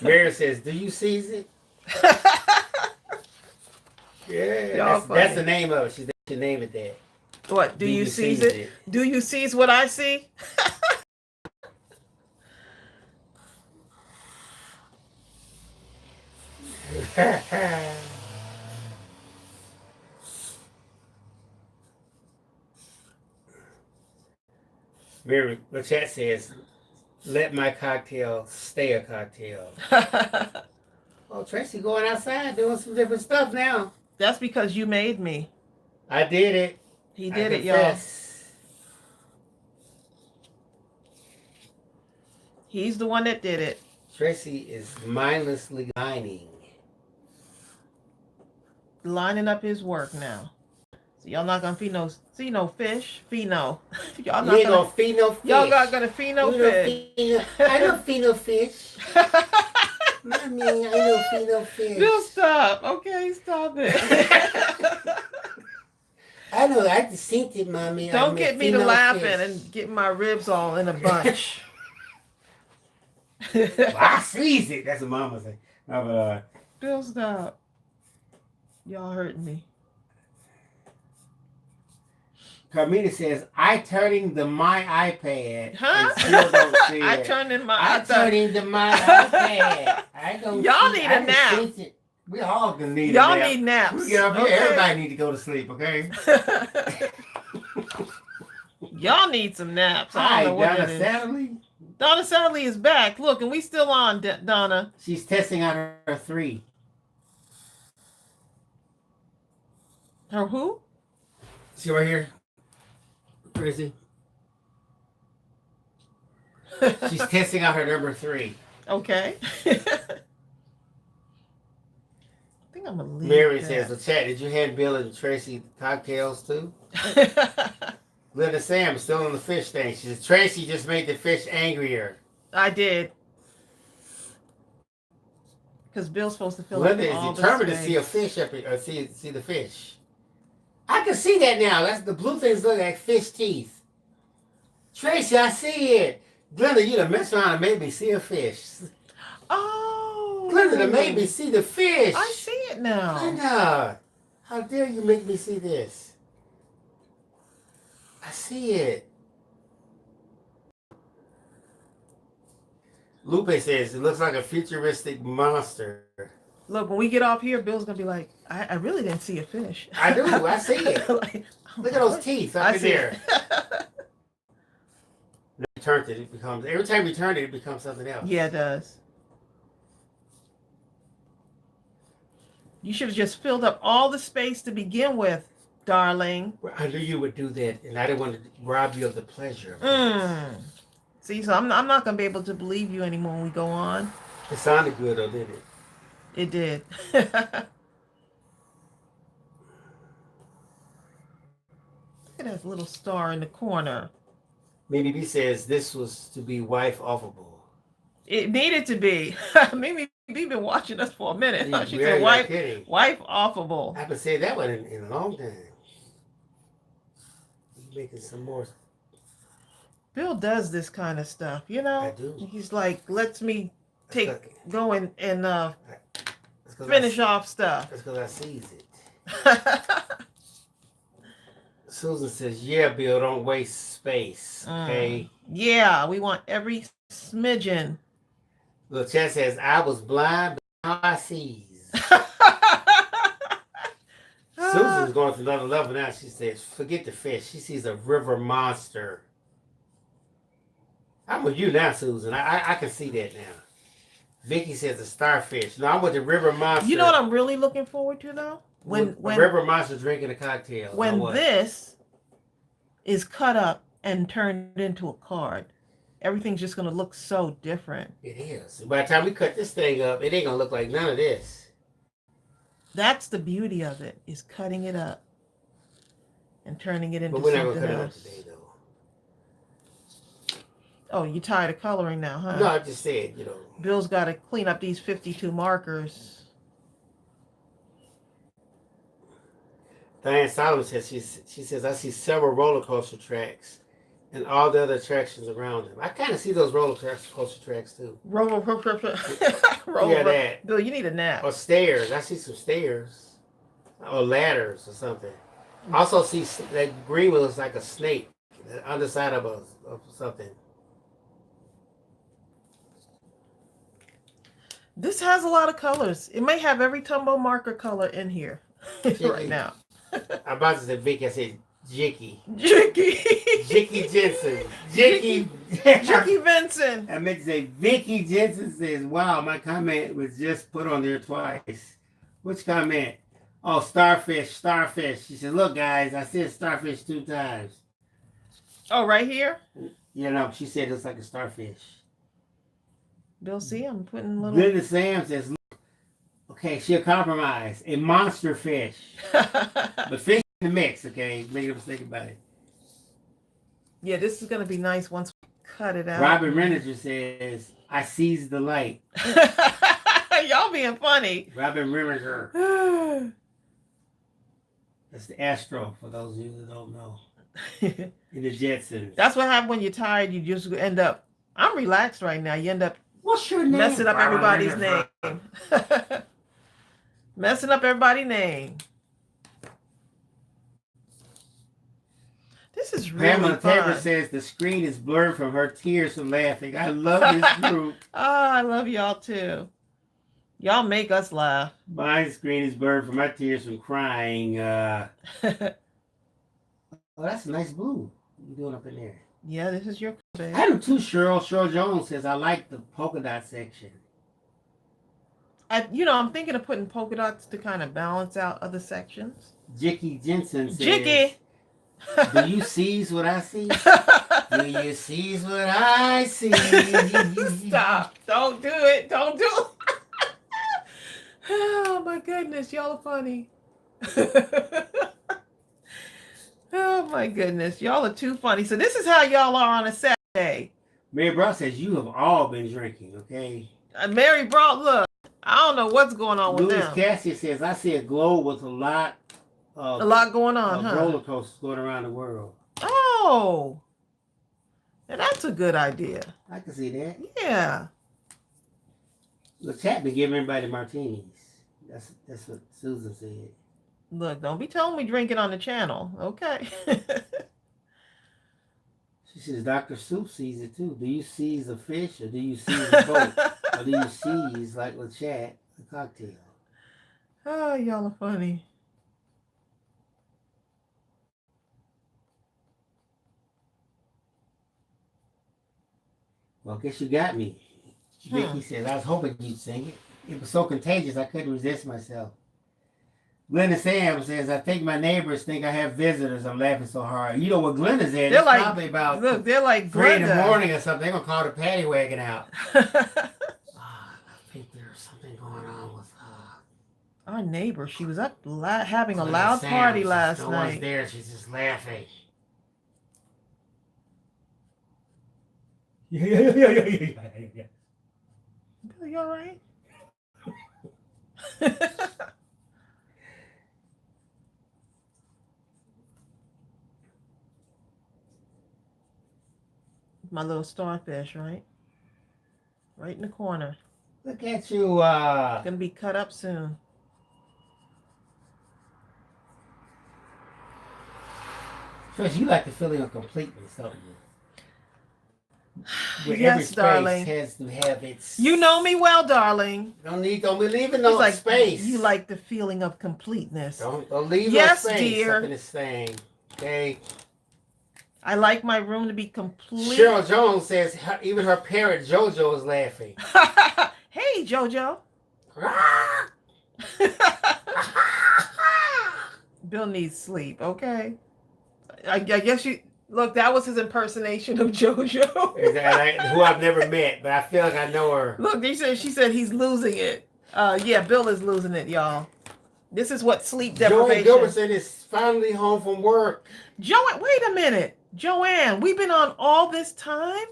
S2: Mary says, do you seize it? Yeah, that's the name of it. She should name it that.
S1: What, do you seize it? Do you seize what I see?
S2: Mary, the chat says, let my cocktail stay a cocktail. Oh, Tracy going outside doing some different stuff now.
S1: That's because you made me.
S2: I did it.
S1: He
S2: I
S1: did it, y'all.
S2: confess.
S1: He's the one that did it.
S2: Tracy is mindlessly
S1: Lining up his work now. So y'all not gonna see no fish. Y'all
S2: not
S1: not
S2: gonna feed no fish.
S1: Y'all not gonna feed no fish.
S2: I don't feed no fish. Mommy, I don't feed no fish.
S1: Bill, stop. Okay, stop it.
S2: I know, I just seen it, Mommy.
S1: Don't get me to laughing and get my ribs all in a bunch.
S2: Well, I sees it. That's what Mama say. No, but,
S1: Bill, stop. Y'all hurting me.
S2: Carmina says, I turning the my iPad.
S1: Huh?
S2: Still don't see it.
S1: I turned in my
S2: turning the my iPad. I don't
S1: Y'all
S2: see,
S1: need a nap.
S2: We all gonna need
S1: Y'all
S2: a nap.
S1: need naps.
S2: We get up here,
S1: Okay.
S2: everybody need to go to sleep, okay?
S1: Y'all need some naps. I
S2: Hi,
S1: don't know what
S2: Donna
S1: it is.
S2: Satterley.
S1: Donna Sadley is back. Look, and we still on, Donna.
S2: She's testing out her 3.
S1: Her who?
S2: See right here? Where is he? She's testing out her number 3.
S1: Okay. I think I'm gonna leave.
S2: Mary says, the chat, did you hand Bill and Tracy cocktails too? Linda Sam still on the fish thing. She says, Tracy just made the fish angrier.
S1: I did. Because Bill's supposed to fill
S2: Linda
S1: up all
S2: is determined
S1: the
S2: to see a fish up here, or see the fish. I can see that now. That's the blue things look like fish teeth. Tracy, I see it. Glenda, you done messed around and made me see a fish.
S1: Oh.
S2: Glenda done made me see the fish.
S1: I see it now.
S2: Glenda, how dare you make me see this? I see it. Lupe says, it looks like a futuristic monster.
S1: Look, when we get off here, Bill's going to be like, I really didn't see a fish.
S2: I do. I see it.
S1: Like,
S2: Look at those teeth up in there. You turned it, it becomes, every time you turn it, it becomes something else.
S1: Yeah, it does. You should have just filled up all the space to begin with, darling.
S2: Well, I knew you would do that, and I didn't want to rob you of the pleasure.
S1: See, so I'm not going to be able to believe you anymore when we go on.
S2: It sounded good, though, didn't it?
S1: It did. Look at that little star in the corner.
S2: Mimi B says this was to be wife offable.
S1: It needed to be. Maybe you've been watching us for a minute.
S2: Yeah,
S1: She's
S2: really
S1: a wife
S2: kidding.
S1: offable.
S2: I haven't said that one in a long time. Making some more.
S1: Bill does this kind of stuff, you know?
S2: I do.
S1: He's like, lets me go and finish off stuff.
S2: That's because I sees it. Susan says, yeah, Bill, don't waste space, okay?
S1: Yeah, we want every smidgen.
S2: Little chat says, I was blind, but now I sees. Susan's going to another level now. She says, forget the fish. She sees a river monster. I'm with you now, Susan. I can see that now. Vicky says a starfish. No, I'm with the river monster.
S1: You know what I'm really looking forward to, though? When
S2: river monster drinking a cocktail.
S1: When this is cut up and turned into a card, everything's just going to look so different.
S2: It is. By the time we cut this thing up, it ain't going to look like none of this.
S1: That's the beauty of it, is cutting it up and turning it into
S2: something else. But we're not
S1: something
S2: going to cut
S1: else.
S2: it up today, though.
S1: Oh, you tired of coloring now, huh?
S2: No, I just said, you know.
S1: Bill's got to clean up these 52 markers.
S2: Diane Solomon says, she says, I see several roller coaster tracks and all the other attractions around them. I kind of see those roller coaster tracks, too.
S1: Roll.
S2: Yeah, that.
S1: Bill, you need a nap.
S2: Or stairs. I see some stairs. Or ladders or something. I also see that green one looks like a snake. The underside of something.
S1: This has a lot of colors. It may have every Tumbo marker color in here right now.
S2: I'm about to say, Vicky, I said, Jicky.
S1: Jicky.
S2: Jicky Jensen. Jicky.
S1: Jicky Vincent.
S2: I meant to say Vicky Jensen says, wow, my comment was just put on there twice. Which comment? Oh, starfish. She said, look, guys, I said starfish 2 times.
S1: Oh, right here?
S2: You know, she said it's like a starfish.
S1: Bill, see, I'm putting little...
S2: Linda Sam says, look, okay, she'll compromise. A monster fish. But fish in the mix, okay? Make no mistake about it.
S1: Yeah, this is going to be nice once we cut it out.
S2: Robin Reninger says, I seized the light.
S1: Y'all being funny.
S2: Robin Reninger. That's the Astro, for those of you that don't know. In the Jetsons.
S1: That's what happens when you're tired. You just end up... I'm relaxed right now. You end up...
S2: What's your name?
S1: Messing up everybody's name. Messing up everybody's name. This is really
S2: Pamela
S1: fun.
S2: Tabor says the screen is blurred from her tears from laughing. I love this group.
S1: I love y'all too. Y'all make us laugh.
S2: My screen is blurred from my tears from crying. Oh, that's a nice blue. What are you doing up in there?
S1: Yeah, this is your babe.
S2: I am too, Cheryl. Cheryl Jones says, I like the polka dot section.
S1: I'm thinking of putting polka dots to kind of balance out other sections.
S2: Jicky Jensen says,
S1: Jicky!
S2: Do you seize what I see? Do you seize what I see?
S1: Stop. Don't do it. Don't do it. Oh, my goodness. Y'all are funny. Oh, my goodness. Y'all are too funny. So this is how y'all are on a Saturday.
S2: Mary Brown says, you have all been drinking, okay?
S1: Mary Brown, look. I don't know what's going on with
S2: Louis
S1: them.
S2: Cassie says, I see a globe with a lot
S1: going on, huh?
S2: Roller coasters going around the world.
S1: Oh. Now that's a good idea.
S2: I can see that.
S1: Yeah.
S2: The chat been giving everybody martinis. That's what Susan said.
S1: Look, don't be telling me drinking on the channel. Okay.
S2: She says, Dr. Soup sees it too. Do you seize a fish or do you seize a boat? Or do you seize, like with chat, a cocktail?
S1: Oh, y'all are funny.
S2: Well, I guess you got me. Vicky says, I was hoping you'd sing it. It was so contagious I couldn't resist myself. Glenda Sam says, I think my neighbors think I have visitors. I'm laughing so hard. You know what Glenda's at?
S1: They're like,
S2: probably about
S1: look, they're like
S2: 3 in the
S1: Glenda.
S2: morning or something. They're going to call the paddy wagon out. I think there's something going on with
S1: our neighbor. She was up having a
S2: Glenda
S1: loud
S2: Sam.
S1: party last
S2: No one's
S1: night.
S2: there. She's just laughing. Yeah.
S1: Billy, you all right? My little starfish, right? Right in the corner.
S2: Look at you.
S1: Gonna be cut up soon.
S2: Tracy, you like the feeling of completeness, don't you? Where every
S1: Yes,
S2: space
S1: darling.
S2: has to have its...
S1: You know me well, darling.
S2: Don't be leaving no
S1: It's like
S2: space.
S1: you like the feeling of completeness.
S2: Don't leave
S1: Yes,
S2: no space
S1: dear.
S2: up in this thing. Okay.
S1: I like my room to be complete.
S2: Cheryl Jones says even her parrot JoJo is laughing.
S1: Hey, JoJo. Bill needs sleep, okay? I guess you... Look, that was his impersonation of JoJo.
S2: Who I've never met, but I feel like I know her.
S1: Look, she said he's losing it. Yeah, Bill is losing it, y'all. This is what sleep deprivation...
S2: Joanne Gilbert said is finally home from work.
S1: Joanne, wait a minute. Joanne, we've been on all this time?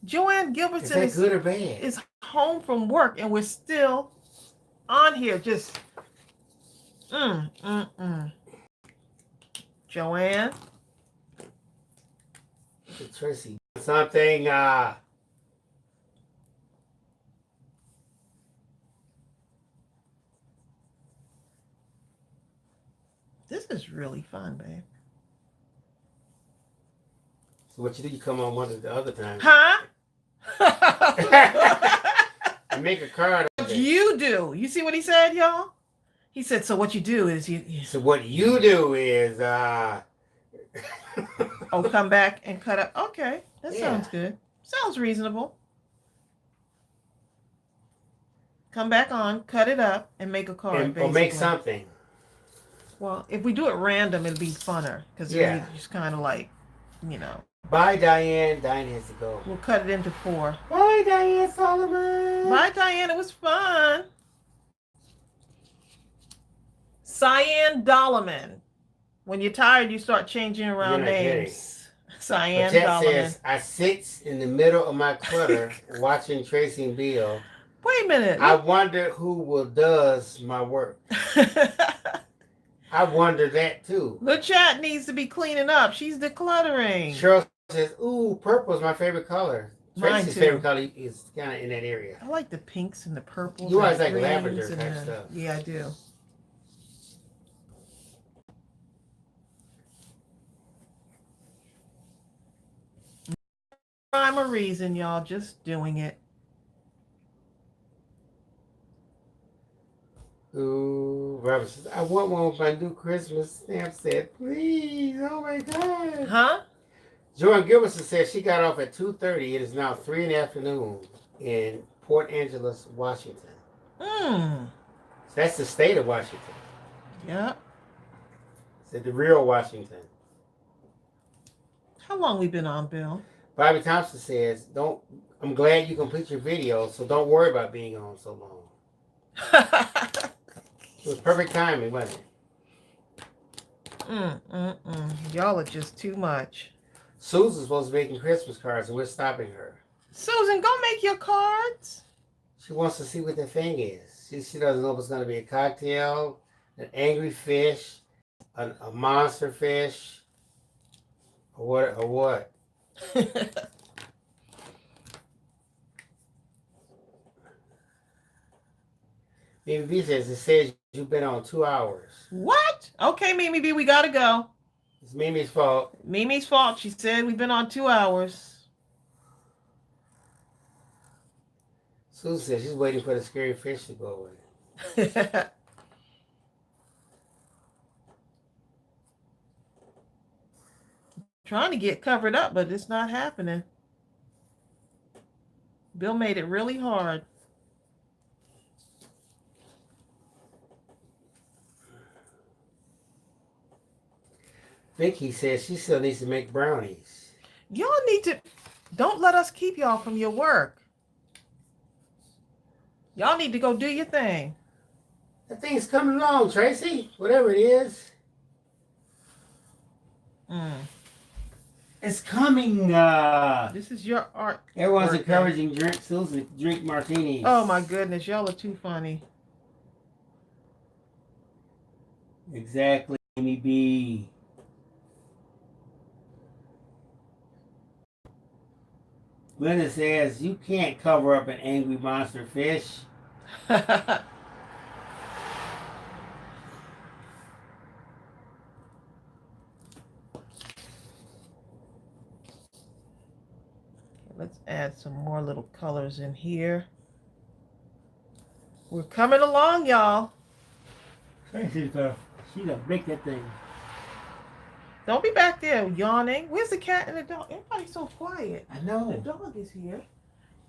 S1: Joanne Gilbertson
S2: Is that good or bad?
S1: is home from work, and we're still on here. Just, Joanne?
S2: Tracy, something,
S1: This is really fun, babe.
S2: So what you do, you come on one of the other times.
S1: Huh?
S2: And make a card of it.
S1: You do. You see what he said, y'all? He said, so what you do is you
S2: So what you do is,
S1: Oh, come back and cut up. Okay, that
S2: Yeah.
S1: sounds good. Sounds reasonable. Come back on, cut it up, and make a card,
S2: Or
S1: basically.
S2: make something.
S1: Well, if we do it random, it'll be funner. Because then
S2: Yeah.
S1: you just kind of like,
S2: Bye, Diane. Diane has to go.
S1: we'll cut it into 4.
S2: Bye, Diane Solomon.
S1: Bye, Diane. It was fun. Cyan Dollarman. When you're tired, you start changing around
S2: You're not
S1: names. Cyan
S2: Chat
S1: Dollarman.
S2: says, I sit in the middle of my clutter watching Tracey and Bill.
S1: Wait a minute.
S2: I wonder who does my work. I wonder that too.
S1: The chat needs to be cleaning up. She's decluttering.
S2: Cheryl says, ooh, purple is my favorite color.
S1: Mine
S2: Tracy's
S1: too.
S2: favorite color is kind of in that area.
S1: I like the pinks and the purples.
S2: You always
S1: and the
S2: like
S1: greens
S2: lavender
S1: and
S2: type
S1: the-
S2: stuff.
S1: Yeah, I do. Rhyme or reason, y'all. Just doing it.
S2: Ooh, Robert says, I want one with my new Christmas stamp set. Please. Oh my God.
S1: Huh?
S2: Joan Gilbertson says she got off at 2:30. It is now 3 in the afternoon in Port Angeles, Washington. So that's the state of Washington.
S1: Yeah.
S2: It's the real Washington.
S1: How long we been on, Bill?
S2: Bobby Thompson says, I'm glad you complete your video, so don't worry about being on so long. It was perfect timing, wasn't it?
S1: Y'all are just too much.
S2: Susan's supposed to be making Christmas cards, and we're stopping her.
S1: Susan, go make your cards.
S2: She wants to see what the thing is. She doesn't know if it's going to be a cocktail, an angry fish, a monster fish, or what. Mimi B says, it says you've been on 2 hours.
S1: What? Okay, Mimi B, we gotta go.
S2: It's Mimi's fault.
S1: Mimi's fault. She said we've been on 2 hours.
S2: Susan says she's waiting for the scary fish to go away.
S1: Trying to get covered up, but it's not happening. Bill made it really hard.
S2: Vicky says she still needs to make brownies.
S1: Y'all need to... Don't let us keep y'all from your work. Y'all need to go do your thing.
S2: That thing's coming along, Tracy. Whatever it is. It's coming.
S1: This is your art.
S2: Everyone's
S1: work
S2: encouraging Susan to drink martinis.
S1: Oh my goodness, y'all are too funny.
S2: Exactly, Amy B. Linda says you can't cover up an angry monster fish.
S1: Let's add some more little colors in here. We're coming along, y'all.
S2: She's gonna break that thing.
S1: Don't be back there yawning. Where's the cat and the dog? Everybody's so quiet.
S2: I
S1: The
S2: know.
S1: dog is here.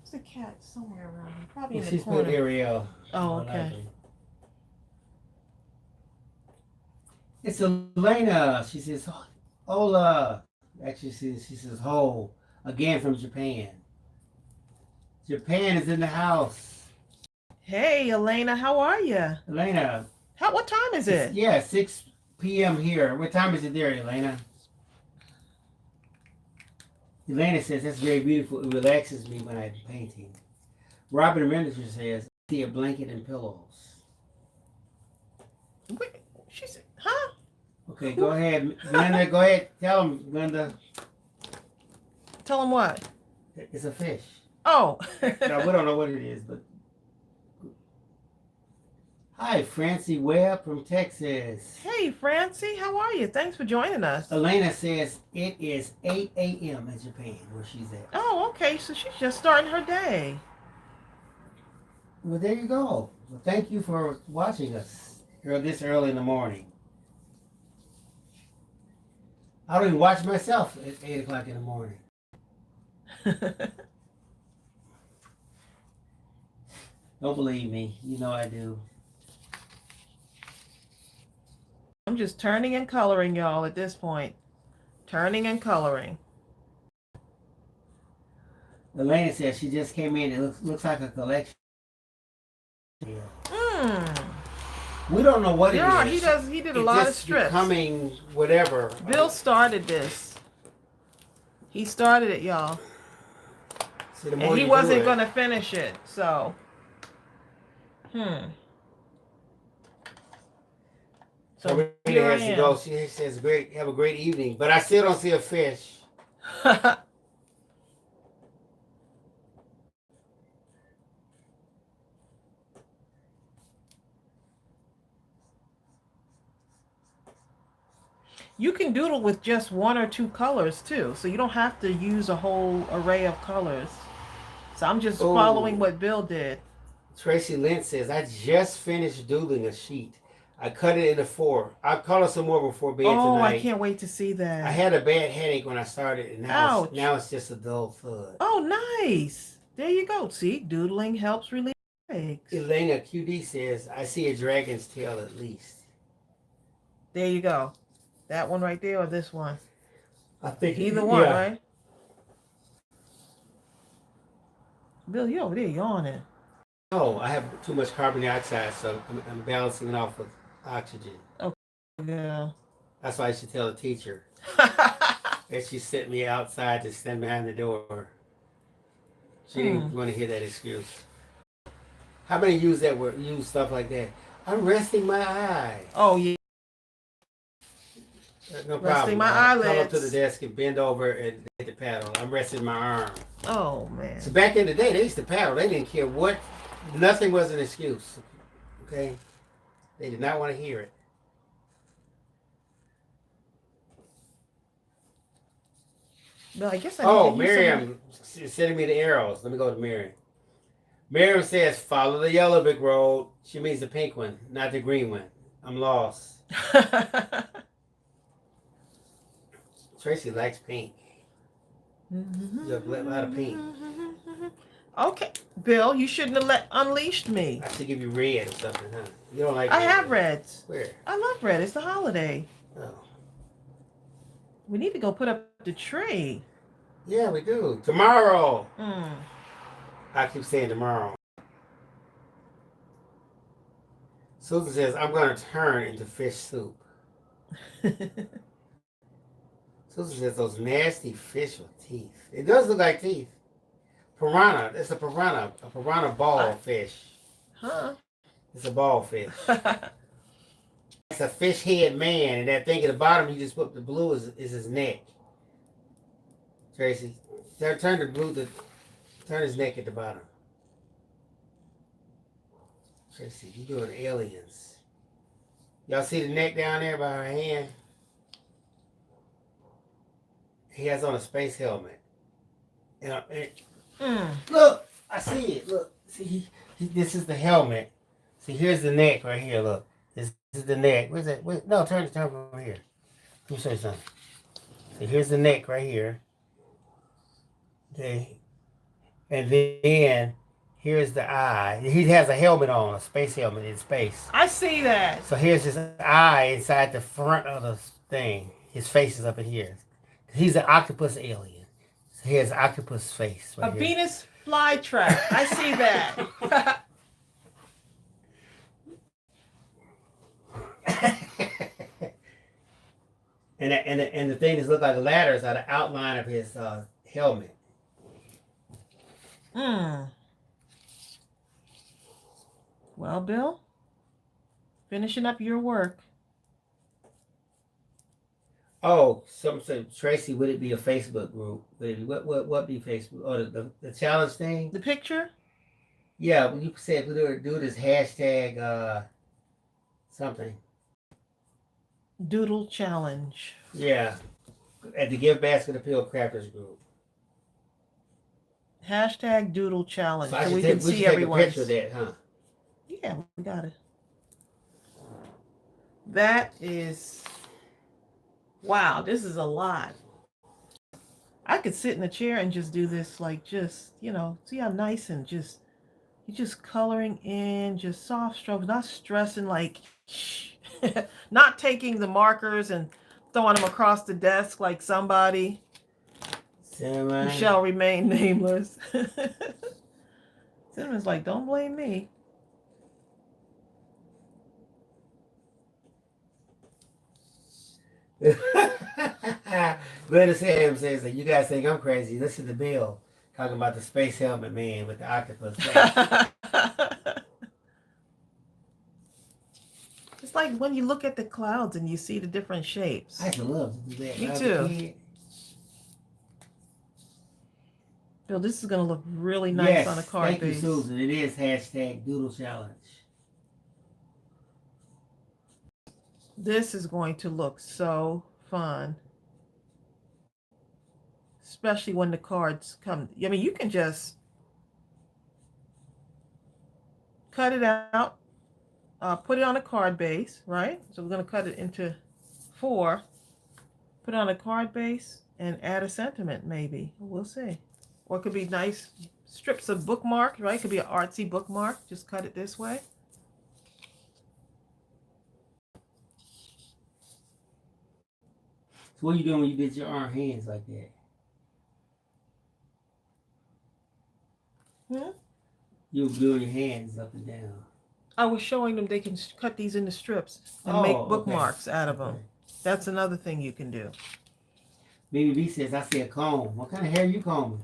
S1: There's a cat somewhere around here. Probably in the
S2: She's
S1: corner.
S2: put Ariel.
S1: Oh, okay.
S2: It's Elena. She says, hola. Actually, she says, ho. Again from Japan. Japan is in the house.
S1: Hey, Elena, how are you?
S2: Elena.
S1: What time is it?
S2: Yeah, 6 p.m. here. What time is it there, Elena? Elena says, that's very beautiful. It relaxes me when I'm painting. Robin Renninger says, I see a blanket and pillows.
S1: Wait, she said, huh?
S2: Okay, go ahead. Glenda, go ahead. Tell them, Glenda.
S1: Tell him what?
S2: It's a fish.
S1: Oh.
S2: No, we don't know what it is, but... Hi, Francie Webb from Texas.
S1: Hey, Francie, how are you? Thanks for joining us.
S2: Elena says it is 8 a.m. in Japan, where she's at.
S1: Oh, okay, so she's just starting her day.
S2: Well, there you go. Well, thank you for watching us this early in the morning. I don't even watch myself at 8 o'clock in the morning. Don't believe me. You know I do.
S1: I'm just turning and coloring, y'all, at this point. Turning and coloring.
S2: Elena says she just came in. It looks like a collection. We don't know what it is.
S1: He did a lot of strips.
S2: Becoming whatever.
S1: Bill started this. He started it, y'all.
S2: See,
S1: and he wasn't going to finish it, so. So here I am.
S2: Go. She says, "Great, have a great evening," but I still don't see a fish.
S1: You can doodle with just 1 or 2 colors too, so you don't have to use a whole array of colors. So I'm just following what Bill did.
S2: Tracy Lynn says, "I just finished doodling a sheet. I cut it into 4. I'll color some more before bed tonight.
S1: Oh, I can't wait to see that.
S2: I had a bad headache when I started, and now it's just a dull thud."
S1: Oh, nice. There you go. See, doodling helps relieve headaches.
S2: Elena QD says, "I see a dragon's tail at least."
S1: There you go. That one right there or this one?
S2: I think
S1: either one, right? Bill, you over there yawning.
S2: No, I have too much carbon dioxide, so I'm balancing it off with oxygen.
S1: Oh, yeah.
S2: That's why I should tell the teacher. And she sent me outside to stand behind the door. She didn't want to hear that excuse. How many use stuff like that? I'm resting my eye.
S1: Oh, yeah.
S2: No
S1: resting
S2: problem.
S1: My
S2: I'll
S1: eyelids.
S2: Come up to the desk and bend over and hit the paddle. I'm resting my arm.
S1: Oh, man.
S2: So back in the day, they used to paddle. They didn't care what. Nothing was an excuse. Okay? They did not want to hear it.
S1: No, I guess
S2: Miriam is sending me the arrows. Let me go to Miriam. Miriam says, "Follow the yellow brick road." She means the pink one, not the green one. I'm lost. Tracy likes pink. You have a lot of pink.
S1: Okay, Bill, you shouldn't have unleashed me.
S2: I should give you red or something, huh? You don't like
S1: I
S2: red.
S1: have reds.
S2: Where?
S1: I love red. It's the holiday.
S2: Oh.
S1: We need to go put up the tree.
S2: Yeah, we do. Tomorrow. I keep saying tomorrow. Susan says, "I'm going to turn into fish soup." Susan says, "Those nasty fish with teeth." It does look like teeth. Piranha. It's a piranha. A piranha ball fish.
S1: Huh?
S2: It's a ball fish. It's a fish head man, and that thing at the bottom you just put the blue is his neck. Tracy, turn the blue turn his neck at the bottom. Tracy, you doing aliens. Y'all see the neck down there by her hand? He has on a space helmet. Look, I see it. Look, see, this is the helmet. See, here's the neck right here. Look, this is the neck. Where's that? No, turn over here. Let me show you something. See, here's the neck right here. Okay, and then here's the eye. He has a helmet on, a space helmet in space.
S1: I see that.
S2: So here's his eye inside the front of the thing. His face is up in here. He's an octopus alien. So he has octopus face. Right
S1: a Venus flytrap. I see that.
S2: and the thing that looks like ladders are the outline of his helmet.
S1: Well, Bill, finishing up your work.
S2: Oh, some say, Tracy, would it be a Facebook group? Would it be, what be Facebook? Oh, the challenge thing?
S1: The picture?
S2: Yeah, you said do this hashtag something.
S1: Doodle challenge.
S2: Yeah, at the GiftBasketAppeal Crafters group.
S1: Hashtag Doodle challenge.
S2: So
S1: we can see everyone.
S2: Take a picture of that, huh?
S1: Yeah, we got it. That is Wow, this is a lot. I could sit in a chair and just do this, like just, see how nice and just, you're just coloring in, just soft strokes, not stressing, like, not taking the markers and throwing them across the desk like somebody who shall remain nameless. Cinnamon's like, don't blame me.
S2: Glenn Sam says that you guys think I'm crazy. Listen to Bill talking about the space helmet man with the octopus face.
S1: It's like when you look at the clouds and you see the different shapes.
S2: I used to love to do that.
S1: Me too. Bill, this is going to look really nice on a card base.
S2: Thank you, Susan. It is #Doodle Challenge.
S1: This is going to look so fun. Especially when the cards come. I mean, you can just cut it out, put it on a card base, right? So we're going to cut it into 4, put it on a card base, and add a sentiment, maybe. We'll see. Or it could be nice strips of bookmark, right? It could be an artsy bookmark. Just cut it this way.
S2: So what are you doing when you did your arm hands like that? You were doing your hands up and down.
S1: I was showing them they can cut these into strips and make bookmarks out of them. That's another thing you can do.
S2: Baby B says, I see a comb. What kind of hair are you combing?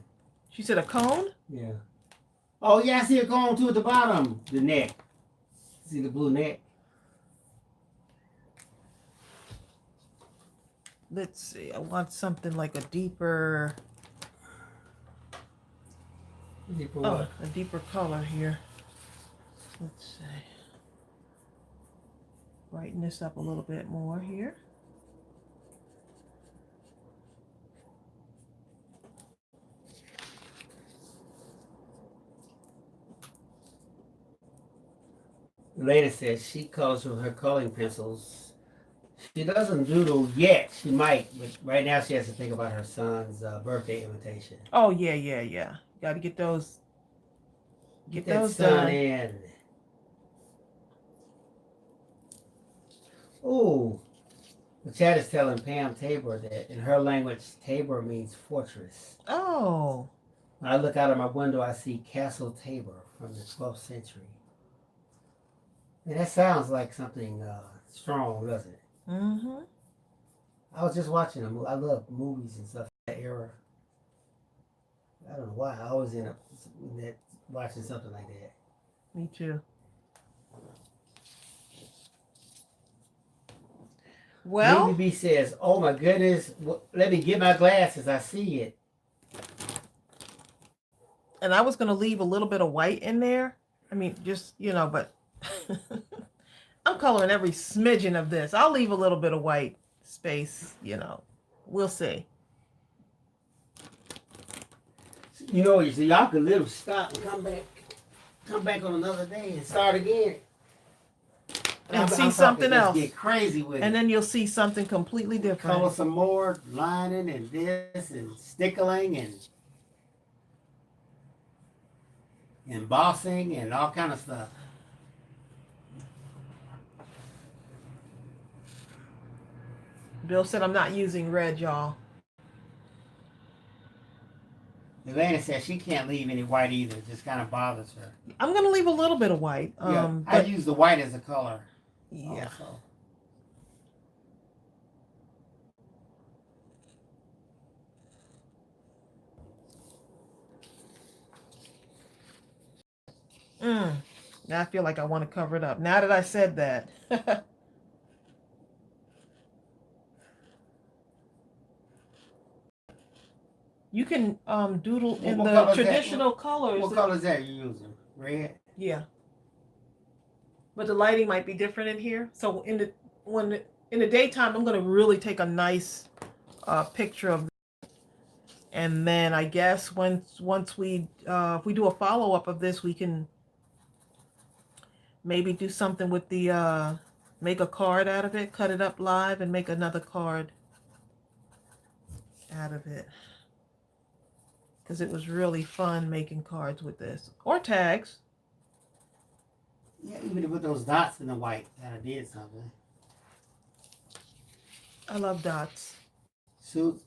S1: She said a cone?
S2: Yeah. Oh, yeah, I see a comb too at the bottom. The neck. See the blue neck?
S1: Let's see. I want something like a deeper... a deeper color here. Let's see. Brighten this up a little bit more here.
S2: Lena says she colors with her coloring pencils. She doesn't doodle yet. She might, but right now she has to think about her son's birthday invitation.
S1: Oh, yeah. Got to get those.
S2: Get those done. In. Oh, the chat is telling Pam Tabor that in her language, Tabor means fortress.
S1: Oh.
S2: When I look out of my window, I see Castle Tabor from the 12th century. And that sounds like something strong, doesn't it?
S1: Mm-hmm.
S2: I was just watching them. I love movies and stuff that era. I don't know why. I always end up watching something like that.
S1: Me too. Well,
S2: Baby B says, "Oh my goodness, let me get my glasses. I see it."
S1: And I was going to leave a little bit of white in there. I mean, just, but I'm coloring every smidgen of this. I'll leave a little bit of white space, We'll see.
S2: You see, y'all could literally stop and come back on another day and start again.
S1: And see something else.
S2: Get crazy with it.
S1: And then you'll see something completely different.
S2: Color some more lining and this and stickling and embossing and all kind of stuff.
S1: Bill said I'm not using red, y'all.
S2: Elena says she can't leave any white either. It just kind of bothers her.
S1: I'm going to leave a little bit of white.
S2: I use the white as a color.
S1: Yeah. Also. Now I feel like I want to cover it up. Now that I said that. You can doodle in the traditional colors.
S2: What color is that you're using? Red?
S1: Yeah. But the lighting might be different in here. So in the daytime, I'm going to really take a nice picture of this. And then I guess once we if we do a follow-up of this, we can maybe do something with the make a card out of it, cut it up live and make another card out of it. Because it was really fun making cards with this. Or tags.
S2: Yeah, even with those dots in the white, that I did something.
S1: I love dots.
S2: So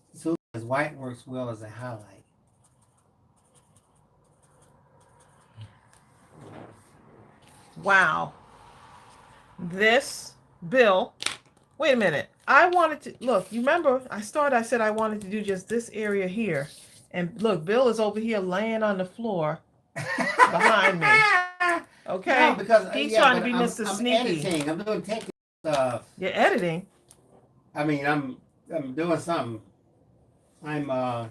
S2: as white works well as a highlight.
S1: Wow. This bill. Wait a minute. I wanted to look. You remember I said I wanted to do just this area here. And look, Bill is over here laying on the floor behind me. Okay?
S2: No, because
S1: He's trying to be Mr.
S2: I'm
S1: Sneaky.
S2: editing. I'm doing technical stuff.
S1: You're editing.
S2: I mean, I'm doing something. I'm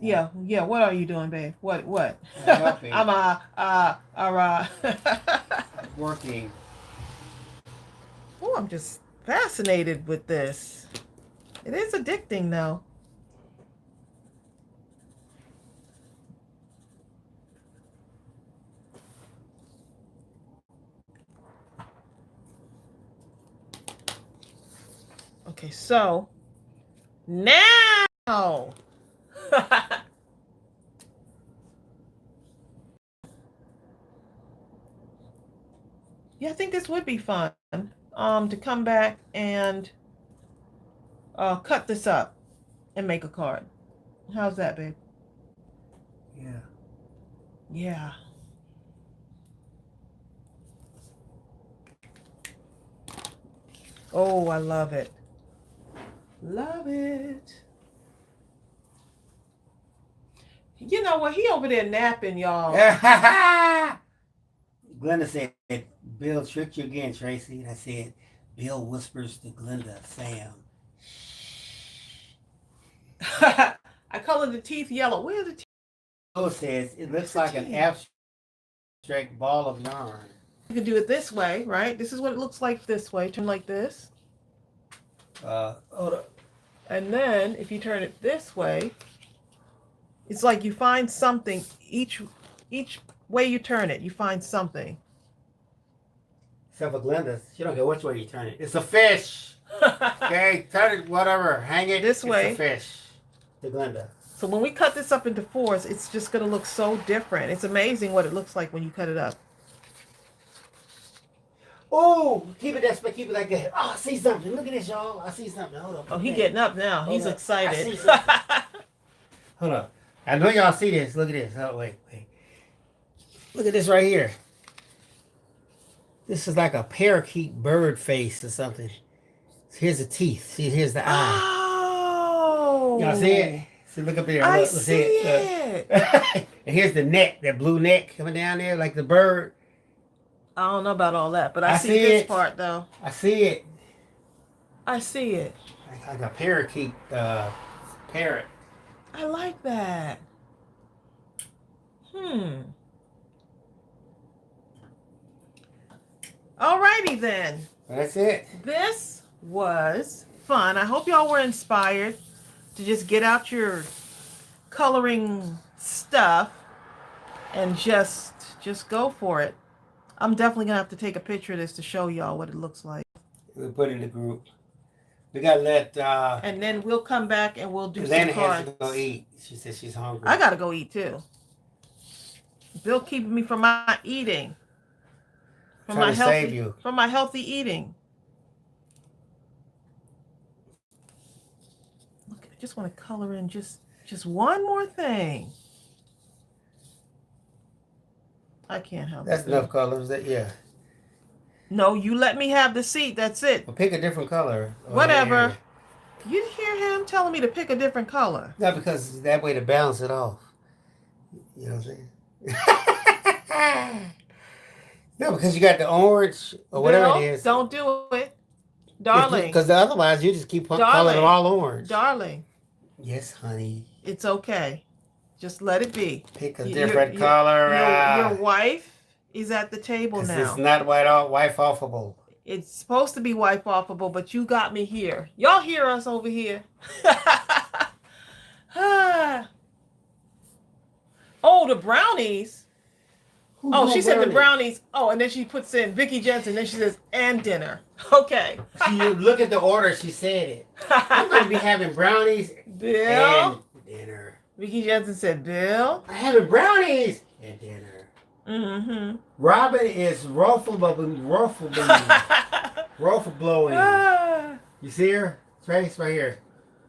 S1: Yeah. What are you doing, babe? What?
S2: helping.
S1: I'm
S2: Working.
S1: Oh, I'm just fascinated with this. It is addicting, though. Okay, so now. Yeah, I think this would be fun. To come back and cut this up and make a card. How's that, babe?
S2: Yeah.
S1: Yeah. Oh, I love it. Love it. You know what? He over there napping, y'all.
S2: Glenda said, Bill tricked you again, Tracy. And I said, Bill whispers to Glenda, Sam.
S1: I color the teeth yellow. Where are the teeth?
S2: Bill says, it looks like an abstract ball of yarn.
S1: You can do it this way, right? This is what it looks like this way. Turn like this.
S2: Hold up.
S1: And then if you turn it this way, it's like you find something each way you turn it, you find something.
S2: Except for Glenda, she don't care which way you turn it. It's a fish. Okay, turn it, whatever. Hang it
S1: This way.
S2: It's a fish. To Glenda.
S1: So when we cut this up into fours, it's just going to look so different. It's amazing what it looks like when you cut it up.
S2: Oh, keep it like that. Oh, I see something. Look at this, y'all. I see something. Hold up.
S1: Oh, he's getting up now. He's excited.
S2: Hold up. I know y'all see this. Look at this. Oh, wait. Look at this right here. This is like a parakeet bird face or something. Here's the teeth. See, here's the eye.
S1: Oh.
S2: Y'all see it? See, look up there.
S1: I
S2: Look,
S1: see it.
S2: And here's the neck, that blue neck coming down there like the bird.
S1: I don't know about all that, but I see
S2: see
S1: this
S2: it.
S1: part, though.
S2: I see it.
S1: I see it.
S2: Like a parakeet parrot.
S1: I like that. Alrighty then.
S2: That's it.
S1: This was fun. I hope y'all were inspired to just get out your coloring stuff and just go for it. I'm definitely gonna have to take a picture of this to show y'all what it looks like.
S2: We'll put it in the group. We gotta let
S1: and then we'll come back and we'll do
S2: Lana
S1: some cards.
S2: has to go eat. She says she's hungry.
S1: I gotta go eat too. Bill keeping me from my eating. From
S2: Trying
S1: my
S2: to
S1: healthy
S2: save you.
S1: from my healthy eating. Look, I just want to color in just one more thing. I can't help it.
S2: That's enough colors. Yeah.
S1: No, you let me have the seat. That's it.
S2: Well, pick a different color.
S1: Whatever. You hear him telling me to pick a different color.
S2: No, because that way to balance it off. You know what I'm saying? No, because you got the orange or whatever
S1: Bill,
S2: it is.
S1: don't do it. Darling.
S2: Because otherwise you just keep calling them all orange.
S1: Darling.
S2: Yes, honey.
S1: It's okay. Just let it be.
S2: Pick a different color.
S1: Your wife is at the table now.
S2: It's not wife-offable.
S1: It's supposed to be wife-offable, but you got me here. Y'all hear us over here. Oh, the brownies.
S2: Who's
S1: Oh,
S2: want
S1: she said the brownies. Oh, and then she puts in Vicky Jensen. Then she says, and dinner. Okay.
S2: You look at the order. She said it. I'm going to be having brownies
S1: Bill.
S2: and dinner.
S1: Vicky Jensen said, Bill.
S2: I'm having brownies and dinner.
S1: Mm-hmm.
S2: Robin is ruffle blowing. You see her? Trace right here.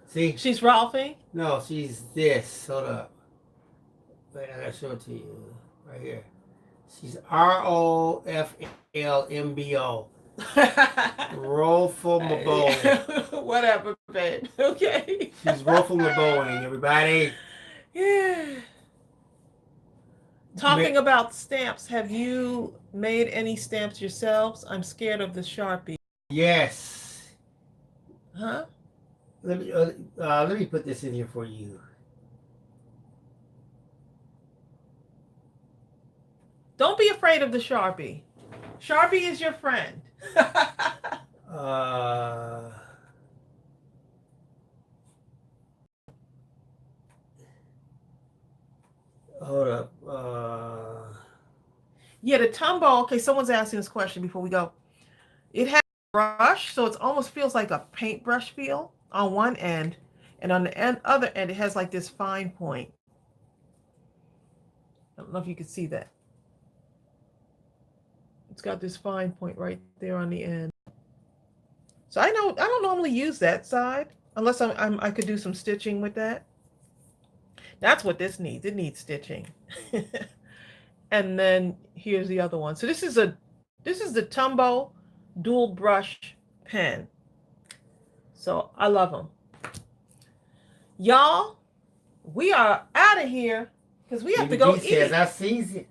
S2: See?
S1: She's Rolfing.
S2: No, she's this. Hold up. Wait, I gotta show it to you. Right here. She's ROFLMBO. Ruffle Mabone.
S1: Whatever, babe. Okay.
S2: She's Ruffle Mabone, everybody.
S1: Yeah. Talking about stamps, have you made any stamps yourselves? I'm scared of the Sharpie.
S2: Yes.
S1: Huh?
S2: Let me put this in here for you.
S1: Don't be afraid of the Sharpie. Sharpie is your friend.
S2: Hold up.
S1: Yeah, the Tumbo. Okay, someone's asking this question before we go. It has a brush, so it almost feels like a paintbrush feel on one end, and on the other end, it has like this fine point. I don't know if you can see that. It's got this fine point right there on the end. So I don't normally use that side unless I could do some stitching with that. That's what this needs. It needs stitching. And then here's the other one. So this is the Tumbo dual brush pen. So I love them. Y'all, we are out of here because we have to go eat.
S2: Says I sees it.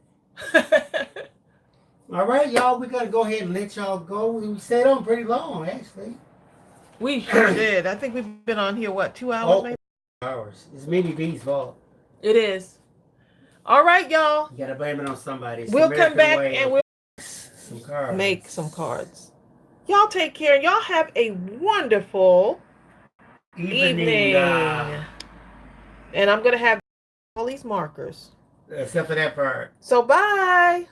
S2: All right, y'all, we got to go ahead and let y'all go. We stayed on pretty long, actually.
S1: We sure did. I think we've been on here, what, 2 hours maybe?
S2: Hours. It's Mimi B's fault.
S1: It is. All right, y'all.
S2: You got to blame it on somebody.
S1: We'll come back and we'll
S2: make
S1: some cards. Y'all take care. Y'all have a wonderful evening. And I'm going to have all these markers.
S2: Except for that part.
S1: So bye.